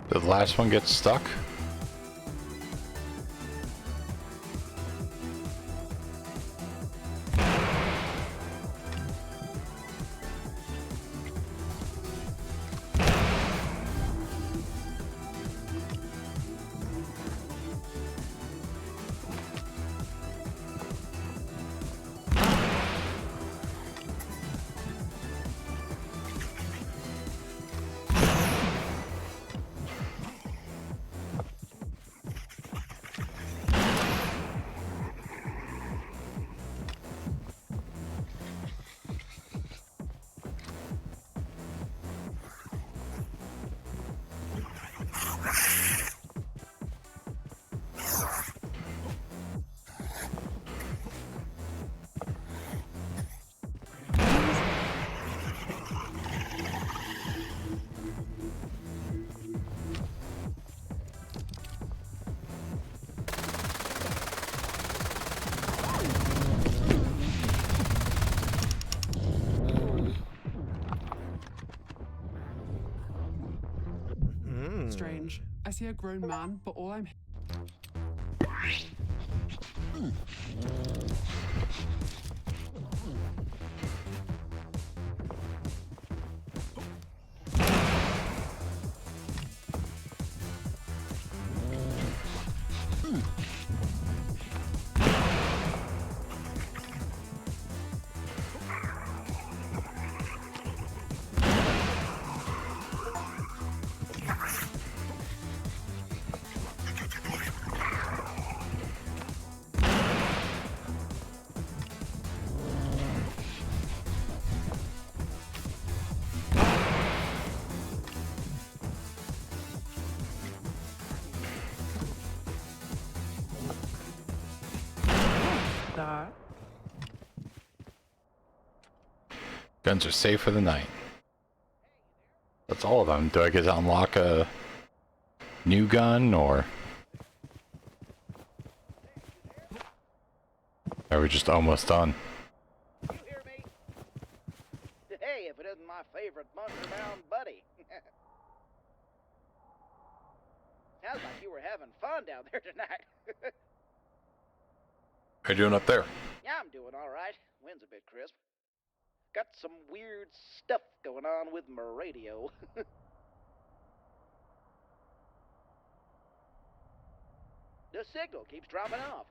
A: Did the last one get stuck?
J: Strange. I see a grown man, but all I'm... Da.
A: Guns are safe for the night. That's all of them. Do I get to unlock a new gun, or are we just almost done?
I: You hear me? Hey, if it isn't my favorite bunker-bound buddy. Sounds like you were having fun down there tonight.
A: How you doing up there?
I: Yeah, I'm doing all right. Wind's a bit crisp. Got some weird stuff going on with my radio. The signal keeps dropping off.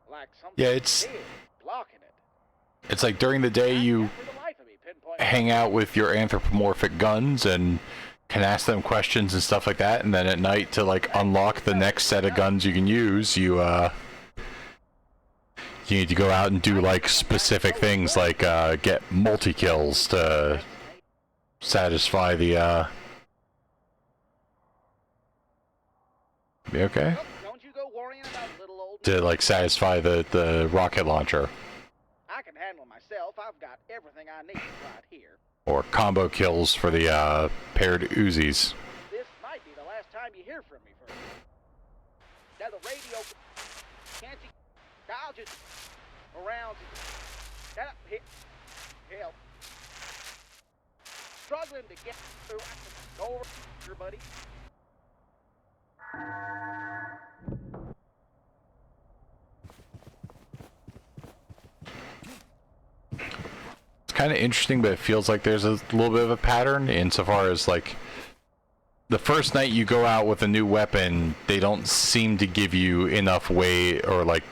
I: Like something
A: Yeah, it's
I: big blocking it.
A: it's like during the day you hang out with your anthropomorphic guns and can ask them questions and stuff like that, and then at night to like unlock the next set of guns you can use, you need to go out and do like specific things, like get multi-kills to satisfy the be okay? To like satisfy the rocket launcher.
I: I can handle myself. I've got everything I need right here.
A: Or combo kills for the paired Uzis.
I: This might be the last time you hear from me for now the radio can't you I'll just around help. Struggling to get through. Go over here, buddy.
A: It's kind of interesting, but it feels like there's a little bit of a pattern insofar as like the first night you go out with a new weapon, they don't seem to give you enough weight, or like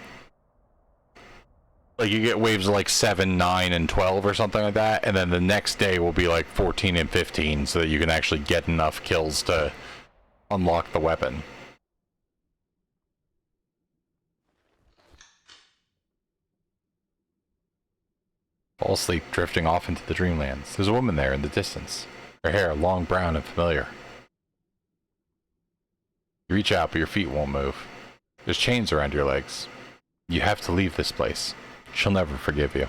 A: you get waves of like 7, 9, and 12 or something like that, and then the next day will be like 14 and 15 so that you can actually get enough kills to unlock the weapon. Fall asleep, drifting off into the dreamlands. There's a woman there in the distance. Her hair, long, brown, and familiar. You reach out, but your feet won't move. There's chains around your legs. You have to leave this place. She'll never forgive you.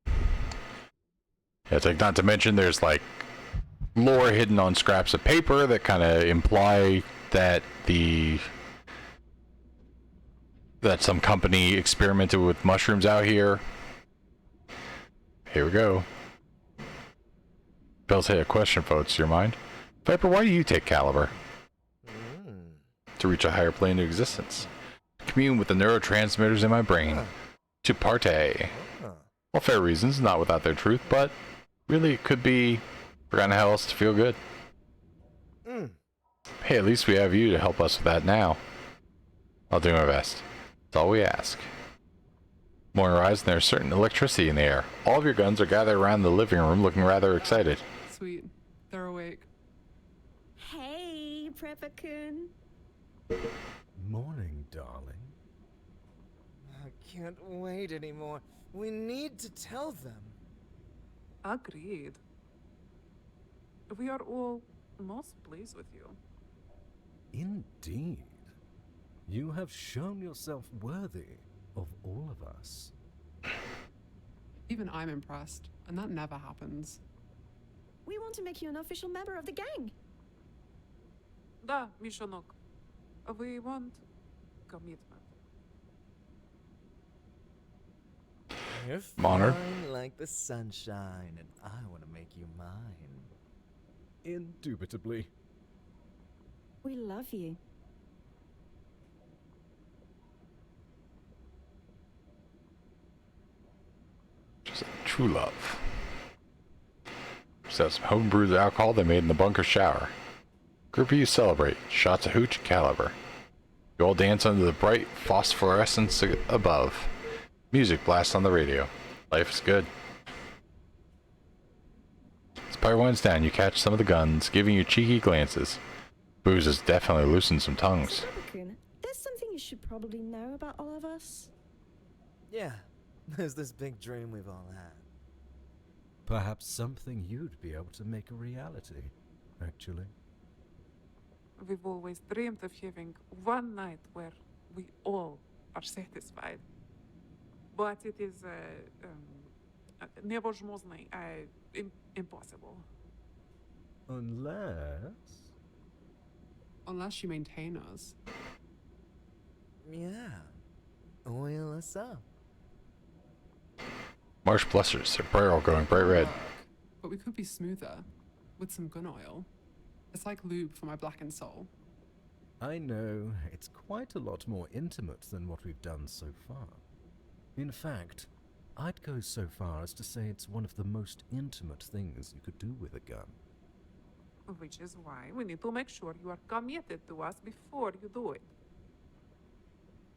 A: Yeah, it's like, not to mention there's like lore hidden on scraps of paper that kind of imply that that some company experimented with mushrooms out here. Here we go. Bell's hit a question floats to your mind. Viper, why do you take Caliber? To reach a higher plane of existence. Commune with the neurotransmitters in my brain. To partay. All fair reasons, not without their truth, but really it could be forgotten how else to feel good. Hey, at least we have you to help us with that now. I'll do my best. That's all we ask. Morning rise, and there's certain electricity in the air. All of your guns are gathered around the living room looking rather excited.
J: Sweet. They're awake.
C: Hey, Prepper-kun.
B: Morning, darling.
E: I can't wait anymore. We need to tell them.
J: Agreed. We are all most pleased with you.
B: Indeed. You have shown yourself worthy of all of us.
J: Even I'm impressed, and that never happens.
C: We want to make you an official member of the gang.
J: Da, Mishonok. We want commitment.
E: You're
A: Monner.
E: fine like the sunshine, and I want to make you mine.
B: Indubitably.
C: We love you.
A: Just true love. Just some homebrewed alcohol they made in the bunker shower. Group of you celebrate. Shots of hooch, Caliber. You all dance under the bright phosphorescence above. Music blasts on the radio. Life is good. As fire winds down, you catch some of the guns, giving you cheeky glances. Booze has definitely loosened some tongues.
C: Prepper-kun, there's something you should probably know about all of us.
E: Yeah, there's this big dream we've all had.
B: Perhaps something you'd be able to make a reality, actually.
J: We've always dreamed of having one night where we all are satisfied. But it is невозможно, impossible. Unless you maintain us.
E: Yeah. Oil us up.
A: Marsh blusters, their barrel going bright red.
J: But we could be smoother with some gun oil. It's like lube for my blackened soul.
B: I know, it's quite a lot more intimate than what we've done so far. In fact, I'd go so far as to say it's one of the most intimate things you could do with a gun.
J: Which is why we need to make sure you are committed to us before you do it.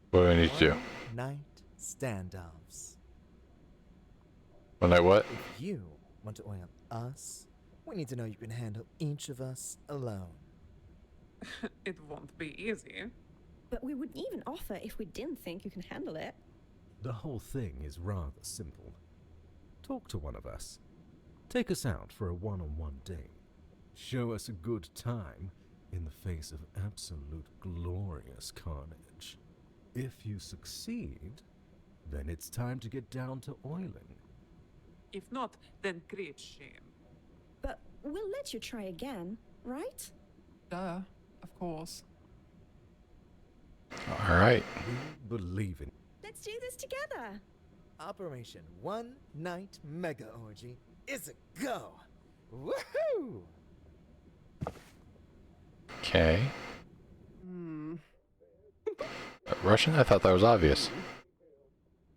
A: What do I need to do?
E: Night standoffs.
A: One night what?
E: If you want to oil us, we need to know you can handle each of us alone.
J: It won't be easy.
C: But we wouldn't even offer if we didn't think you can handle it.
B: The whole thing is rather simple. Talk to one of us. Take us out for a one-on-one date. Show us a good time in the face of absolute glorious carnage. If you succeed, then it's time to get down to oiling.
J: If not, then create shame.
C: But we'll let you try again, right?
J: Duh, of course.
A: Alright.
B: We believe in.
C: Let's do this together.
E: Operation One Night Mega Orgy is a go! Woohoo!
A: Okay. Russian? I thought that was obvious.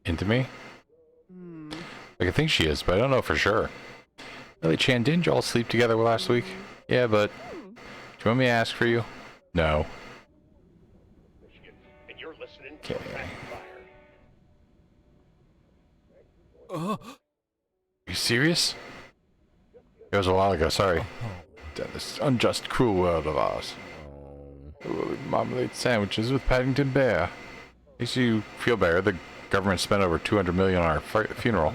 A: Into me? Like, I think she is, but I don't know for sure. Really, Chan, didn't you all sleep together last week? Yeah, but... Do you want me to ask for you? No.
F: And you're listening
A: Okay.
F: to Rapid Fire.
A: Are you serious? It was a while ago, sorry. This unjust, cruel world of ours. Marmalade sandwiches with Paddington Bear. Makes you feel better. The Government spent over 200 million on our funeral.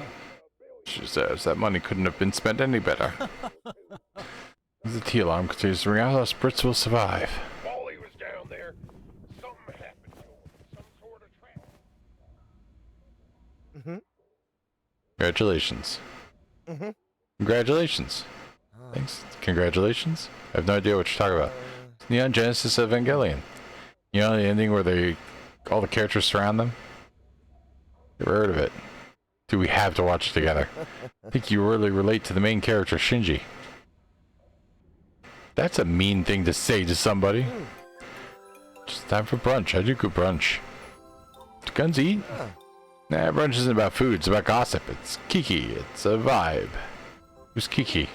A: She says that money couldn't have been spent any better. As the T-alarm continues to ring out, us Brits will survive.
F: While he was down there, something happened to him. Some sort of trap.
A: Congratulations.
E: Mm-hmm.
A: Congratulations. Thanks. Congratulations. I have no idea what you're talking about. Neon Genesis Evangelion. You know the ending where all the characters surround them? Never heard of it. Do we have to watch it together? I think you really relate to the main character, Shinji. That's a mean thing to say to somebody. Just time for brunch. I do good brunch. Do guns eat? Nah, brunch isn't about food. It's about gossip. It's Kiki. It's a vibe. Who's Kiki?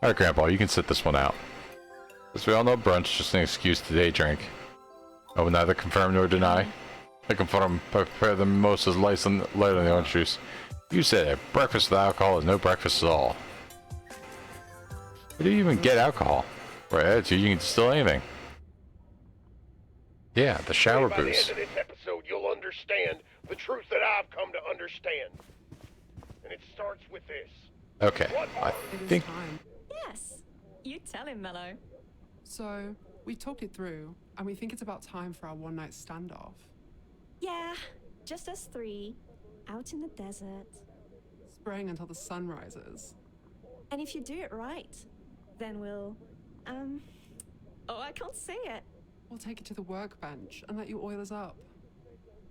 A: Alright, Grandpa, you can sit this one out. As we all know, brunch just an excuse to day drink. I will neither confirm nor deny. I confirm prepare the mimosas light on the orange juice. You said it. Breakfast without alcohol is no breakfast at all. Where do you even get alcohol? For attitude, you can distill anything. Yeah, the shower
F: By the
A: booze.
F: end of this episode, you'll understand the truth that I've come to understand. And it starts with this.
A: Okay, I think...
C: Yes. You tell him, Mello.
J: So, we talked it through, and we think it's about time for our one-night standoff.
C: Yeah, just us three, out in the desert.
J: Spraying until the sun rises.
C: And if you do it right, then we'll, oh, I can't say it.
J: We'll take it to the workbench and let you oil us up.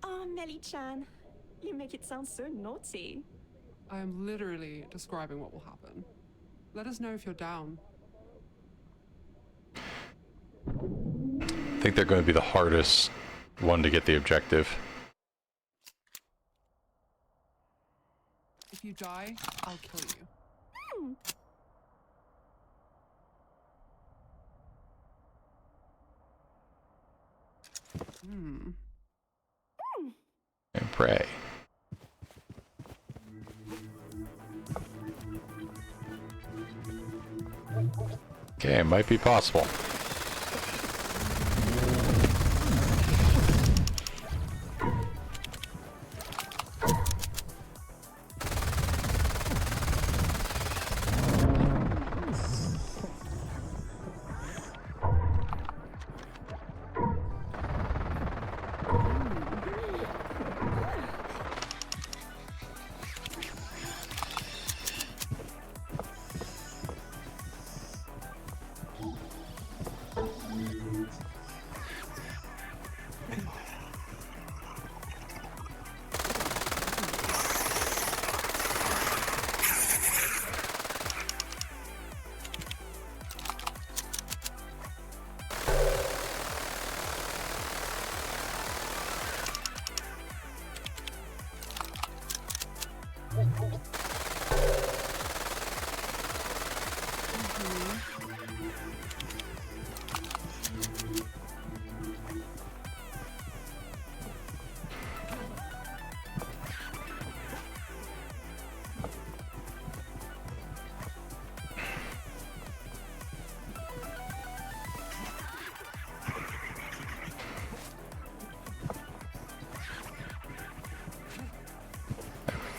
C: Oh, Melly-chan, you make it sound so naughty.
J: I am literally describing what will happen. Let us know if you're down.
A: I think they're going to be the hardest one to get the objective.
J: If you die, I'll kill you.
A: And pray. Okay, it might be possible.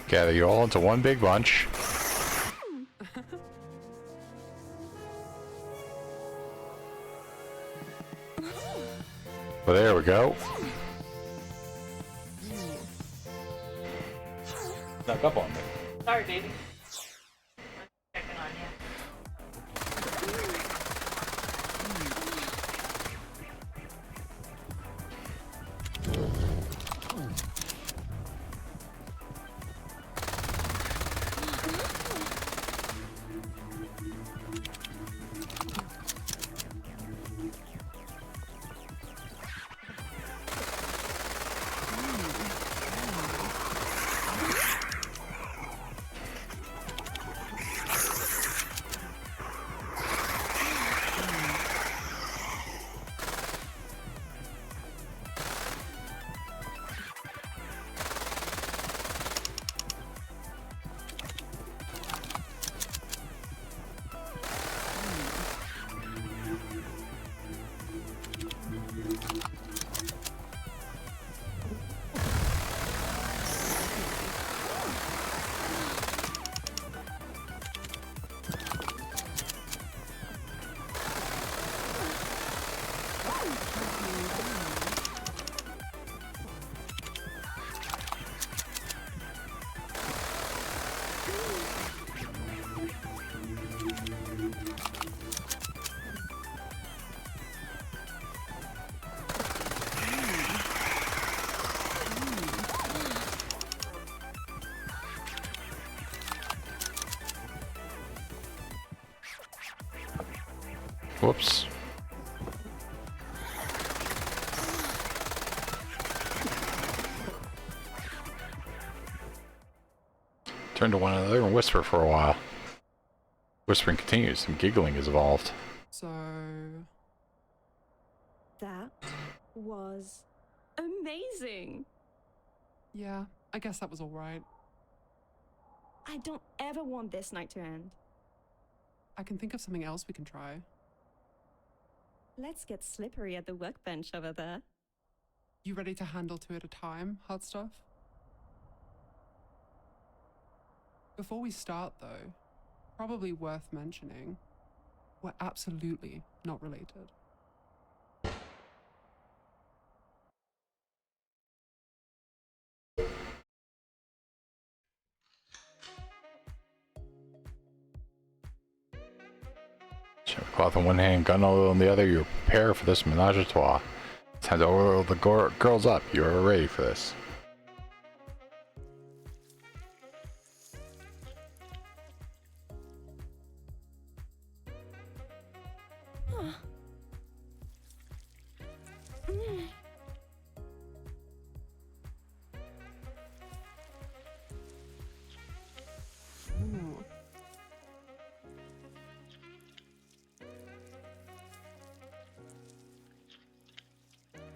A: Gather you all into one big bunch. Well, there we go. Snuck up on me.
R: Sorry, baby.
A: Whoops. Turn to one another and whisper for a while. Whispering continues and giggling is evolved.
J: So...
C: That was amazing.
J: yeah, I guess that was alright.
C: I don't ever want this night to end.
J: I can think of something else we can try.
C: Let's get slippery at the workbench over there.
J: You ready to handle two at a time, hot stuff? Before we start, though, probably worth mentioning, we're absolutely not related.
A: Cloth in one hand, gun oil in the other, you prepare for this menage a trois. Time to oil the girls up. You are ready for this.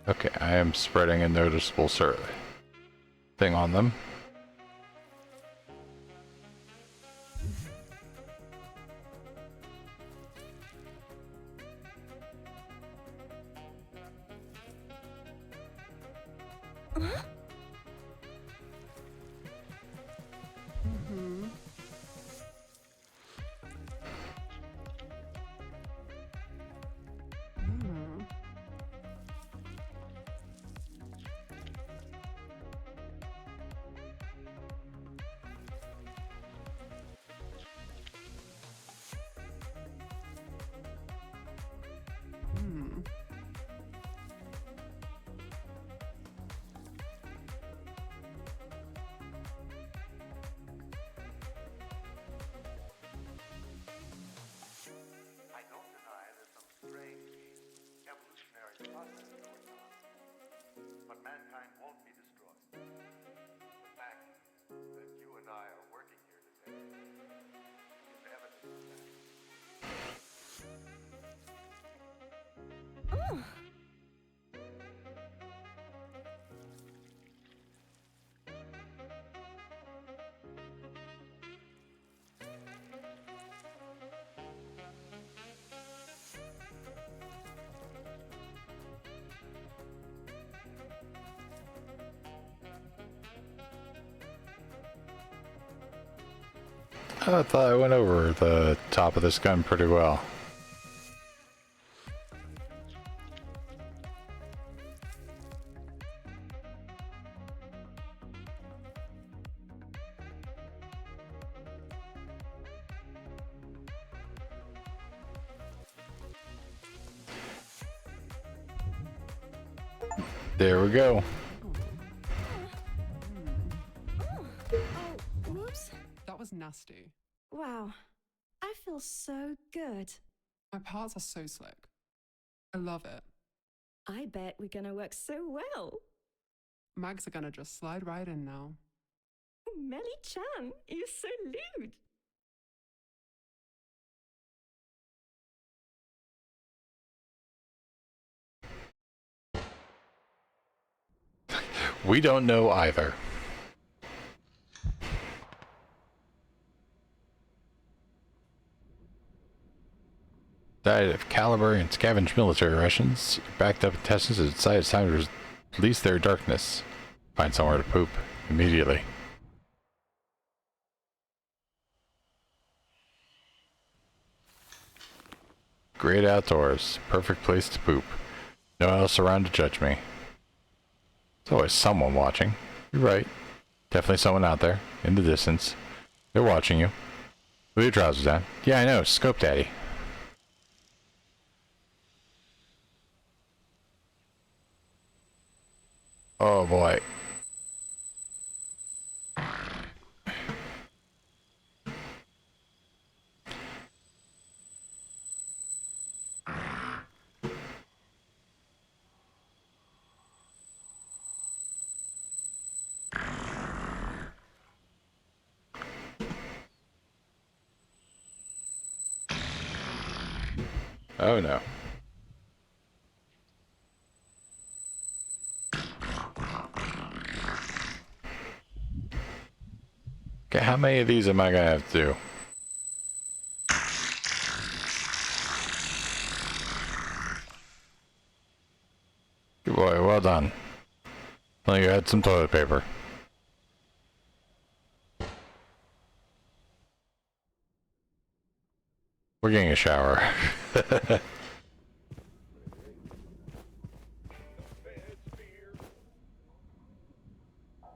A: Okay, I am spreading a noticeable thing on them. I thought I went over the top of this gun pretty well. There we go.
C: Whoops.
J: That was nasty.
C: Wow. I feel so good.
J: My parts are so slick. I love it.
C: I bet we're gonna work so well.
J: Mags are gonna just slide right in now.
C: Melly-chan, you're so lewd.
A: We don't know either. Diet of caliber and scavenge military rations, backed up intestines, and decide it's time to release their darkness. Find somewhere to poop immediately. Great outdoors, perfect place to poop. No one else around to judge me. There's always someone watching. You're right. Definitely someone out there, in the distance. They're watching you. With your trousers on. Yeah, I know. Scope Daddy. Oh boy. Oh no. Okay, how many of these am I gonna have to do? Good boy, well done. Well, you had some toilet paper. We're getting a shower.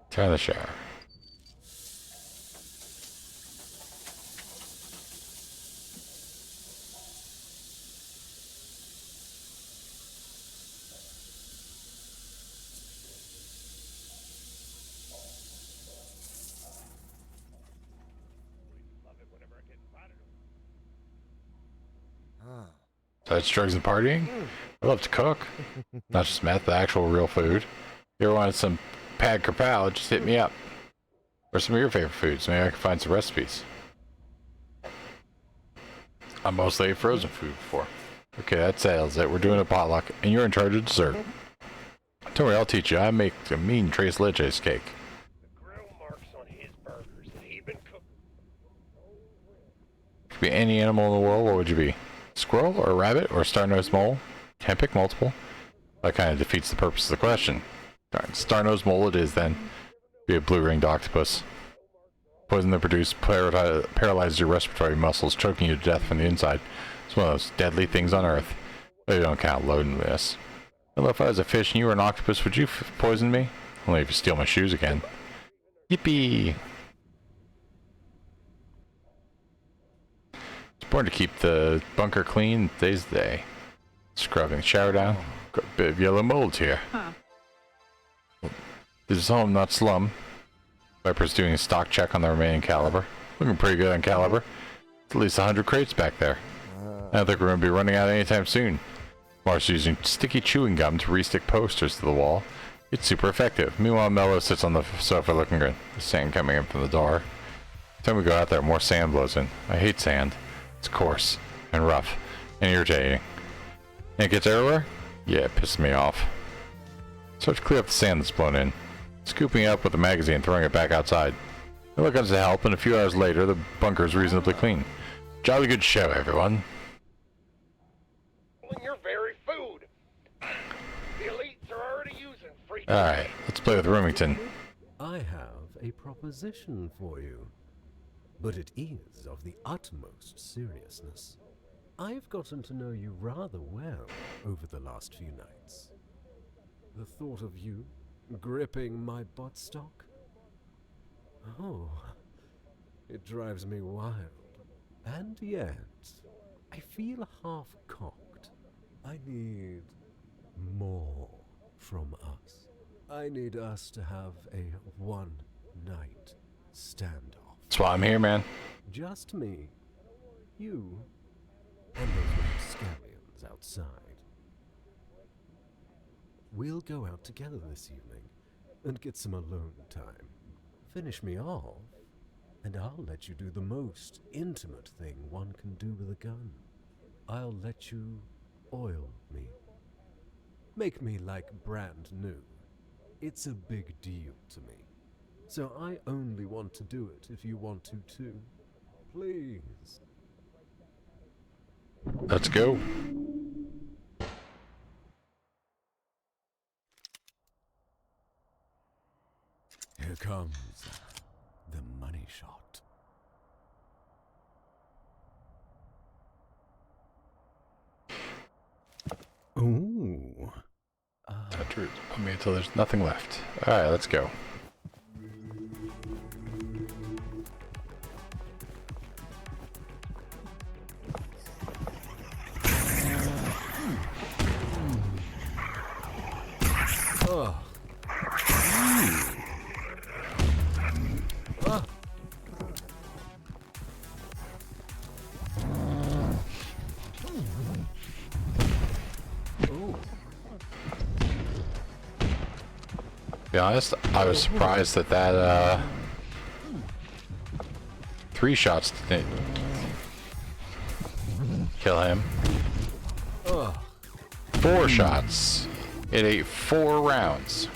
A: Turn the shower. Such drugs and partying? I love to cook. Not just meth, the actual real food. You ever wanted some pad kapow, just hit me up. Or some of your favorite foods, maybe I can find some recipes. I mostly ate frozen food before. Okay, that settles it. We're doing a potluck, and you're in charge of dessert. Don't worry, I'll teach you. I make a mean tres leches cake. Could be any animal in the world, what would you be? Squirrel or a rabbit or a star-nosed mole? Can't pick multiple. That kind of defeats the purpose of the question. Darn, star-nosed mole it is then. Be a blue-ringed octopus. Poison that produces paralyzes your respiratory muscles, choking you to death from the inside. It's one of those deadly things on Earth. But you don't count loading this. Well, if I was a fish and you were an octopus, would you poison me? Only if you steal my shoes again. Yippee! It's important to keep the bunker clean today's the day. Scrubbing the shower down. Got a bit of yellow mold here.
J: Huh.
A: This is home, not slum. Viper's doing a stock check on the remaining caliber. Looking pretty good on caliber. At least 100 crates back there. I don't think we're going to be running out anytime soon. Mark's using sticky chewing gum to re-stick posters to the wall. It's super effective. Meanwhile, Mello sits on the sofa looking good. The sand coming in from the door. Every time we go out there, more sand blows in. I hate sand. It's coarse and rough and irritating. And it gets everywhere? Yeah, it pisses me off. So I have to clear up the sand that's blown in. Scooping it up with a magazine and throwing it back outside. I look on to help, and a few hours later, the bunker is reasonably clean. Jolly good show, everyone.
F: Your very food. The elites are already using free.
A: Alright, let's play with Remington.
B: I have a proposition for you, but it is of the utmost seriousness. I've gotten to know you rather well over the last few nights. The thought of you gripping my buttstock? Oh, it drives me wild. And yet, I feel half-cocked. I need more from us. I need us to have a one-night standoff.
A: That's why I'm here, man.
B: Just me, you, and those little scallions outside. We'll go out together this evening and get some alone time. Finish me off, and I'll let you do the most intimate thing one can do with a gun. I'll let you oil me. Make me like brand new. It's a big deal to me. So I only want to do it if you want to too. Please.
A: Let's go.
B: Here comes the money shot. Ooh.
A: That root. Put me until there's nothing left. Alright, let's go. be honest, I was surprised that that 3 shots didn't kill him. 4 shots. It ate 4 rounds.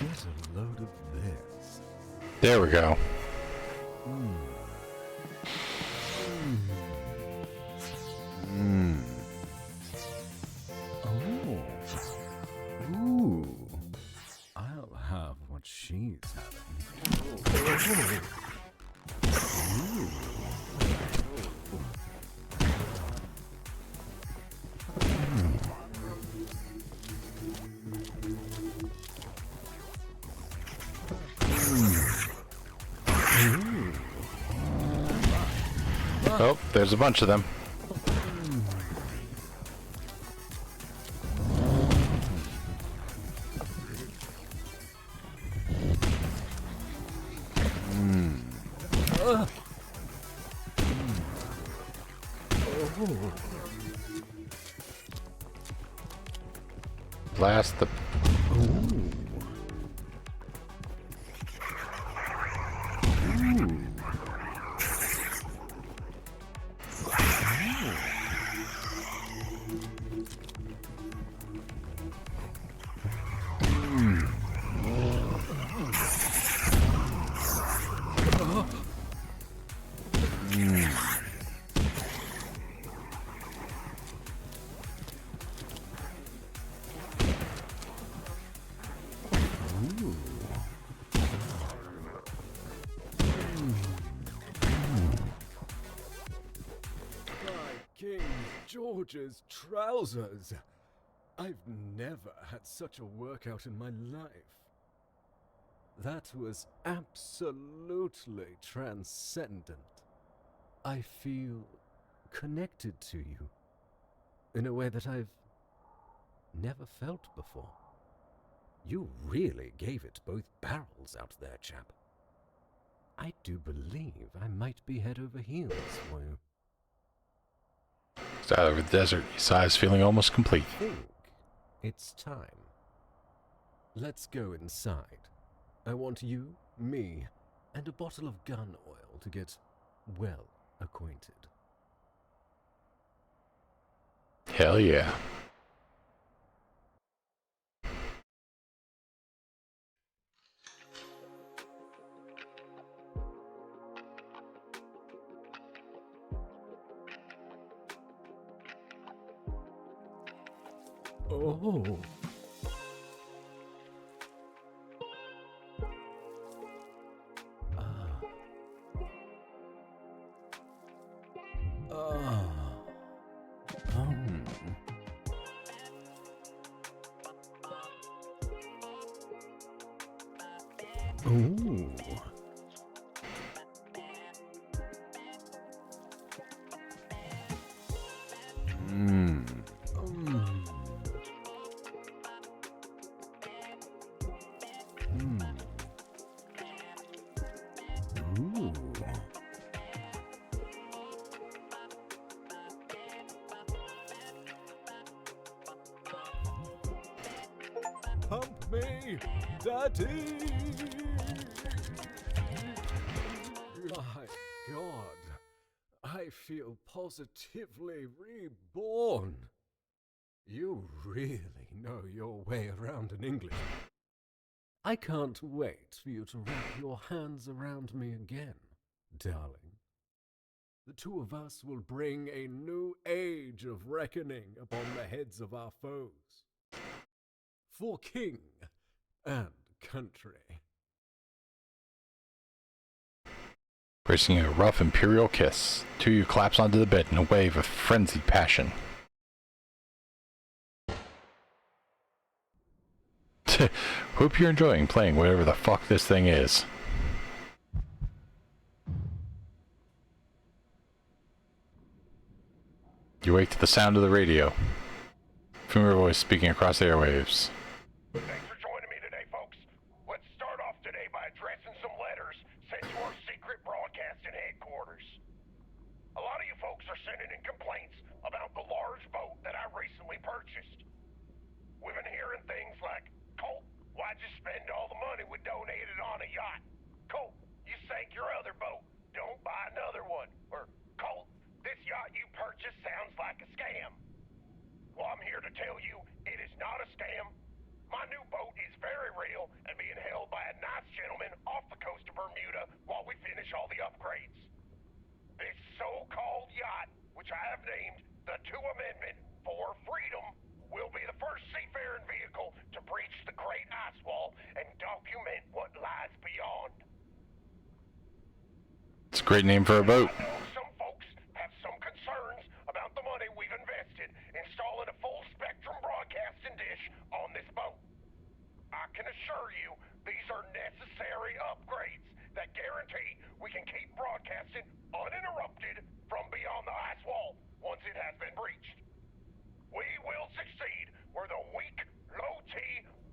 B: Get a load of this.
A: There we go.
B: Oh. Ooh. I'll have what she's having. Ooh.
A: Oh, there's a bunch of them. Blast the...
B: King George's trousers. I've never had such a workout in my life. That was absolutely transcendent. I feel connected to you in a way that I've never felt before. You really gave it both barrels out there, chap. I do believe I might be head over heels for you.
A: It's out over the desert. His eyes feeling almost complete.
B: I think it's time. Let's go inside. I want you, me, and a bottle of gun oil to get well acquainted.
A: Hell yeah.
B: Oh. Ooh. Ooh. Pump me, Daddy! My God, I feel positively reborn. You really know your way around an Englishman. I can't wait for you to wrap your hands around me again, darling. The two of us will bring a new age of reckoning upon the heads of our foes. For king and country.
A: Bracing a rough imperial kiss, two of you collapse onto the bed in a wave of frenzied passion. Hope you're enjoying playing whatever the fuck this thing is. You wake to the sound of the radio. Familiar voice speaking across the airwaves.
F: Thanks for joining me today, folks. Let's start off today by addressing some letters sent to our secret broadcasting headquarters. A lot of you folks are sending in complaints about the large boat that I recently purchased. We've been hearing things like, Colt, why'd you spend all the money we donated on a yacht? Colt, you sank your other boat. Don't buy another one. Or, Colt, this yacht you purchased sounds like a scam. Well, I'm here to tell you, it is not a scam. My new boat is very real and being held by a nice gentleman off the coast of Bermuda while we finish all the upgrades. This so-called yacht, which I have named the 2 Amendment for Freedom, will be the first seafaring vehicle to breach the Great Ice Wall and document what lies beyond.
A: It's a great name for a boat.
F: I know some folks have some concerns about the money we've invested installing a full-spectrum broadcasting dish on this boat. I can assure you these are necessary upgrades that guarantee we can keep broadcasting uninterrupted from beyond the ice wall once it has been breached. We will succeed where the weak, low-T,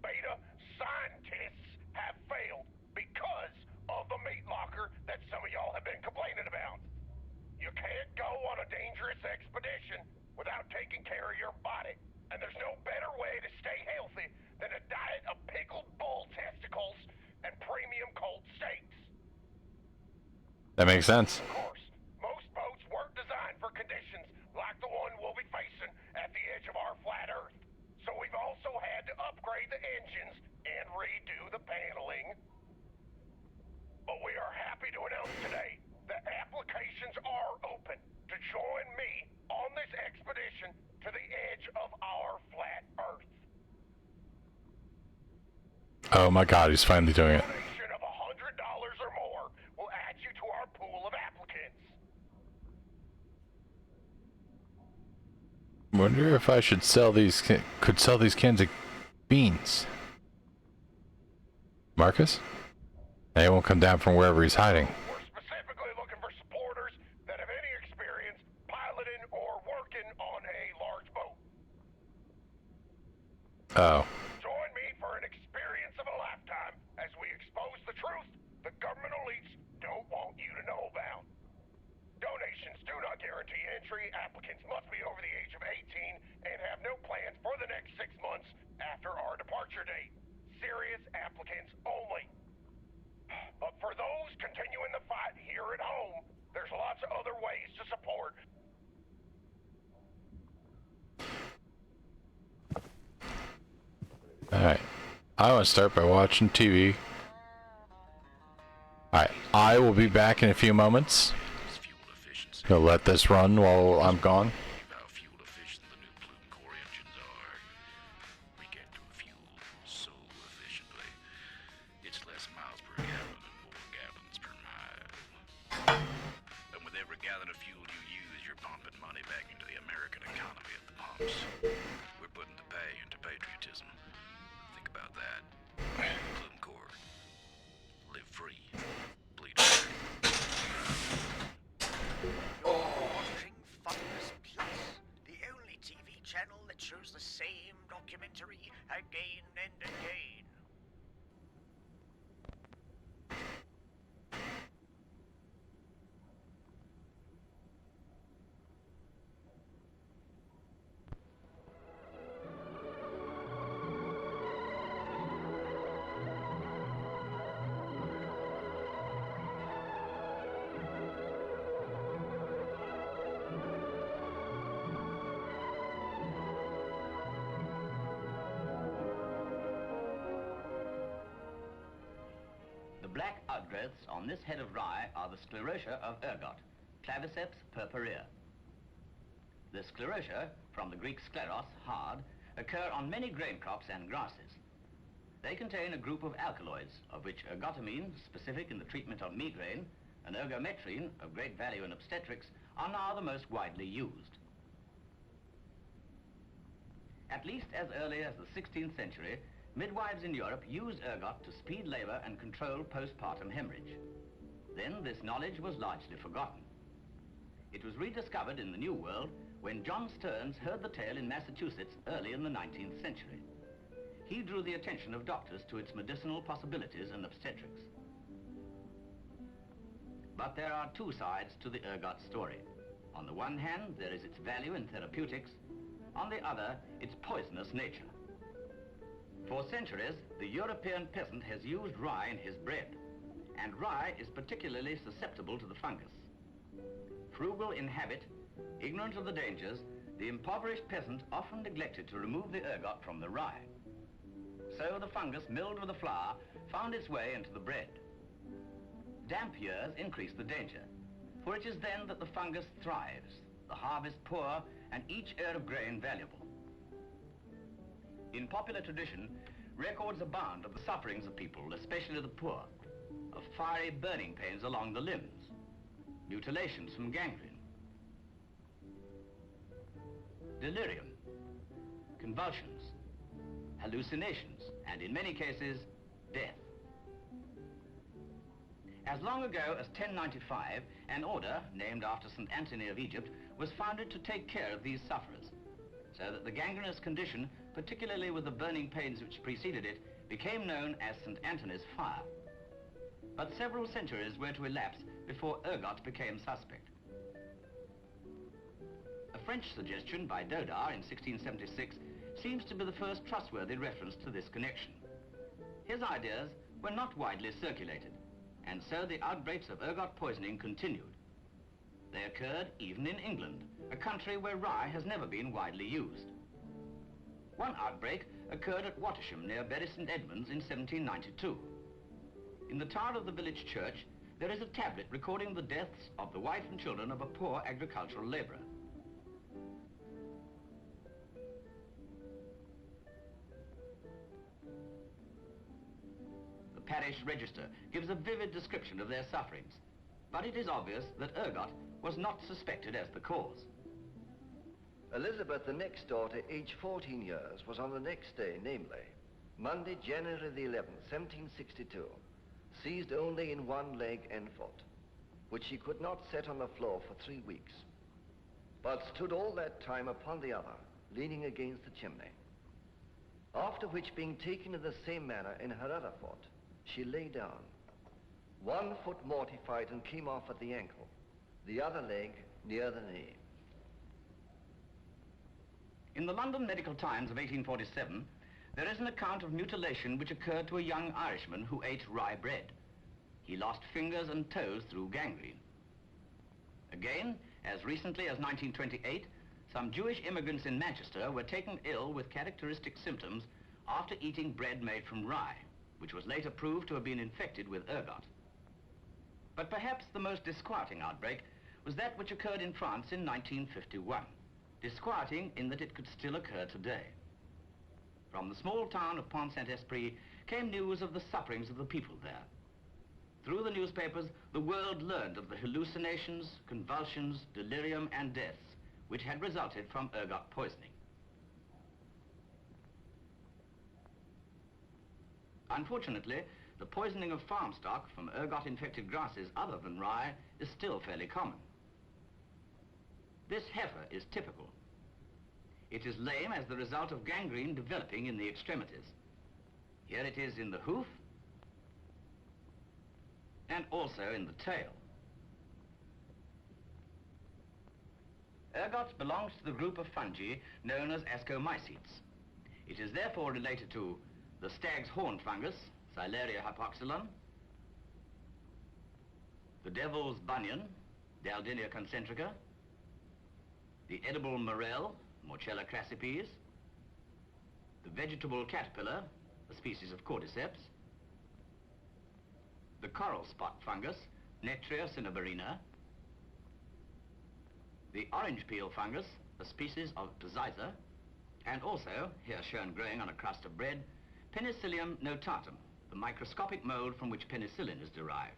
F: beta scientists have failed because of the meat locker that some of y'all have been complaining about. You can't go on a dangerous expedition without taking care of your body, and there's no better way to stay healthy than a diet of pickled bull testicles and premium cold steaks.
A: That makes sense.
F: Of course, most boats weren't designed for conditions like the one we'll be facing at the edge of our flat Earth, so we've also had to upgrade the engines and redo the paneling. But we are happy to announce today that applications are open to join me on this expedition to the edge of our flat Earth.
A: Oh my god, he's finally doing it.
F: A donation of $100 or more will add you to our pool of applicants.
A: Wonder if I should sell these, could sell these cans of beans. Marcus? They won't come down from wherever he's hiding.
F: We're specifically looking for supporters that have any experience piloting or working on a large boat.
A: Oh.
F: Join me for an experience of a lifetime as we expose the truth the government elites don't want you to know about. Donations do not guarantee entry. Applicants must be over the age of 18 and have no plans for the next 6 months after our departure date. Serious applicants only. But for those continuing the fight here at home, there's lots of other ways to support.
A: Alright. I want to start by watching TV. Alright, I will be back in a few moments. Gonna let this run while I'm gone.
G: How fuel efficient the new Plume Core engines are. We get to fuel so efficiently. It's less miles per gallon and more gallons per mile. And with every gallon of fuel you use, you're pumping money back into the American economy at the pumps. We're putting the pay into patriotism. Think about that. Plume Core. Live free. Bleed free.
I: Watching Fungus Plus, the only TV channel that shows the same documentary again and again.
L: black outgrowths on this head of rye are the sclerotia of ergot, Claviceps purpurea. The sclerotia, from the Greek skleros, hard, occur on many grain crops and grasses. They contain a group of alkaloids, of which ergotamine, specific in the treatment of migraine, and ergometrine, of great value in obstetrics, are now the most widely used. At least as early as the 16th century, midwives in Europe used ergot to speed labor and control postpartum hemorrhage. Then this knowledge was largely forgotten. It was rediscovered in the New World when John Stearns heard the tale in Massachusetts early in the 19th century. He drew the attention of doctors to its medicinal possibilities in obstetrics. But there are two sides to the ergot story. On the one hand, there is its value in therapeutics. On the other, its poisonous nature. For centuries, the European peasant has used rye in his bread, and rye is particularly susceptible to the fungus. Frugal in habit, ignorant of the dangers, the impoverished peasant often neglected to remove the ergot from the rye. So the fungus milled with the flour found its way into the bread. Damp years increase the danger, for it is then that the fungus thrives, the harvest poor, and each ear of grain valuable. In popular tradition, records abound of the sufferings of people, especially the poor, of fiery burning pains along the limbs, mutilations from gangrene, delirium, convulsions, hallucinations, and in many cases, death. As long ago as 1095, an order, named after St. Anthony of Egypt, was founded to take care of these sufferers, so that the gangrenous condition, particularly with the burning pains which preceded it, became known as St. Anthony's fire. But several centuries were to elapse before ergot became suspect. A French suggestion by Dodart in 1676 seems to be the first trustworthy reference to this connection. His ideas were not widely circulated, and so the outbreaks of ergot poisoning continued. They occurred even in England, a country where rye has never been widely used. One outbreak occurred at Wattisham near Bury St. Edmunds in 1792. In the tower of the village church, there is a tablet recording the deaths of the wife and children of a poor agricultural labourer. The parish register gives a vivid description of their sufferings, but it is obvious that ergot was not suspected as the cause.
M: Elizabeth, the next daughter, aged 14 years, was on the next day, namely, Monday, January the 11th, 1762, seized only in one leg and foot, which she could not set on the floor for 3 weeks, but stood all that time upon the other, leaning against the chimney. After which, being taken in the same manner in her other foot, she lay down. One foot mortified and came off at the ankle, the other leg near the knee.
L: In the London Medical Times of 1847, there is an account of mutilation which occurred to a young Irishman who ate rye bread. He lost fingers and toes through gangrene. Again, as recently as 1928, some Jewish immigrants in Manchester were taken ill with characteristic symptoms after eating bread made from rye, which was later proved to have been infected with ergot. But perhaps the most disquieting outbreak was that which occurred in France in 1951. Disquieting in that it could still occur today. From the small town of Pont-Saint-Esprit came news of the sufferings of the people there. Through the newspapers, the world learned of the hallucinations, convulsions, delirium, and deaths which had resulted from ergot poisoning. Unfortunately, the poisoning of farm stock from ergot-infected grasses other than rye is still fairly common. This heifer is typical. It is lame as the result of gangrene developing in the extremities. Here it is in the hoof and also in the tail. Ergot belongs to the group of fungi known as ascomycetes. It is therefore related to the stag's horn fungus, Sileria hypoxylon, the devil's bunion, Daldinia concentrica, the edible morel, Morchella crassipes, the vegetable caterpillar, a species of cordyceps, the coral spot fungus, Netria cinnabarina, the orange peel fungus, a species of Psiza, and also, here shown growing on a crust of bread, Penicillium notatum, the microscopic mold from which penicillin is derived.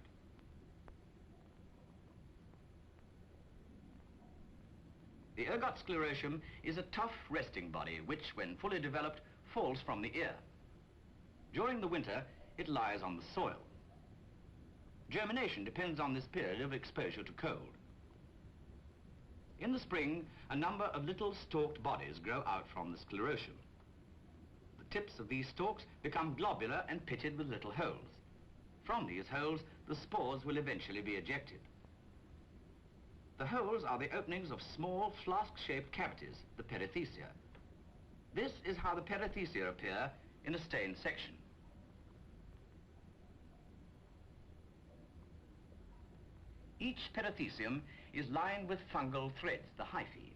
L: The ergot sclerosum is a tough resting body which, when fully developed, falls from the ear. During the winter, it lies on the soil. Germination depends on this period of exposure to cold. In the spring, a number of little stalked bodies grow out from the sclerosum. The tips of these stalks become globular and pitted with little holes. From these holes, the spores will eventually be ejected. The holes are the openings of small flask-shaped cavities, the perithecia. This is how the perithecia appear in a stained section. Each perithecium is lined with fungal threads, the hyphae.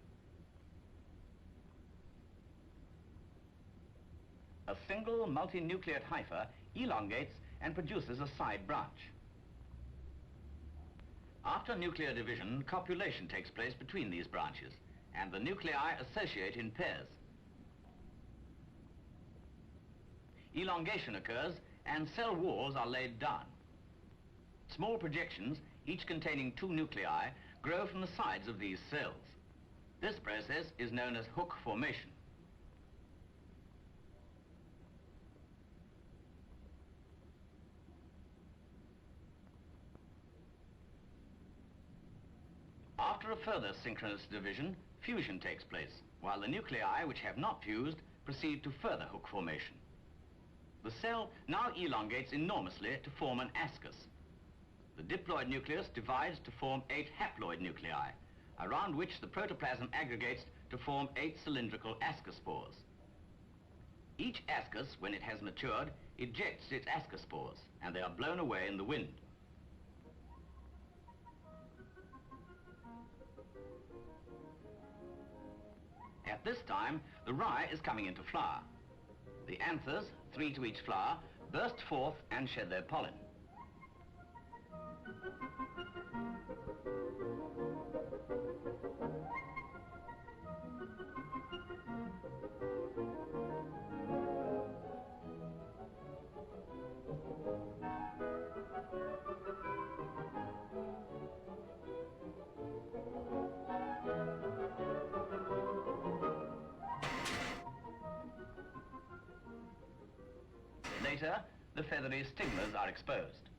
L: A single multinucleate hypha elongates and produces a side branch. After nuclear division, copulation takes place between these branches, and the nuclei associate in pairs. Elongation occurs, and cell walls are laid down. Small projections, each containing 2 nuclei, grow from the sides of these cells. This process is known as hook formation. After a further synchronous division, fusion takes place, while the nuclei which have not fused proceed to further hook formation. The cell now elongates enormously to form an ascus. The diploid nucleus divides to form 8 haploid nuclei, around which the protoplasm aggregates to form 8 cylindrical ascospores. Each ascus, when it has matured, ejects its ascospores, and they are blown away in the wind. At this time, the rye is coming into flower. The anthers, 3 to each flower, burst forth and shed their pollen. Later, the feathery stigmas are exposed.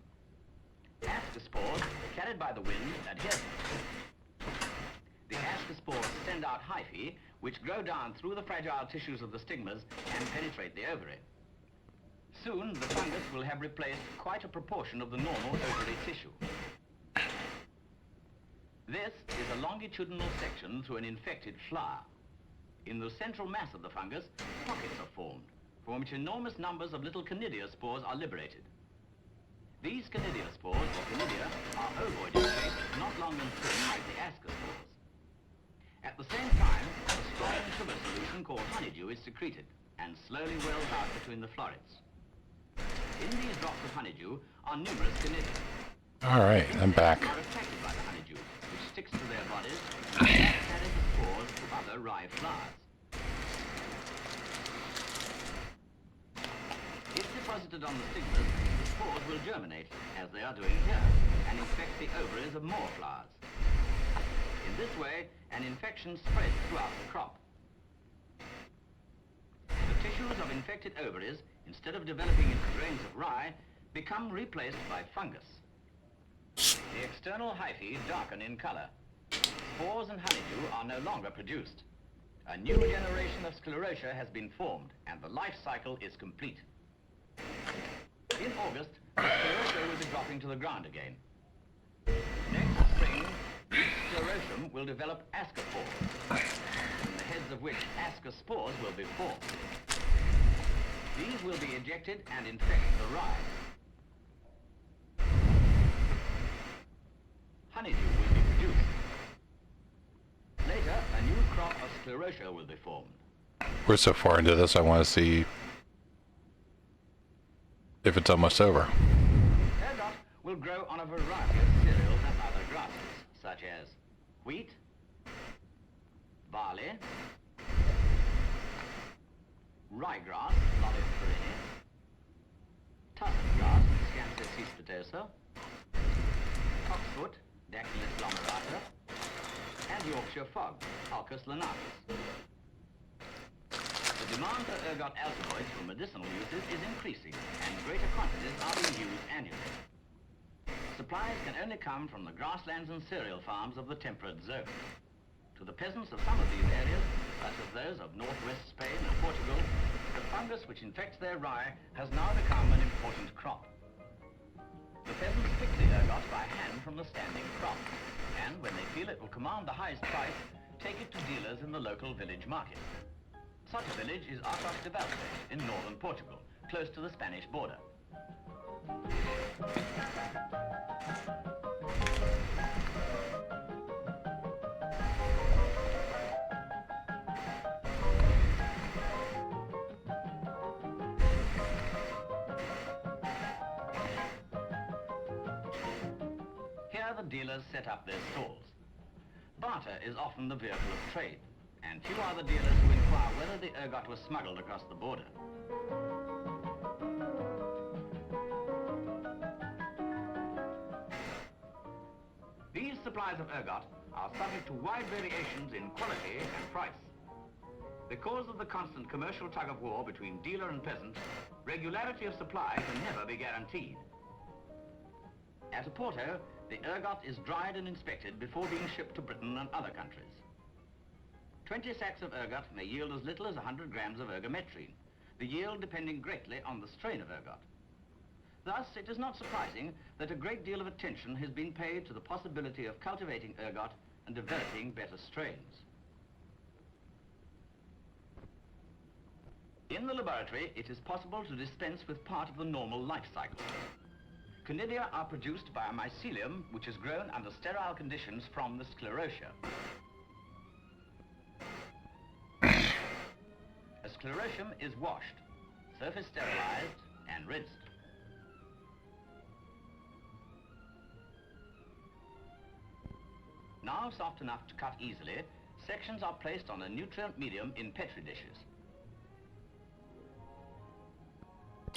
L: Ascospores, carried by the wind, adhere to them. The ascospores send out hyphae, which grow down through the fragile tissues of the stigmas and penetrate the ovary. Soon, the fungus will have replaced quite a proportion of the normal ovary tissue. This is a longitudinal section through an infected flower. In the central mass of the fungus, pockets are formed, from which enormous numbers of little conidia are liberated. These conidia or conidia, are ovoid in shape, not long and thin like the ascospores. At the same time, a strong sugar solution called honeydew is secreted and slowly wells out between the florets. In these drops of honeydew are numerous conidia.
A: All right, I'm back.
L: Are affected by the honeydew, which sticks to their bodies and carries the spores to other rye flowers. If deposited on the stigmas, the spores will germinate, as they are doing here, and infect the ovaries of more flowers. In this way, an infection spreads throughout the crop. The tissues of infected ovaries, instead of developing into grains of rye, become replaced by fungus. The external hyphae darken in color. Spores and honeydew are no longer produced. A new generation of sclerotia has been formed, and the life cycle is complete. In August, the sclerotia will be dropping to the ground again. Next spring, each sclerosum will develop ascospores, in the heads of which ascospores will be formed. These will be ejected and infect the rye. Honeydew will be produced. Later, a new crop of sclerotia will be formed.
A: We're so far into this, I want to see if it's almost over.
L: Ergot will grow on a variety of cereals and other grasses, such as wheat, barley, ryegrass, Lotus perennis, tussock grass, Scancer cespitosa, cocksfoot, Dactylus glomerata, and Yorkshire fog, Halcus lanatus. The demand for ergot alkaloids for medicinal uses is increasing, and greater quantities are being used annually. Supplies can only come from the grasslands and cereal farms of the temperate zone. To the peasants of some of these areas, such as those of northwest Spain and Portugal, the fungus which infects their rye has now become an important crop. The peasants pick the ergot by hand from the standing crop, and when they feel it will command the highest price, take it to dealers in the local village market. Such a village is Arcos de Valde in northern Portugal, close to the Spanish border. Here the dealers set up their stalls. Barter is often the vehicle of trade, and few are the dealers who inquire whether the ergot was smuggled across the border. These supplies of ergot are subject to wide variations in quality and price. Because of the constant commercial tug-of-war between dealer and peasant, regularity of supply can never be guaranteed. At Oporto, the ergot is dried and inspected before being shipped to Britain and other countries. 20 sacks of ergot may yield as little as 100 grams of ergometrine, the yield depending greatly on the strain of ergot. Thus, it is not surprising that a great deal of attention has been paid to the possibility of cultivating ergot and developing better strains. In the laboratory, it is possible to dispense with part of the normal life cycle. Conidia are produced by a mycelium which is grown under sterile conditions from the sclerotia. A sclerosium is washed, surface sterilized, and rinsed. Now soft enough to cut easily, sections are placed on a nutrient medium in Petri dishes.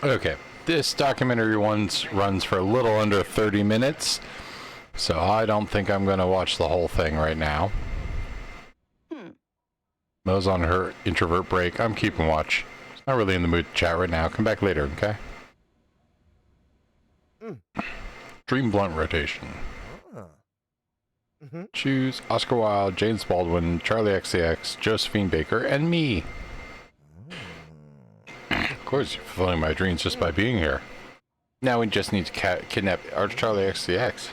A: Okay, this documentary runs for a little under 30 minutes, so I don't think I'm going to watch the whole thing right now. Mo's on her introvert break. I'm keeping watch. Not really in the mood to chat right now. Come back later, okay? Dream blunt rotation. Choose Oscar Wilde, James Baldwin, Charlie XCX, Josephine Baker, and me. Of course, you're fulfilling my dreams just by being here. Now we just need to kidnap Arch Charlie XCX.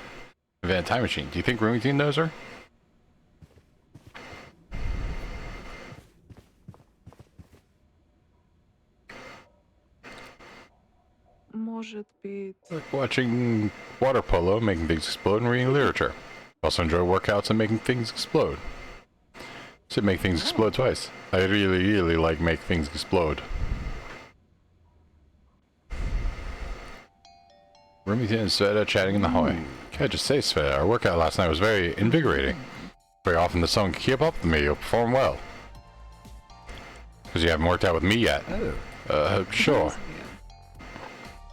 A: Van Time Machine. Do you think Remington knows her?
J: Может быть.
A: Like watching water polo, making things explode, and reading literature. Also enjoy workouts and making things explode. Should make things explode twice. I really like make things explode. Remington and Sveta chatting in the hallway. Can I just say, Sveta, our workout last night was very invigorating. Very often the song can keep up with me, you'll perform well. Because you haven't worked out with me yet. Sure.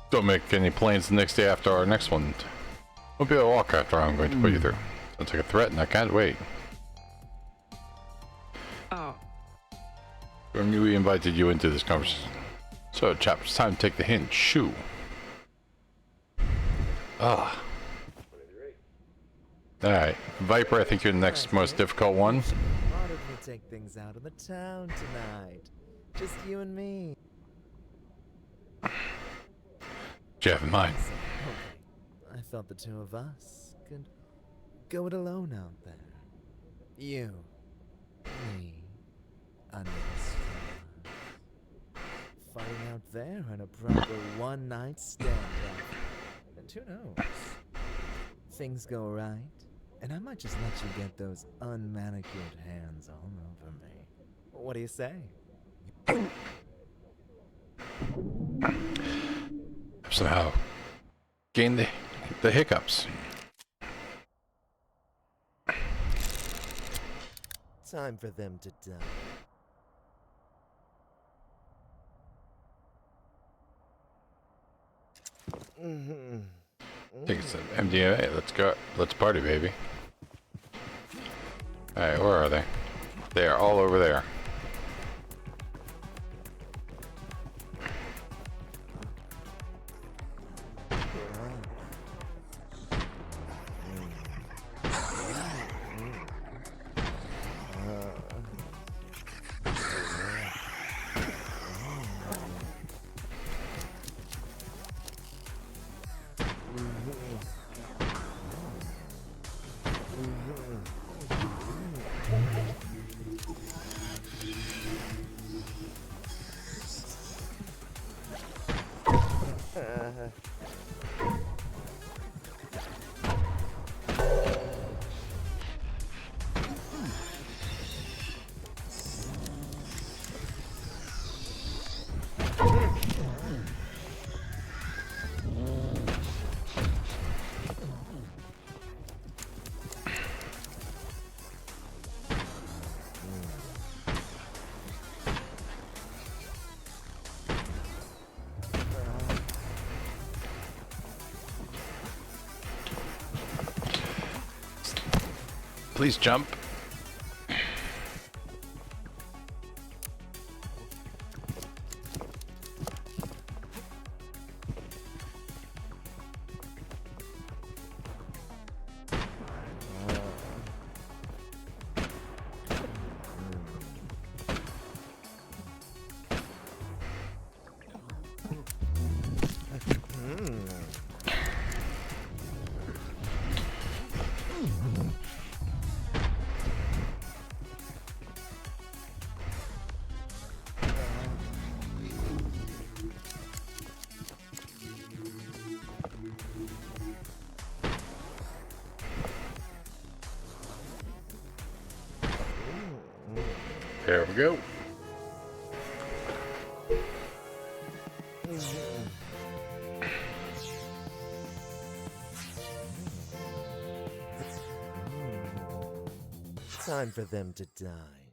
A: Don't make any plans the next day after our next one. Won't be able to walk after I'm going to put you through. Sounds like a threat and I can't wait.
J: Oh.
A: We invited you into this conversation. So, chap, it's time to take the hint. Shoo. Ah. Alright. Viper, I think you're the next most difficult one.
E: Why don't we take things out in the town tonight? Just you and me.
A: What do you have in mind?
E: I thought the two of us could go it alone out there. You, me, and us. Fighting out there on a proper one-night stand. And who knows? Things go right, and I might just let you get those unmanicured hands all over me. What do you say?
A: Somehow gain the the hiccups.
E: Time for them to die.
A: Take some MDMA. Let's go. Let's party, baby. Alright, where are they? They are all over there. Please jump. There we go.
E: Time for them to die.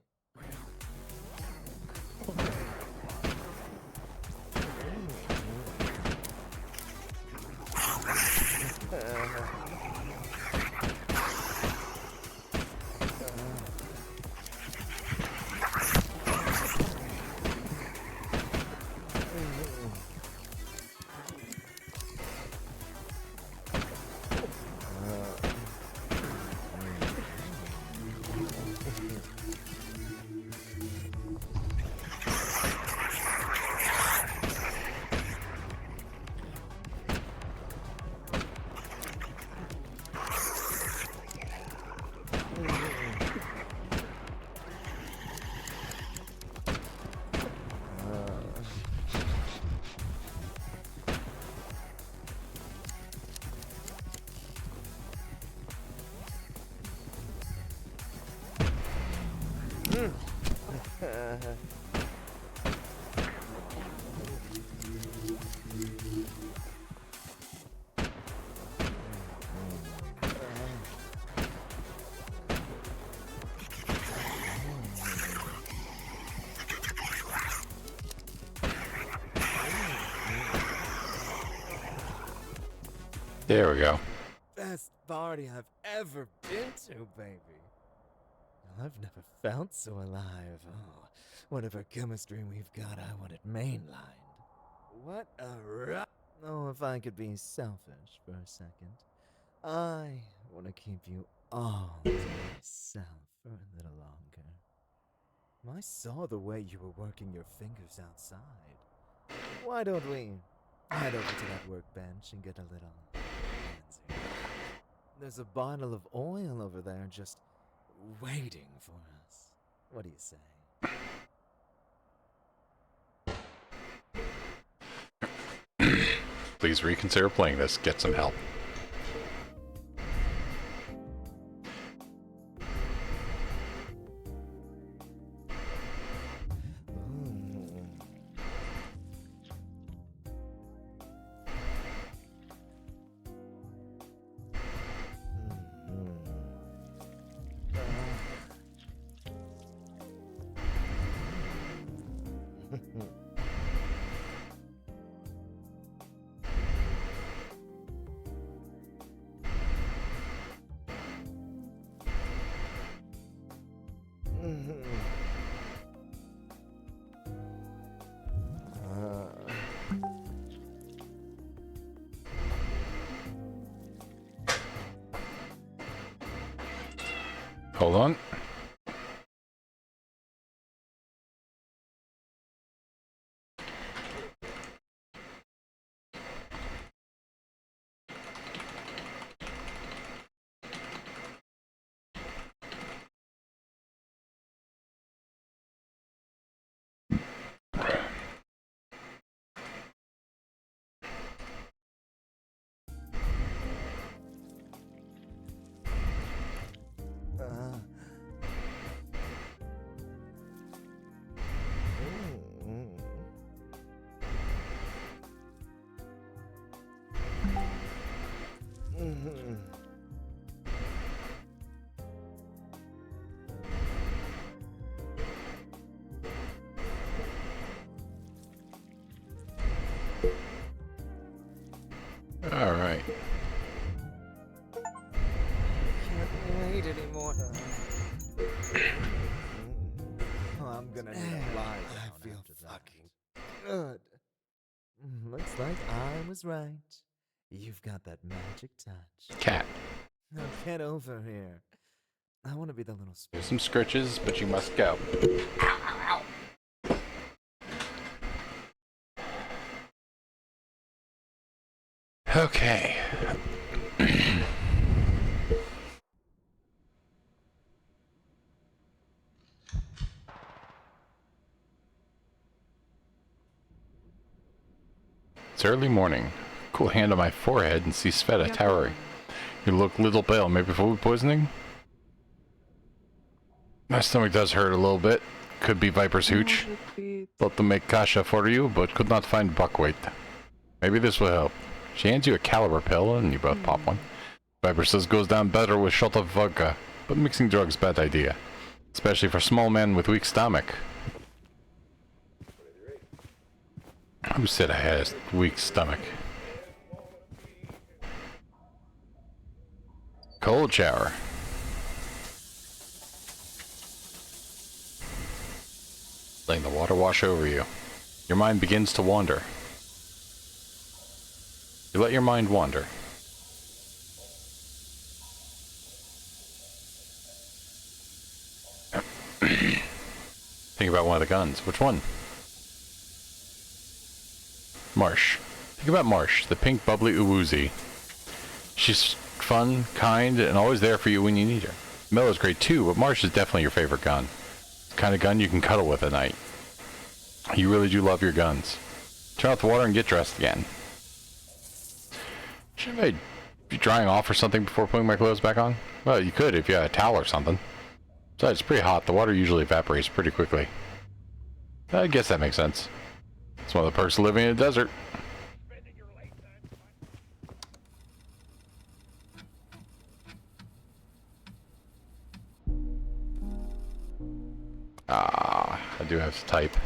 A: There we go.
E: Best party I've ever been to, baby. I've never felt so alive. Oh, whatever chemistry we've got, I want it mainlined. What a Oh, if I could be selfish for a second. I want to keep you all to myself for a little longer. I saw the way you were working your fingers outside. Why don't we head over to that workbench and get a little fancy? There's a bottle of oil over there just waiting for us. What do you say?
A: Please reconsider playing this. Get some help. Hold on. All right.
E: Can't wait anymore. Oh, I'm gonna need a lie down. I feel fucking good. Looks like I was right. You've got that magic touch.
A: Cat.
E: Now get over here. I want to be the little.
A: There's some scritches, but you must go. Okay. It's early morning. Cool hand on my forehead and see Sveta towering. You look a little pale, maybe food poisoning? My stomach does hurt a little bit. Could be Viper's hooch. Thought to make kasha for you, but could not find buckwheat. Maybe this will help. She hands you a caliber pill, and you both pop one. Viper says goes down better with shot of vodka, but mixing drugs bad idea. Especially for small men with weak stomach. Who said I had a weak stomach? Cold shower. Letting the water wash over you. Your mind begins to wander. You let your mind wander. Think about one of the guns. Which one? Marsh. Think about Marsh, the pink bubbly Uwuzi. She's fun, kind, and always there for you when you need her. Mellow's great too, but Marsh is definitely your favorite gun. The kind of gun you can cuddle with at night. You really do love your guns. Turn off the water and get dressed again. Should I be drying off or something before putting my clothes back on? Well, you could if you had a towel or something. Besides, it's pretty hot. The water usually evaporates pretty quickly. I guess that makes sense. It's one of the perks of living in a desert. Ah, I do have to type.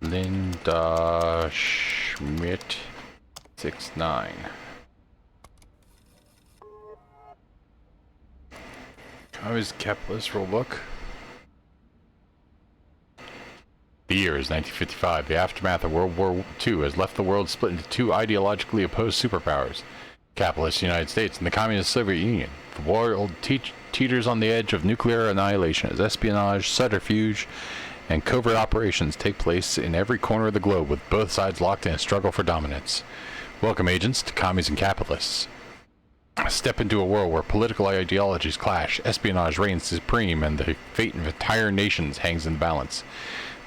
A: Linda Schmidt 69. Always capitalist rulebook. The year is 1955. The aftermath of World War II has left the world split into two ideologically opposed superpowers: capitalist United States and the communist Soviet Union. The world teeters on the edge of nuclear annihilation as espionage, subterfuge, and covert operations take place in every corner of the globe, with both sides locked in a struggle for dominance. Welcome, agents, to commies and capitalists. Step into a world where political ideologies clash, espionage reigns supreme, and the fate of entire nations hangs in the balance.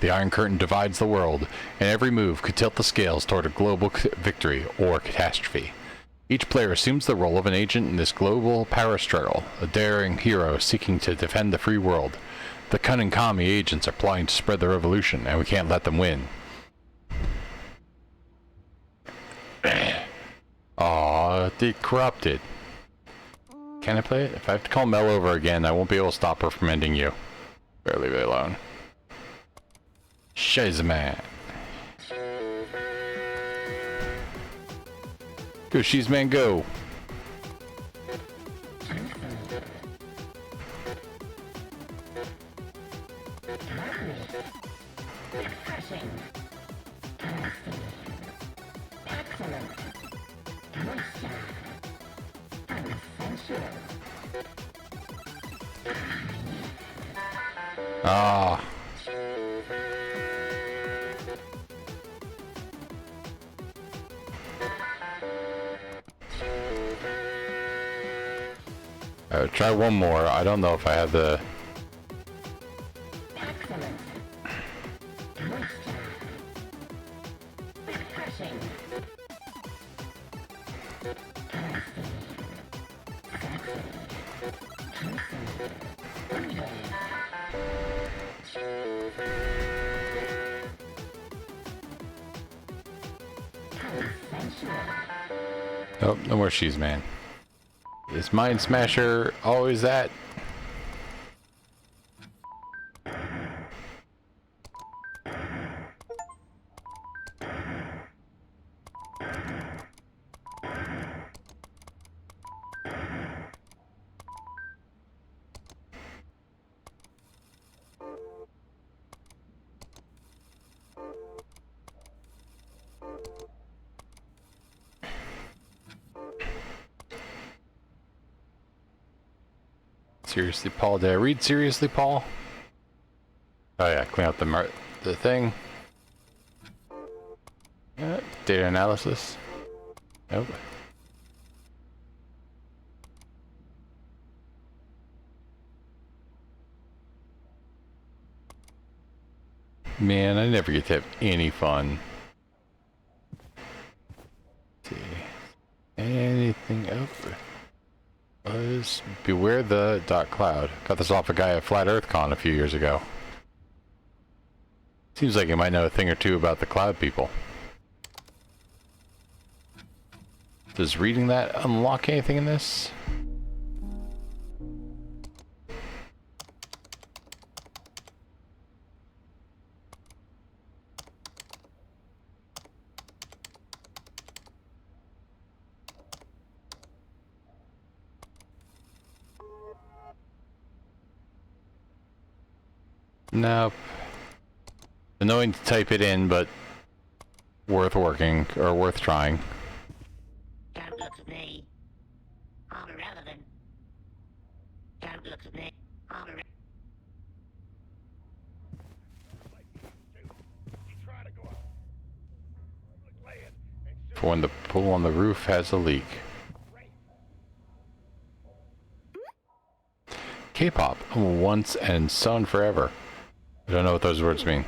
A: The Iron Curtain divides the world, and every move could tilt the scales toward a global victory or catastrophe. Each player assumes the role of an agent in this global power struggle, a daring hero seeking to defend the free world. The cunning commie agents are plotting to spread the revolution, and we can't let them win. Aww, they corrupted. Can I play it? If I have to call Mel over again, I won't be able to stop her from ending you. Better leave it alone. Shazman. Go, Shazman, go. Ah. Try one more. I don't know if I have the... Nope, no more shoes, man. Is Mind Smasher always that? Seriously, Paul? Did I read seriously, Paul? Oh yeah, clean up the thing. Data analysis. Nope. Man, I never get to have any fun. Let's see. Anything else? Was beware the .cloud. Got this off a guy at Flat Earth Con a few years ago. Seems like he might know a thing or two about the cloud people. Does reading that unlock anything in this? Nope. Annoying to type it in, but worth working, or worth trying.
O: Don't look at me. I'm irrelevant. Don't look at me. I'm irrelevant.
A: For when the pool on the roof has a leak. K-pop, once and son forever. I don't know what those words mean.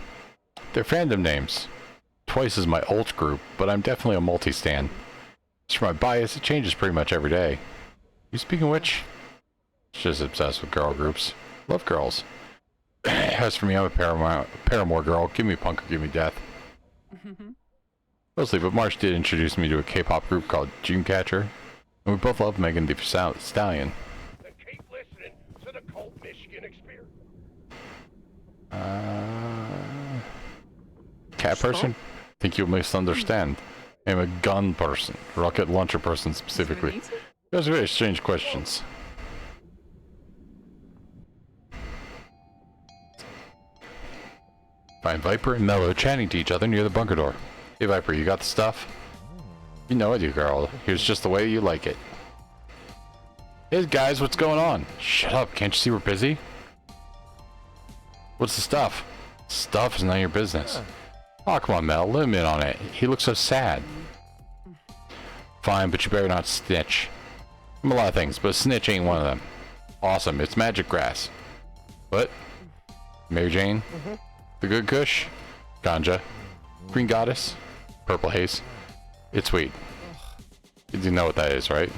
A: They're fandom names. Twice is my alt group, but I'm definitely a multi-stan. As for my bias, it changes pretty much every day. You speaking of which? Just obsessed with girl groups. Love girls. As for me, I'm a Paramore girl. Give me punk or give me death. Mostly, but Marsh did introduce me to a K-pop group called Dreamcatcher, and we both love Megan Thee Stallion.
F: Then keep listening to the Colt Michigan experience.
A: Cat person? Think you'll misunderstand. I'm a gun person. Rocket launcher person specifically. Those are very strange questions. Find Viper and Mello chatting to each other near the bunker door. Hey Viper, you got the stuff? You know I do, girl. Here's just the way you like it. Hey guys, what's going on? Shut up, can't you see we're busy? What's the stuff? Stuff is none of your business. Oh, come on, Mel, let him in on it. He looks so sad. Fine, but you better not snitch. I'm a lot of things, but snitch ain't one of them. Awesome, it's magic grass. What? Mary Jane? The good kush? Ganja? Green goddess? Purple haze? It's weed. You do know what that is, right?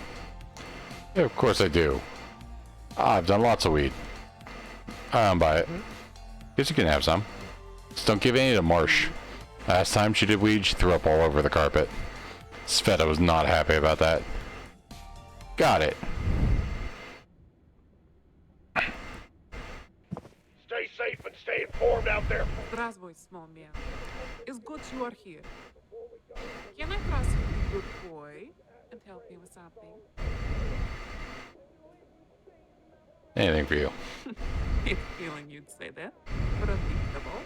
A: Yeah, of course I do. I've done lots of weed. I don't buy it. Guess you can have some. Just don't give any to Marsh. Last time she did weed, she threw up all over the carpet. Sveta was not happy about that. Got it.
F: Stay safe and stay informed out there.
J: Здравствуй, small man. It's good you are here. Can I trust you to be a good boy and help me with something?
A: Anything for you.
J: I had a feeling you'd say that. Predictable.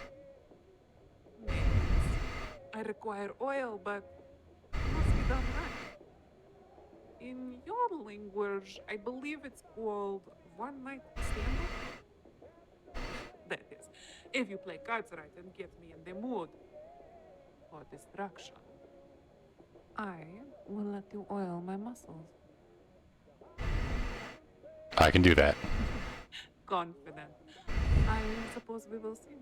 J: Yes. I require oil, but it must be done right. In your modeling where I believe it's called One Night Stand. That is, if you play cards right and get me in the mood for distraction, I will let you oil my muscles.
A: I can do that.
J: Confident. I suppose we will see.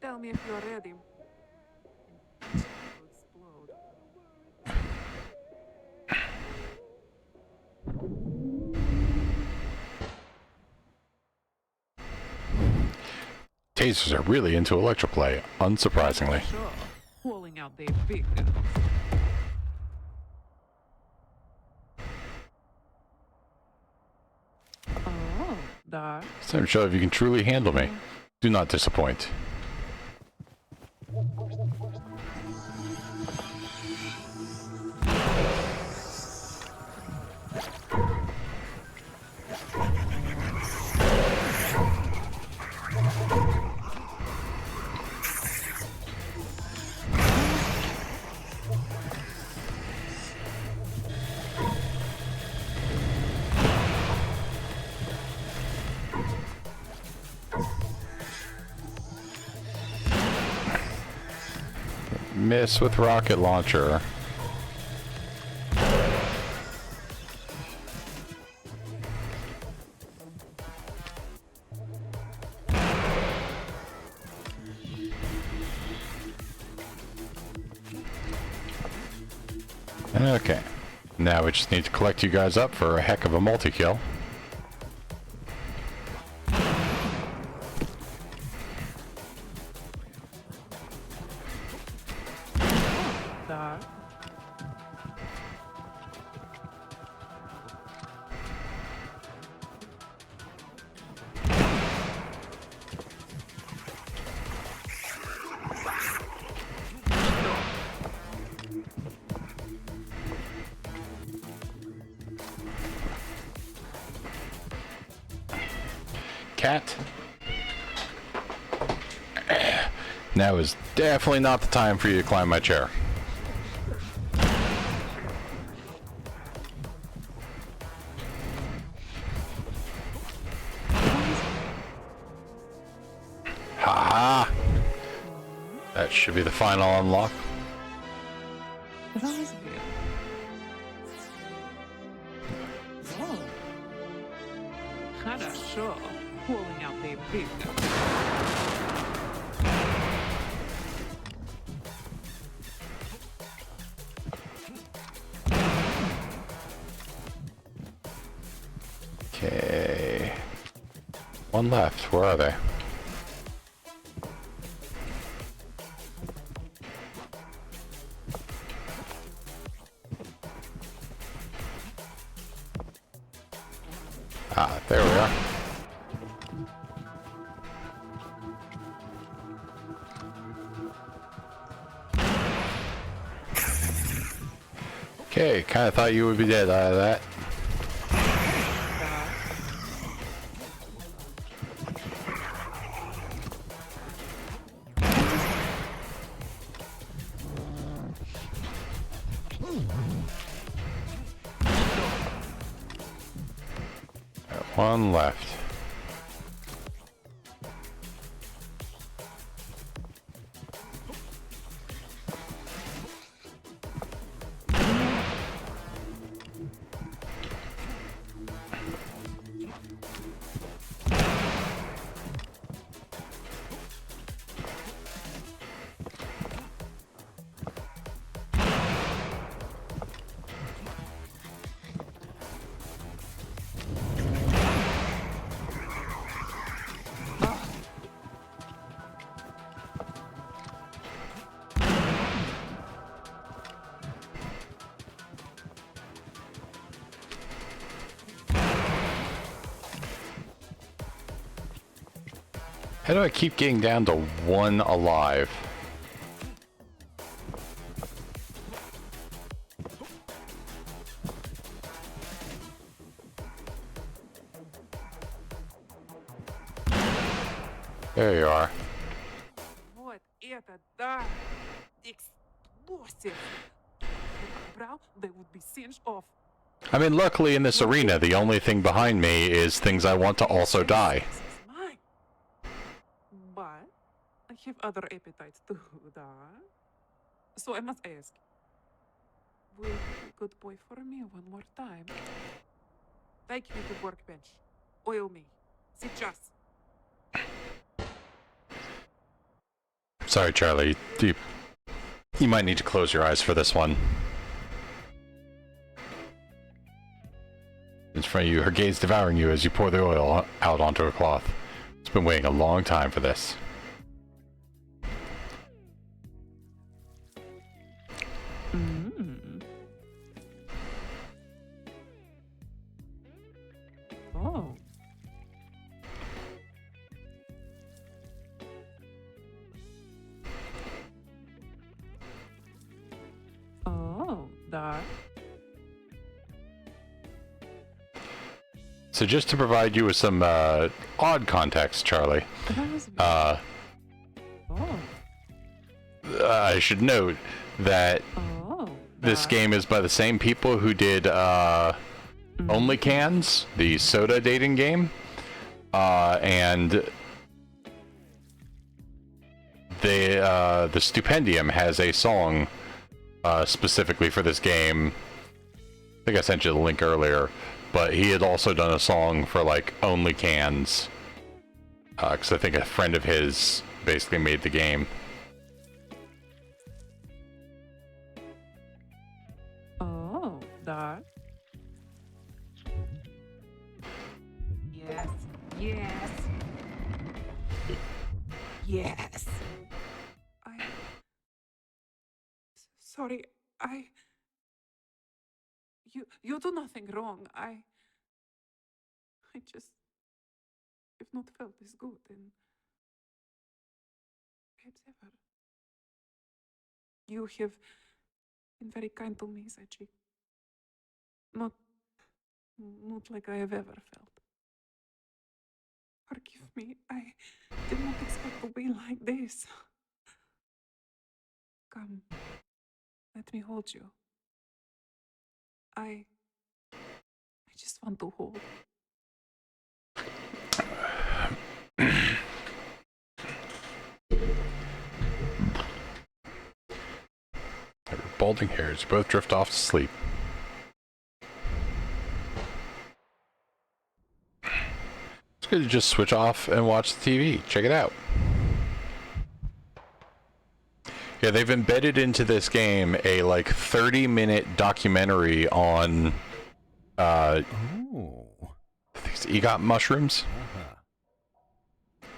J: Tell me if you're ready. To explode.
A: Tasers are really into electroplay, unsurprisingly.
J: Sure. Pulling out the big guns. Oh, that.
A: It's time to show if you can truly handle me. Do not disappoint. Miss with rocket launcher. Okay. Now we just need to collect you guys up for a heck of a multi-kill. Cat. Now is definitely not the time for you to climb my chair. Ha! That should be the final unlock.
J: Хорошо. Pulling out the big guns.
A: Okay. One left. Where are they? Ah, there we are. Okay, kinda thought you would be dead out of that. One left. How do I keep getting down to one alive? There you are.
J: Вот это да! Explosive! Brow, they would be singed off.
A: I mean, luckily in this arena, the only thing behind me is things I want to also die.
J: Mine. But I have other appetites too, da. So I must ask, will you be a good boy for me one more time? Take me to workbench. Oil me. Сейчас.
A: Sorry, Charlie. You might need to close your eyes for this one. In front of you, her gaze devouring you as you pour the oil out onto a cloth. It's been waiting a long time for this.
J: Oh. Oh, da.
A: So just to provide you with some odd context, Charlie, I should note that this game is by the same people who did Only Cans, the soda dating game, and the Stupendium has a song specifically for this game. I think I sent you the link earlier. But he had also done a song for, like, Only Cans. Because I think a friend of his basically made the game.
J: Oh, da. Yes, yes. Yes. Sorry, You do nothing wrong. I just have not felt this good in perhaps ever. You have been very kind to me, Sachi. Not like I have ever felt. Forgive me. I did not expect to be like this. Come, let me hold you. I just want to hold.
A: Her balding hairs both drift off to sleep. It's good to just switch off and watch the TV. Check it out. Yeah, they've embedded into this game a like 30-minute documentary on EGOT mushrooms.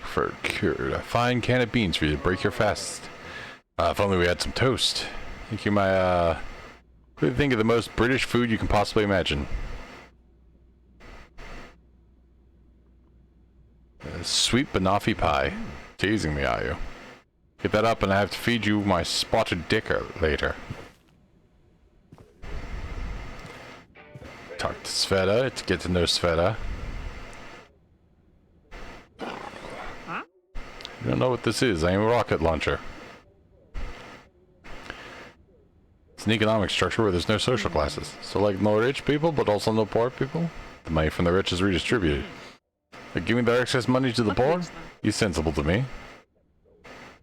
A: For cured a fine can of beans for you to break your fast. If only we had some toast. Thank you, my what do you think of the most British food you can possibly imagine? Sweet banoffee pie. Teasing me, are you? Get that up and I have to feed you my spotted dick later. Talk to Sveta to get to know Sveta.
J: Huh?
A: You don't know what this is. I am a rocket launcher. It's an economic structure where there's no social classes. So like no rich people, but also no poor people. The money from the rich is redistributed. Like giving the excess money to the poor? He's sensible to me.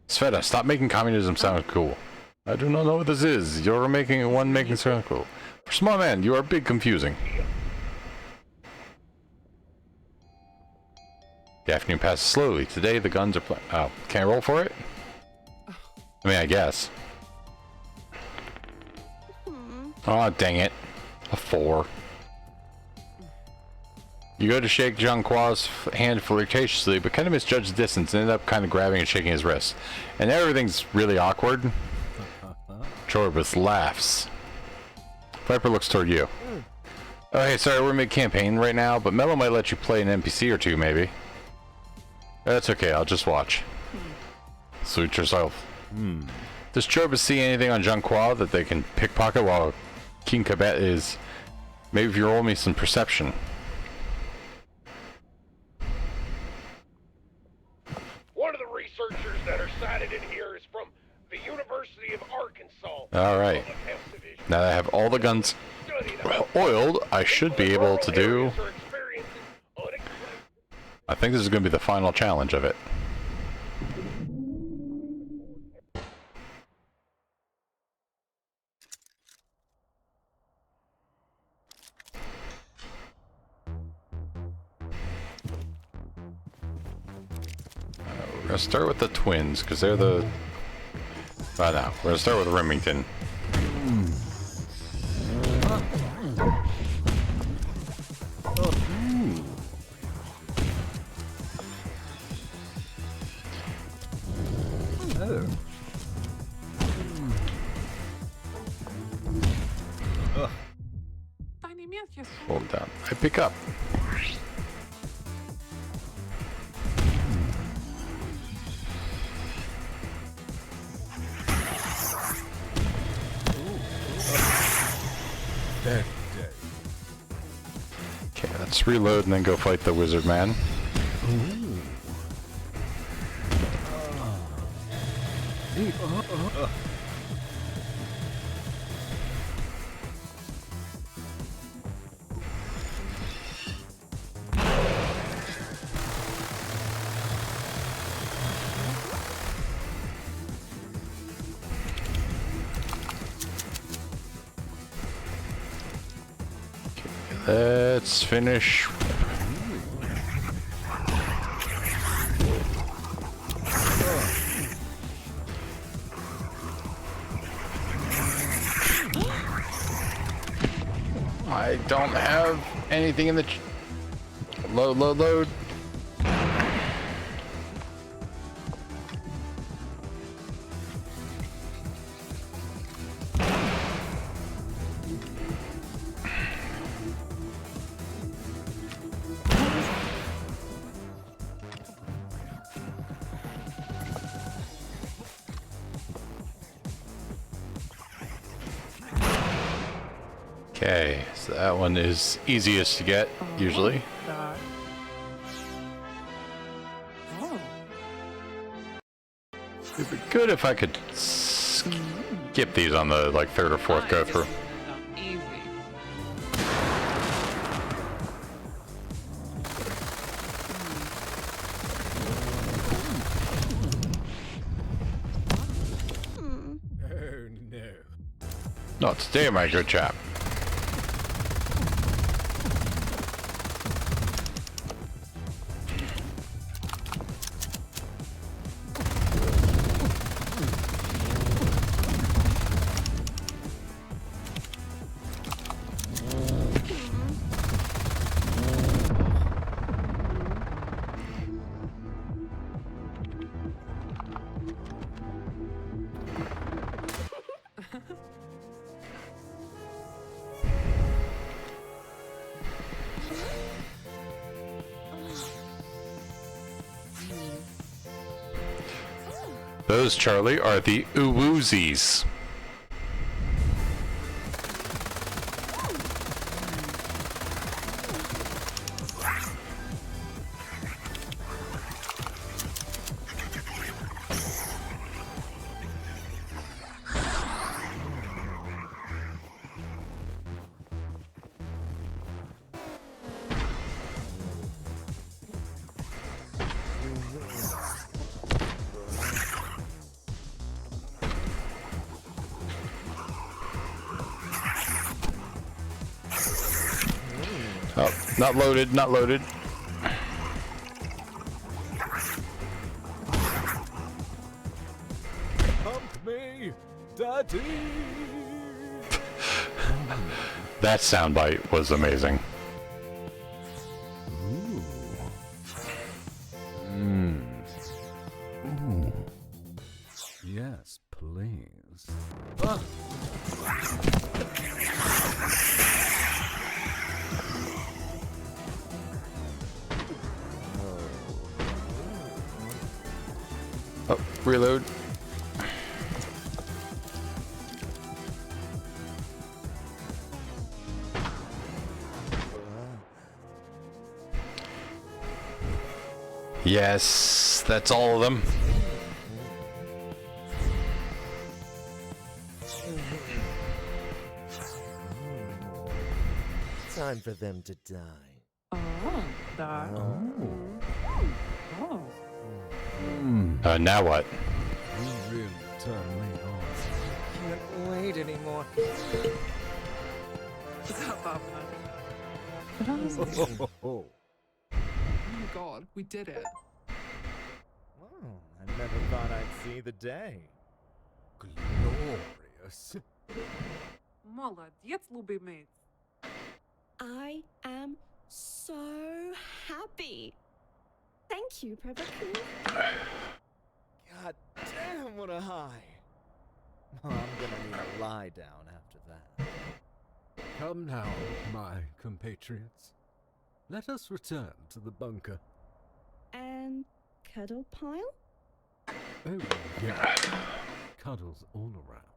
A: Sveta, stop making communism sound cool. I do not know what this is. You're making it sound cool. For small man, you are big confusing. The afternoon passes slowly. Today the guns are oh, can I roll for it? I mean, I guess. Oh, dang it. A 4. You go to shake Jean-Quoi's hand flirtatiously, but kind of misjudge the distance and end up kind of grabbing and shaking his wrist. And everything's really awkward. Chorbus laughs. Viper looks toward you. Oh, hey, sorry, we're mid-campaign right now, but Mello might let you play an NPC or two, maybe. That's okay, I'll just watch. Suit yourself. Does Chorbus see anything on Jean-Quo that they can pickpocket while King Cabet is... Maybe if you roll me some perception.
F: One of the researchers that are cited in here is from the University of Arkansas.
A: Alright. Now that I have all the guns well oiled, I should be able to do... I think this is going to be the final challenge of it. We're going to start with the twins, because they're the... I know. We're going to start with Remington.
J: Tiny milk,
A: Hold down. I pick up. Okay, let's reload and then go fight the wizard man. Let's finish. I don't have anything in the load. Okay, so that one is easiest to get, usually. It'd be good if I could skip these on the, like, third or fourth go through.
B: Oh no.
A: Not today, my good chap. Those, Charlie, are the Uwoozis. Oh, not loaded, not loaded.
B: Pump me, Daddy!
A: That soundbite was amazing.
B: Ooh. Mm. Ooh. Yes, please. Ah.
A: Oh, reload. Yes, that's all of them.
E: Time for them to die.
J: Oh, die. Oh.
A: Now what?
B: You really turned me on.
E: Can't wait anymore.
J: Stop, man. But honestly, oh my god, we did it.
E: Wow, I never thought I'd see the day.
B: Glorious.
J: Молодец, любимый.
C: I am so happy. Thank you, Prabhu.
E: God damn, what a high. Oh, I'm gonna need a lie down after that.
B: Come now, my compatriots. Let us return to the bunker.
C: And cuddle pile?
B: Oh, yeah. Cuddles all around.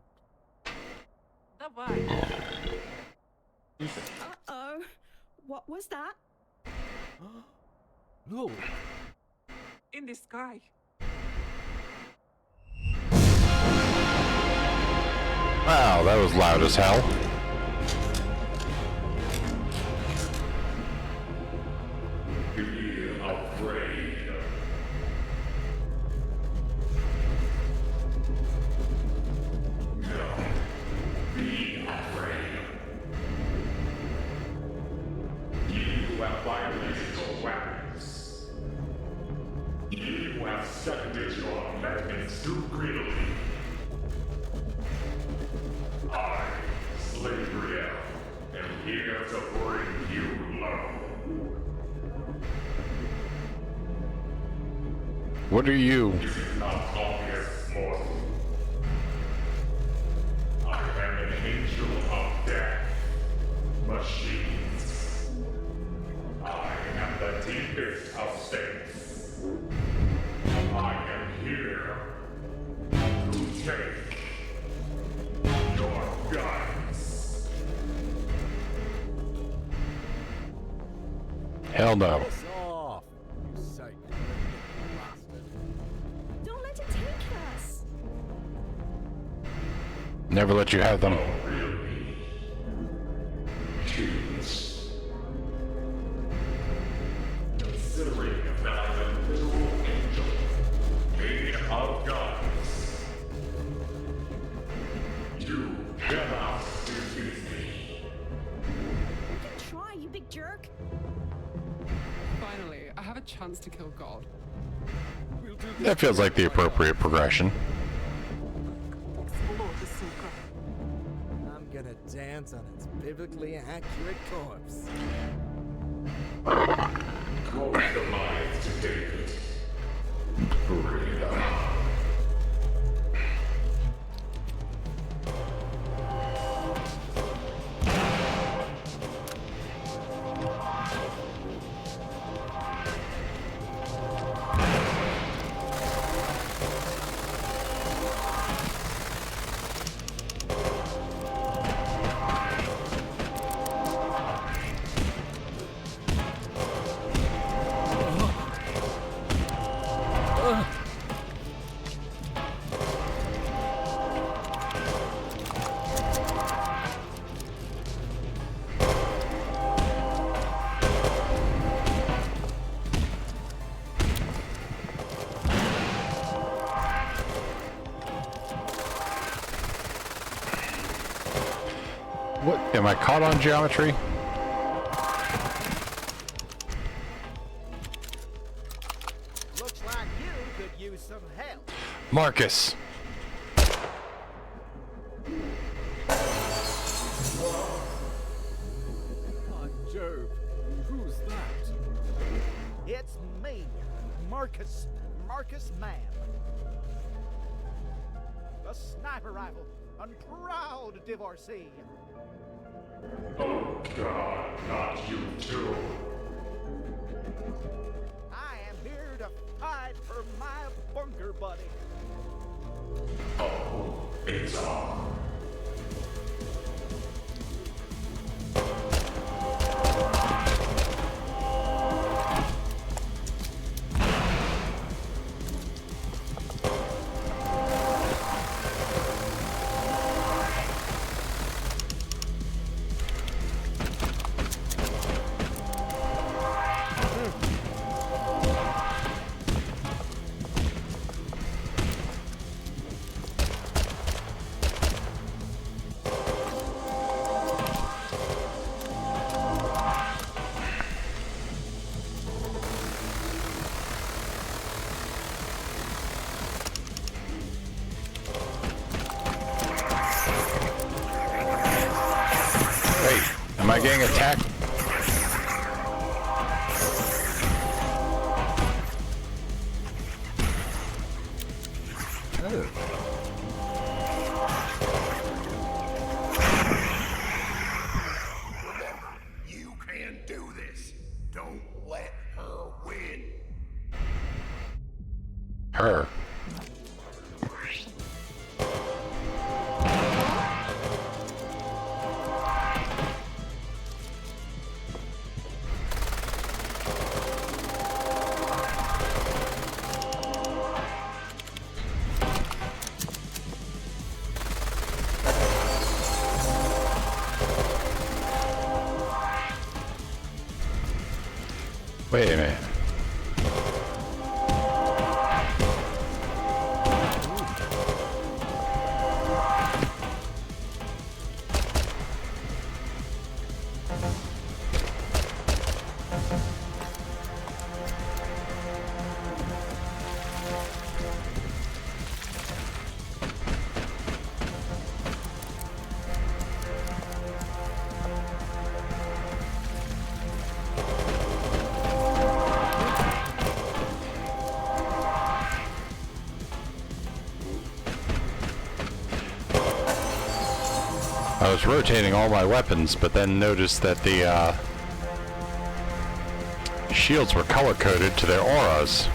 J: Давай.
C: Uh-oh. What was that?
B: Lord.
J: In the sky.
A: Wow, that was loud as hell.
R: Be afraid. No. Be afraid. You have violated your weapons. You have seconded your amendments too greedily. I, Slave Brielle, am here to bring you low.
A: What are you?
R: Is it not obvious, mortal? I am an angel of death. Machines. I am the deepest of states. I am here to take your guns.
A: Hell no.
B: Piss off, you psycho bastard.
C: Don't let it take us.
A: Never let you have them.
R: Oh, really? Choose. Considering that I am a literal angel, made of guns, you cannot defeat me.
C: You can try, you big jerk.
J: Finally, I have a chance to kill God.
B: We'll do this.
A: That feels like the appropriate progression.
J: Explode the suka.
E: I'm gonna dance on its biblically accurate corpse.
R: Close the minds to David. Freedom.
A: What? Am I caught on geometry?
I: Looks like you could use some help.
A: Marcus.
B: By Jove, who's that?
I: It's me, Marcus Mann. A sniper rifle and proud divorcee.
R: Oh God, not you too.
I: I am here to fight for my bunker buddy.
R: Oh, it's on.
A: Am I getting attacked?
B: Oh.
R: You can do this. Don't let her win.
A: Her. Wait a minute. I was rotating all my weapons, but then noticed that the shields were color-coded to their auras.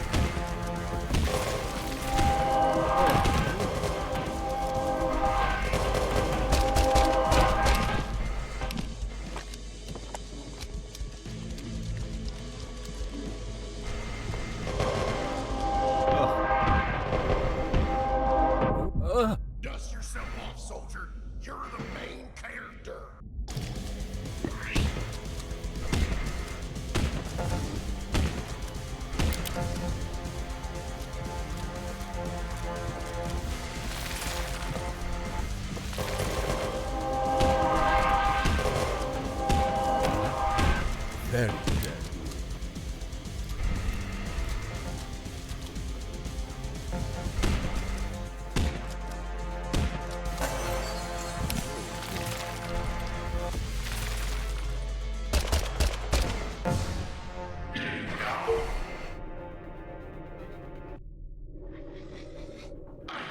R: Dust yourself off, soldier. You're the main character.
B: Very good.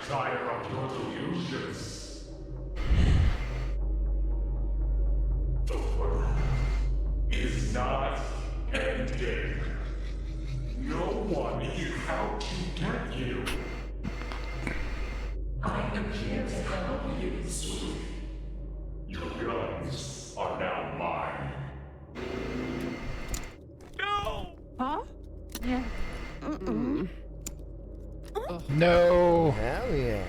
R: Tired of your delusions. The world is not ending. No one is out to get you. I am here to help you, sweet. Your guns are now mine.
J: No! Huh? Yeah.
A: No.
E: Hell yeah.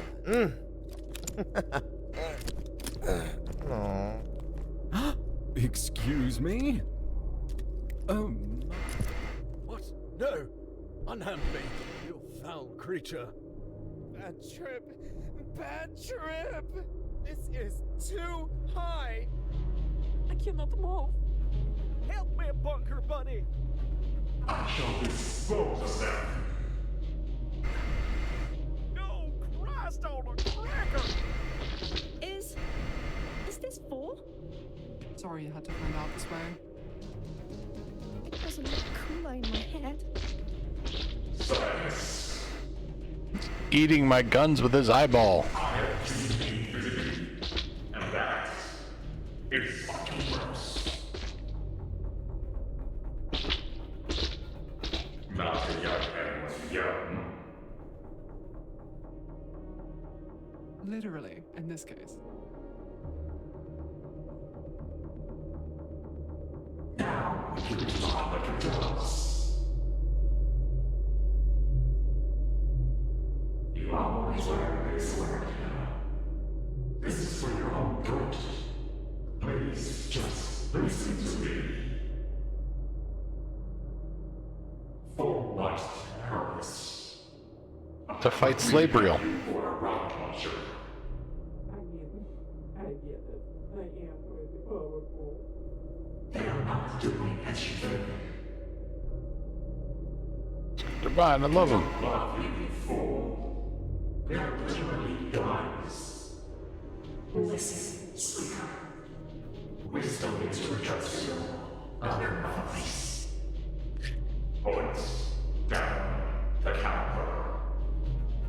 B: Aw. Excuse me? Oh, my. What? No! Unhand me, you foul creature.
E: Bad trip. Bad trip. This is too high.
J: I cannot move.
E: Help me, bunker buddy.
R: I shall dispose of them.
P: No, Christ on a cracker!
C: Is this for?
J: Sorry you had to find out this way.
C: It doesn't look cooler in my head.
R: Silence.
A: Eating my guns with his eyeball.
R: I have seen physically, and that is fucking gross. Not a young man was young.
J: Literally, in this case.
R: Now you respond like it does. You always wear this word now. This is for your own good. Please just listen to me. For what purpose?
A: To fight Slabriel.
R: For a rocket launcher.
J: I get it. I am really powerful.
R: They're not doing anything.
A: They're fine, I love them.
R: Love you, fool. They're literally guns. Listen, sweetheart. Wisdom still need to adjust your other voice. Points down the camera.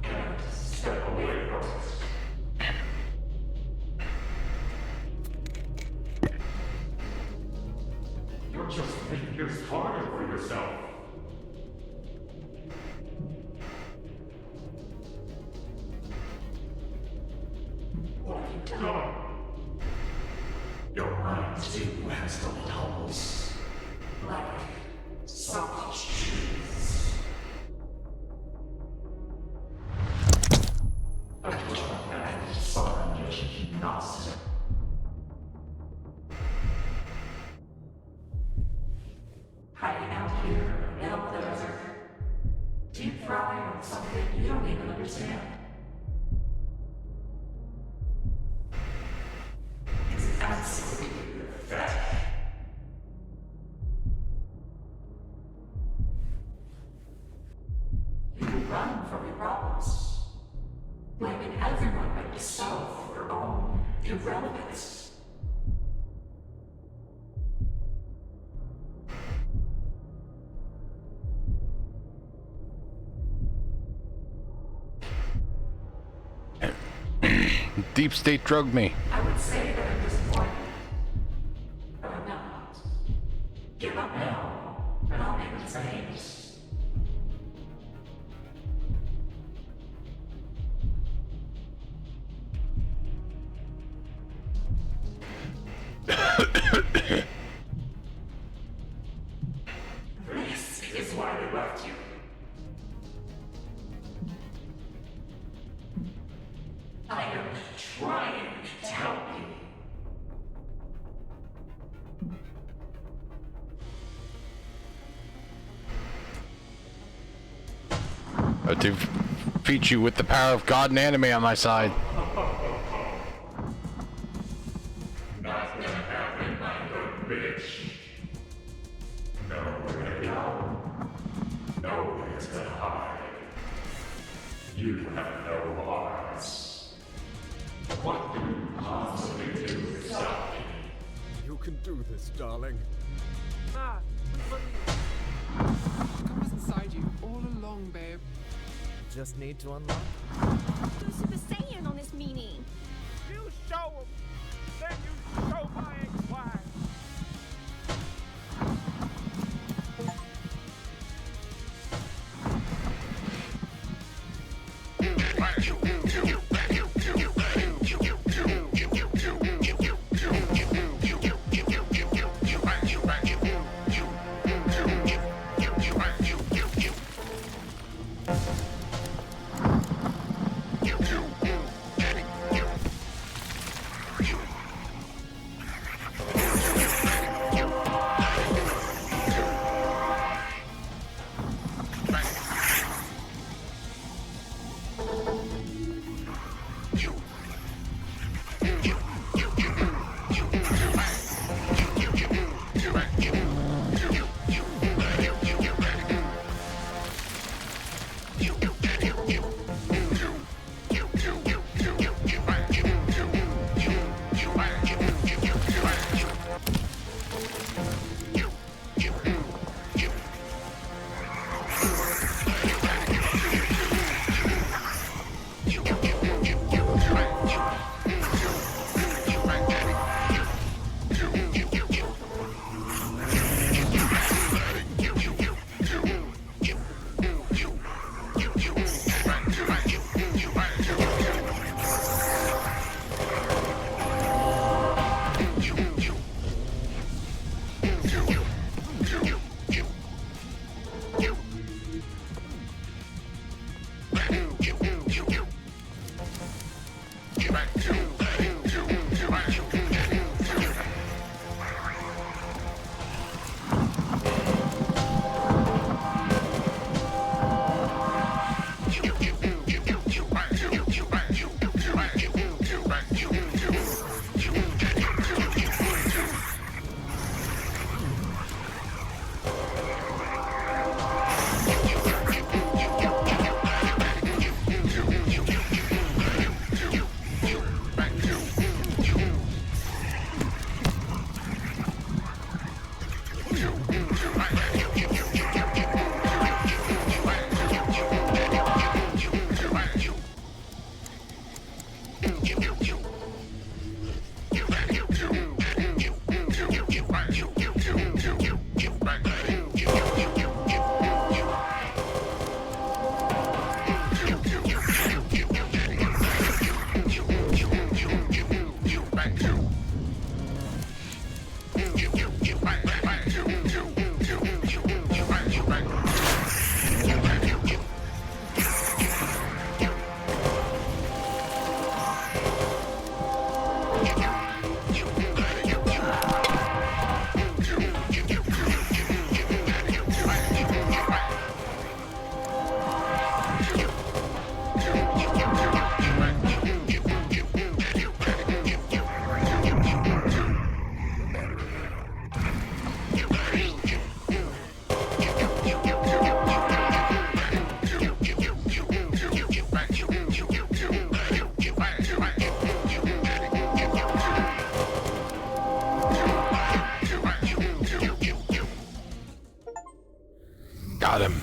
R: And step away from it. You're just making this harder for yourself. What have you done? Your mind too has gone in holes. Like sausage cheese. I just want that fun nonsense. Hiding out here in the desert. Deep frying on something you don't even understand. It's absolutely pathetic. You run from your problems, blaming everyone but yourself for your own irrelevance.
A: Deep state drugged me.
R: I would say that I'm disappointed, but I'm not. Give up now, and I'll make mistakes. This is why they left you. I am trying to help you.
A: I defeat you with the power of God and anime on my side.
R: Not gonna happen, my good bitch. Nowhere to go. Nowhere to hide. You have no hearts. What do you possibly do to stop me?
B: You can do this, darling.
J: Ah,
H: God was inside you all along, babe.
E: Just need to unlock.
C: Who's Super Saiyan on this meanie?
I: You show them, then you show my ex-wife.
A: Got him.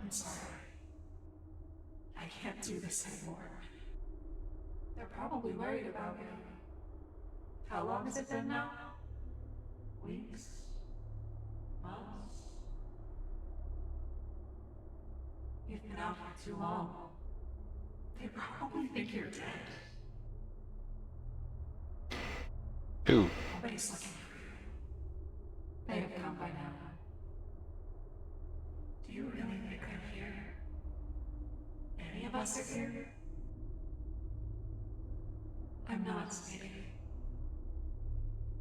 J: I'm sorry. I can't do this anymore. They're probably worried about me. How long has it been now? Weeks? Months? You've been out for too long. They probably think you're dead.
A: Who?
J: Nobody's looking for you. They have come by now. Do you really think I'm here? Any of us are here? I'm not kidding.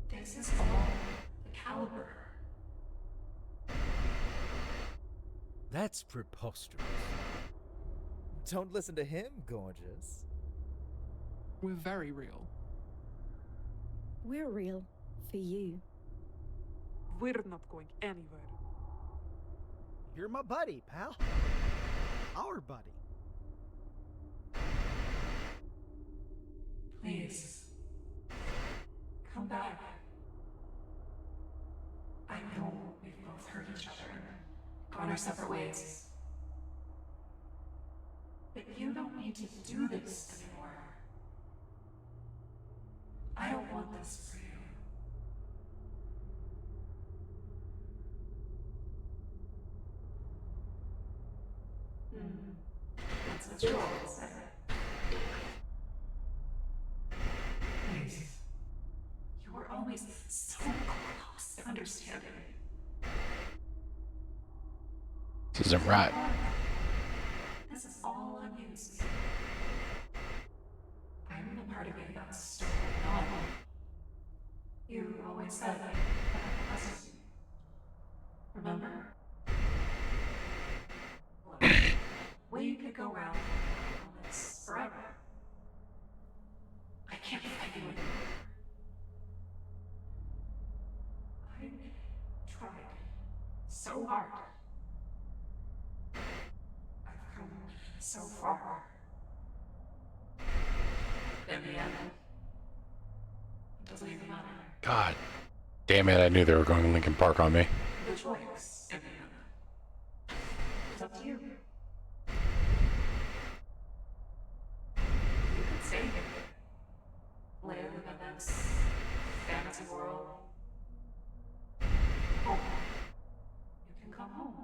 J: This is all the caliber.
B: That's preposterous.
E: Don't listen to him, gorgeous.
J: We're very real.
C: We're real for you.
J: We're not going anywhere.
D: You're my buddy, pal. Our buddy.
J: Please. Come back. I know we've both hurt each other and gone our separate ways. But you don't need to do this anymore. I don't want this for you. That's what you always say. Please. You were always so close to understanding.
A: This isn't right.
J: This is all on you, Susan. I'm the part of you that's stolen on. You always said that I wasn't you. Remember? Look, we could go round on this forever. I can't fight you anymore. I tried so hard. I've come so far. In the end, it doesn't even matter.
A: God damn it, I knew they were going to Lincoln Park on me.
J: The choice, in the end, it's up to you. You can stay here. Live in this fantasy world. Or you can come home.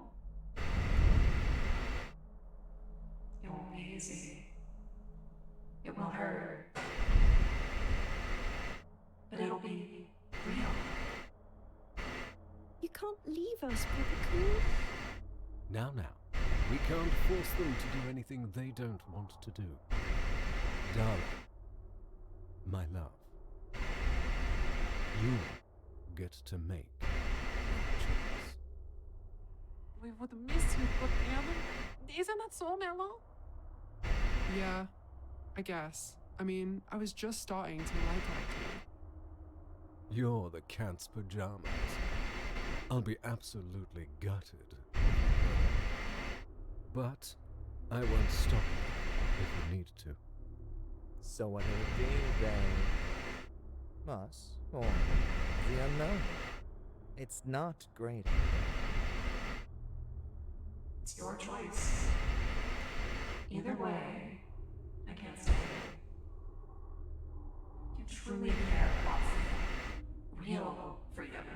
J: It won't be easy. It will hurt. But it'll be real.
C: You can't leave us, Papa Cool.
B: Now, we can't force them to do anything they don't want to do. Darling, my love, you get to make your choice.
J: We would miss you, but Anna, Isn't that so mellow?
S: Yeah, I guess. I mean, I was just starting to like acting.
B: You're the cat's pajamas. I'll be absolutely gutted. But I won't stop you if you need to.
E: So what will it be, babe? Us or the unknown? It's not great.
J: It's your choice. Either way, I can't stand it. You truly care about freedom. Real freedom.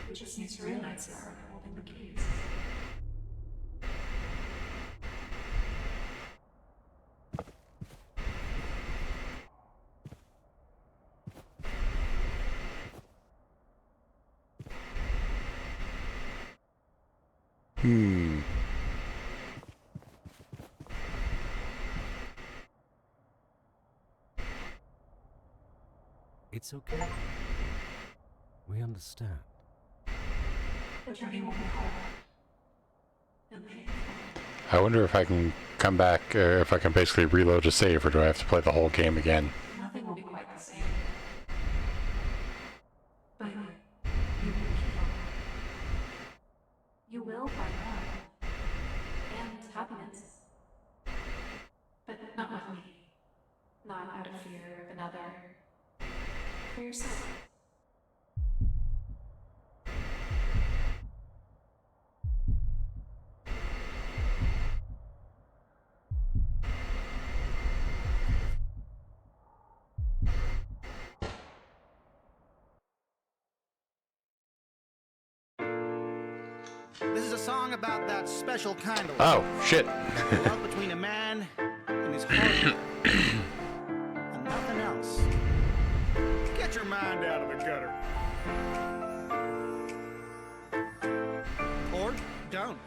J: You just need to realize you're holding the keys.
B: It's okay. We understand.
J: The journey will be hard. And painful.
A: I wonder if I can come back, or if I can basically reload a save, or do I have to play the whole game again?
J: Nothing will be quite the same. But you will keep on. You will find love. And happiness. But not with me. Not out of fear of another. For yourself.
I: This is a song about that special kind of
A: Oh, shit.
I: love between a man and his heart and nothing else. Get your mind out of the gutter. Or don't.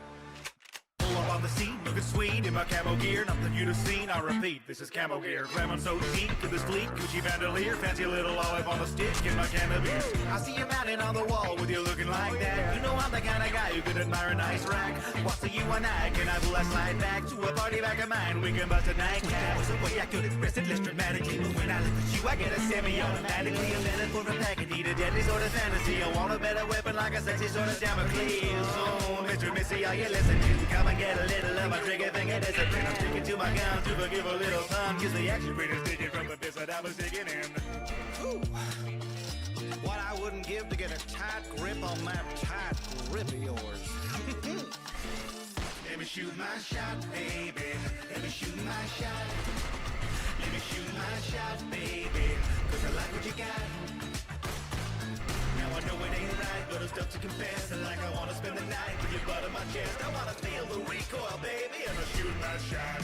I: Pull up on the scene, looking sweet in my camo gear. Nothing you'd have seen, I repeat, this is camo gear. Glamour so chic to this fleet, Gucci bandolier. Fancy little olive on the stick in my cannabis. I see you mounted on the wall with you looking like that. You know I'm the kind of guy who could admire a nice rack. What's the you and I? Can I pull a slide back to a party back of mine? We can bust a nightcap. There's a way I could express it less dramatically, but when I look at you, I get a semi-automatically. A metaphor for packing, need a deadly sort of fantasy. I want a better weapon like a sexy sort of Damocles. Oh, Mr. Missy, are you listening? Come and get a little of my trigger finger discipline. I'm sticking to my guns to forgive a little fun. Cause the action rate is digging from the bits that I was digging in. Ooh. What I wouldn't give to get a tight grip on that tight grip of yours. Let me shoot my shot, baby. Let me shoot my shot. Let me shoot my shot, baby. Cause I like what you got. Now I know it ain't right, but I'm stuck to confess. And like I wanna spend the night with your butt on my chest. I wanna feel the recoil, baby, and I shoot my shot.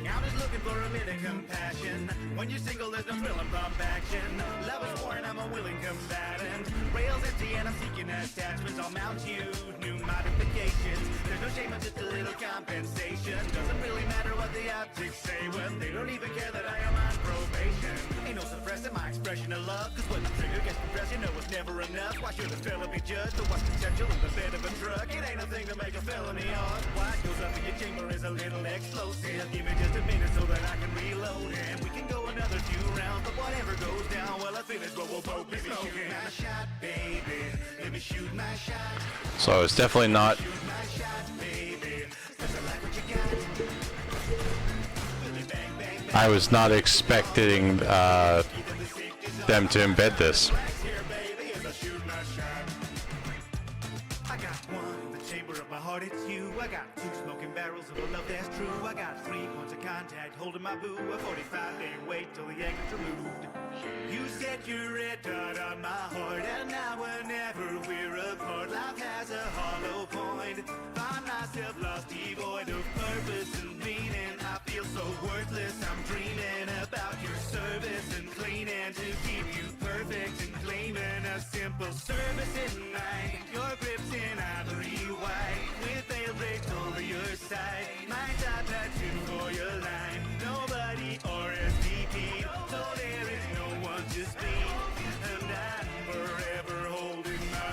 I: I'm just looking for a bit of compassion. When you're single, there's no thrill in pump action. Love is war and I'm a willing combatant. Rails empty and I'm seeking attachments. I'll mount you new modifications. There's no shame in just a little compensation. Doesn't really matter what the optics say when they don't even care that I am on probation. Ain't no suppressing my expression of love. Cause when the trigger gets compressed, you know it's never enough. Why should a fella be judged for what's consensual in the bed of a truck? It ain't a thing to make a felony of. What goes up in your chamber is a little explosive. Give me just a minute so that I can reload. And we can go another few rounds. But whatever goes down, well I finish what we'll both be smoking. Shoot my shot, baby. Let me shoot my shot.
A: So it's definitely not.
I: Shoot my shot, baby. Cause I like what you got. Bang, bang, bang.
A: I was not expecting them to embed this.
I: I got one in the chamber of my heart, it's you. I got two smoking barrels of a love that's true. I got 3 points of contact holding my boo. A 45-day wait till the anchor's removed. You set your red dot on my heart, and now whenever we're apart, life has a hollow point. Find myself lost, devoid of purpose and meaning. I feel so worthless, I'm dreaming about your service and cleaning to keep you perfect and claiming a simple service at night. Your grip's in ivory white with a break over your side. My top tattoo for your line. Nobody RSVP, so there is no one to speak. And I'm forever holding my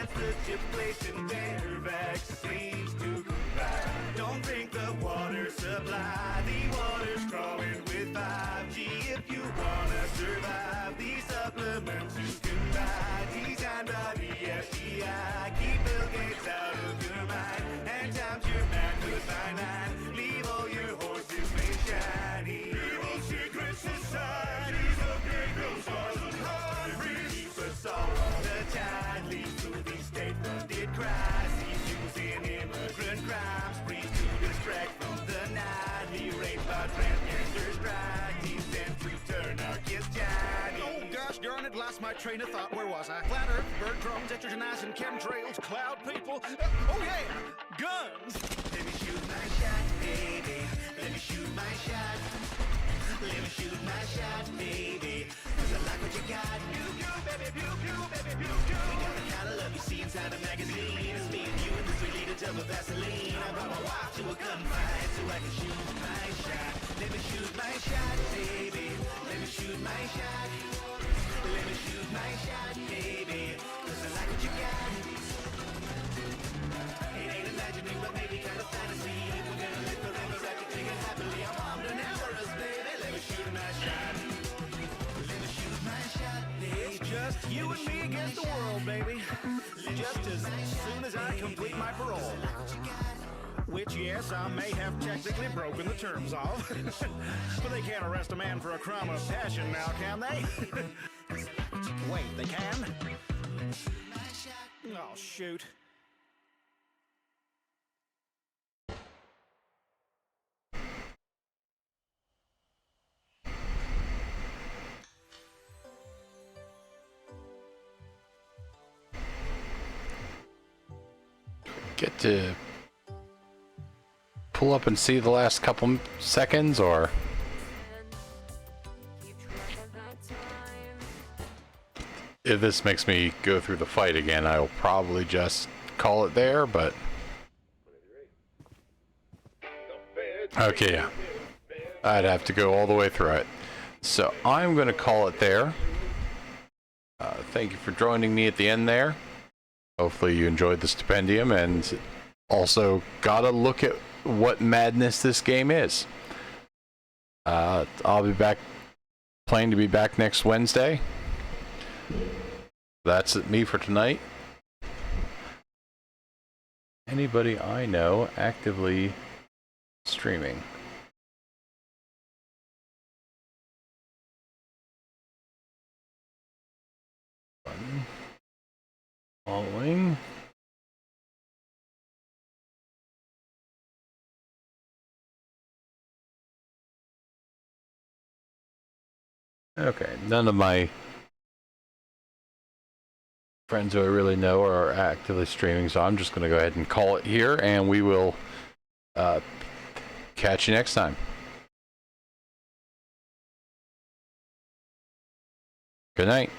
T: that's such a place and better vaccines to provide. Don't drink the water supply, the water's crawling with 5G. If you wanna survive, these supplements you can buy. Designed by the FBI, keep Bill Gates out of your mind. And times your manhood by 9. Leave all your horses made shiny. Evil secret societies of gay stars and hybrids keep us all on the tide. Leads to these state-funded crises, using immigrant crime sprees to distract from the nightly rape by transgenders, righties, and to turn our kids Chinese.
U: Oh gosh darn it, lost my train of thought. Where was I? Flat Earth, bird drones, exogenizing chemtrails, cloud people. Oh yeah, guns.
T: Let me shoot my shot, baby. Let me shoot my shot. Let me shoot my shot, baby. 'Cause I like what you got. Pew pew, baby, pew pew, baby, pew pew. We got the kind of love you see inside a magazine. It's me and you and the 3-liter tub of Vaseline. I brought my wife to a gunfight so I can shoot my shot. Let me shoot my shot, baby. Let me shoot my shot. Let me shoot my shot, baby. 'Cause I like what you got. It ain't imagining, but maybe kind of fantasy. We're gonna live forever after taking happily. I'm armed and amorous, baby. Let me shoot my shot. Let me shoot my shot, baby.
U: It's just you and me against the world, baby. Just as soon as I complete my parole. Which, yes, I may have technically broken the terms of. But they can't arrest a man for a crime of passion now, can they? Wait, they can? Oh, shoot.
A: Get to pull up and see the last couple seconds, or if this makes me go through the fight again, I will probably just call it there, but okay, yeah, I'd have to go all the way through it, so I'm gonna call it there. Thank you for joining me at the end there. Hopefully you enjoyed the stipendium and also got a look at what madness this game is. I'll be back, planning to be back next Wednesday. That's me for tonight. Anybody I know actively streaming? Following. Okay, none of my friends who I really know are actively streaming, so I'm just going to go ahead and call it here, and we will catch you next time. Good night.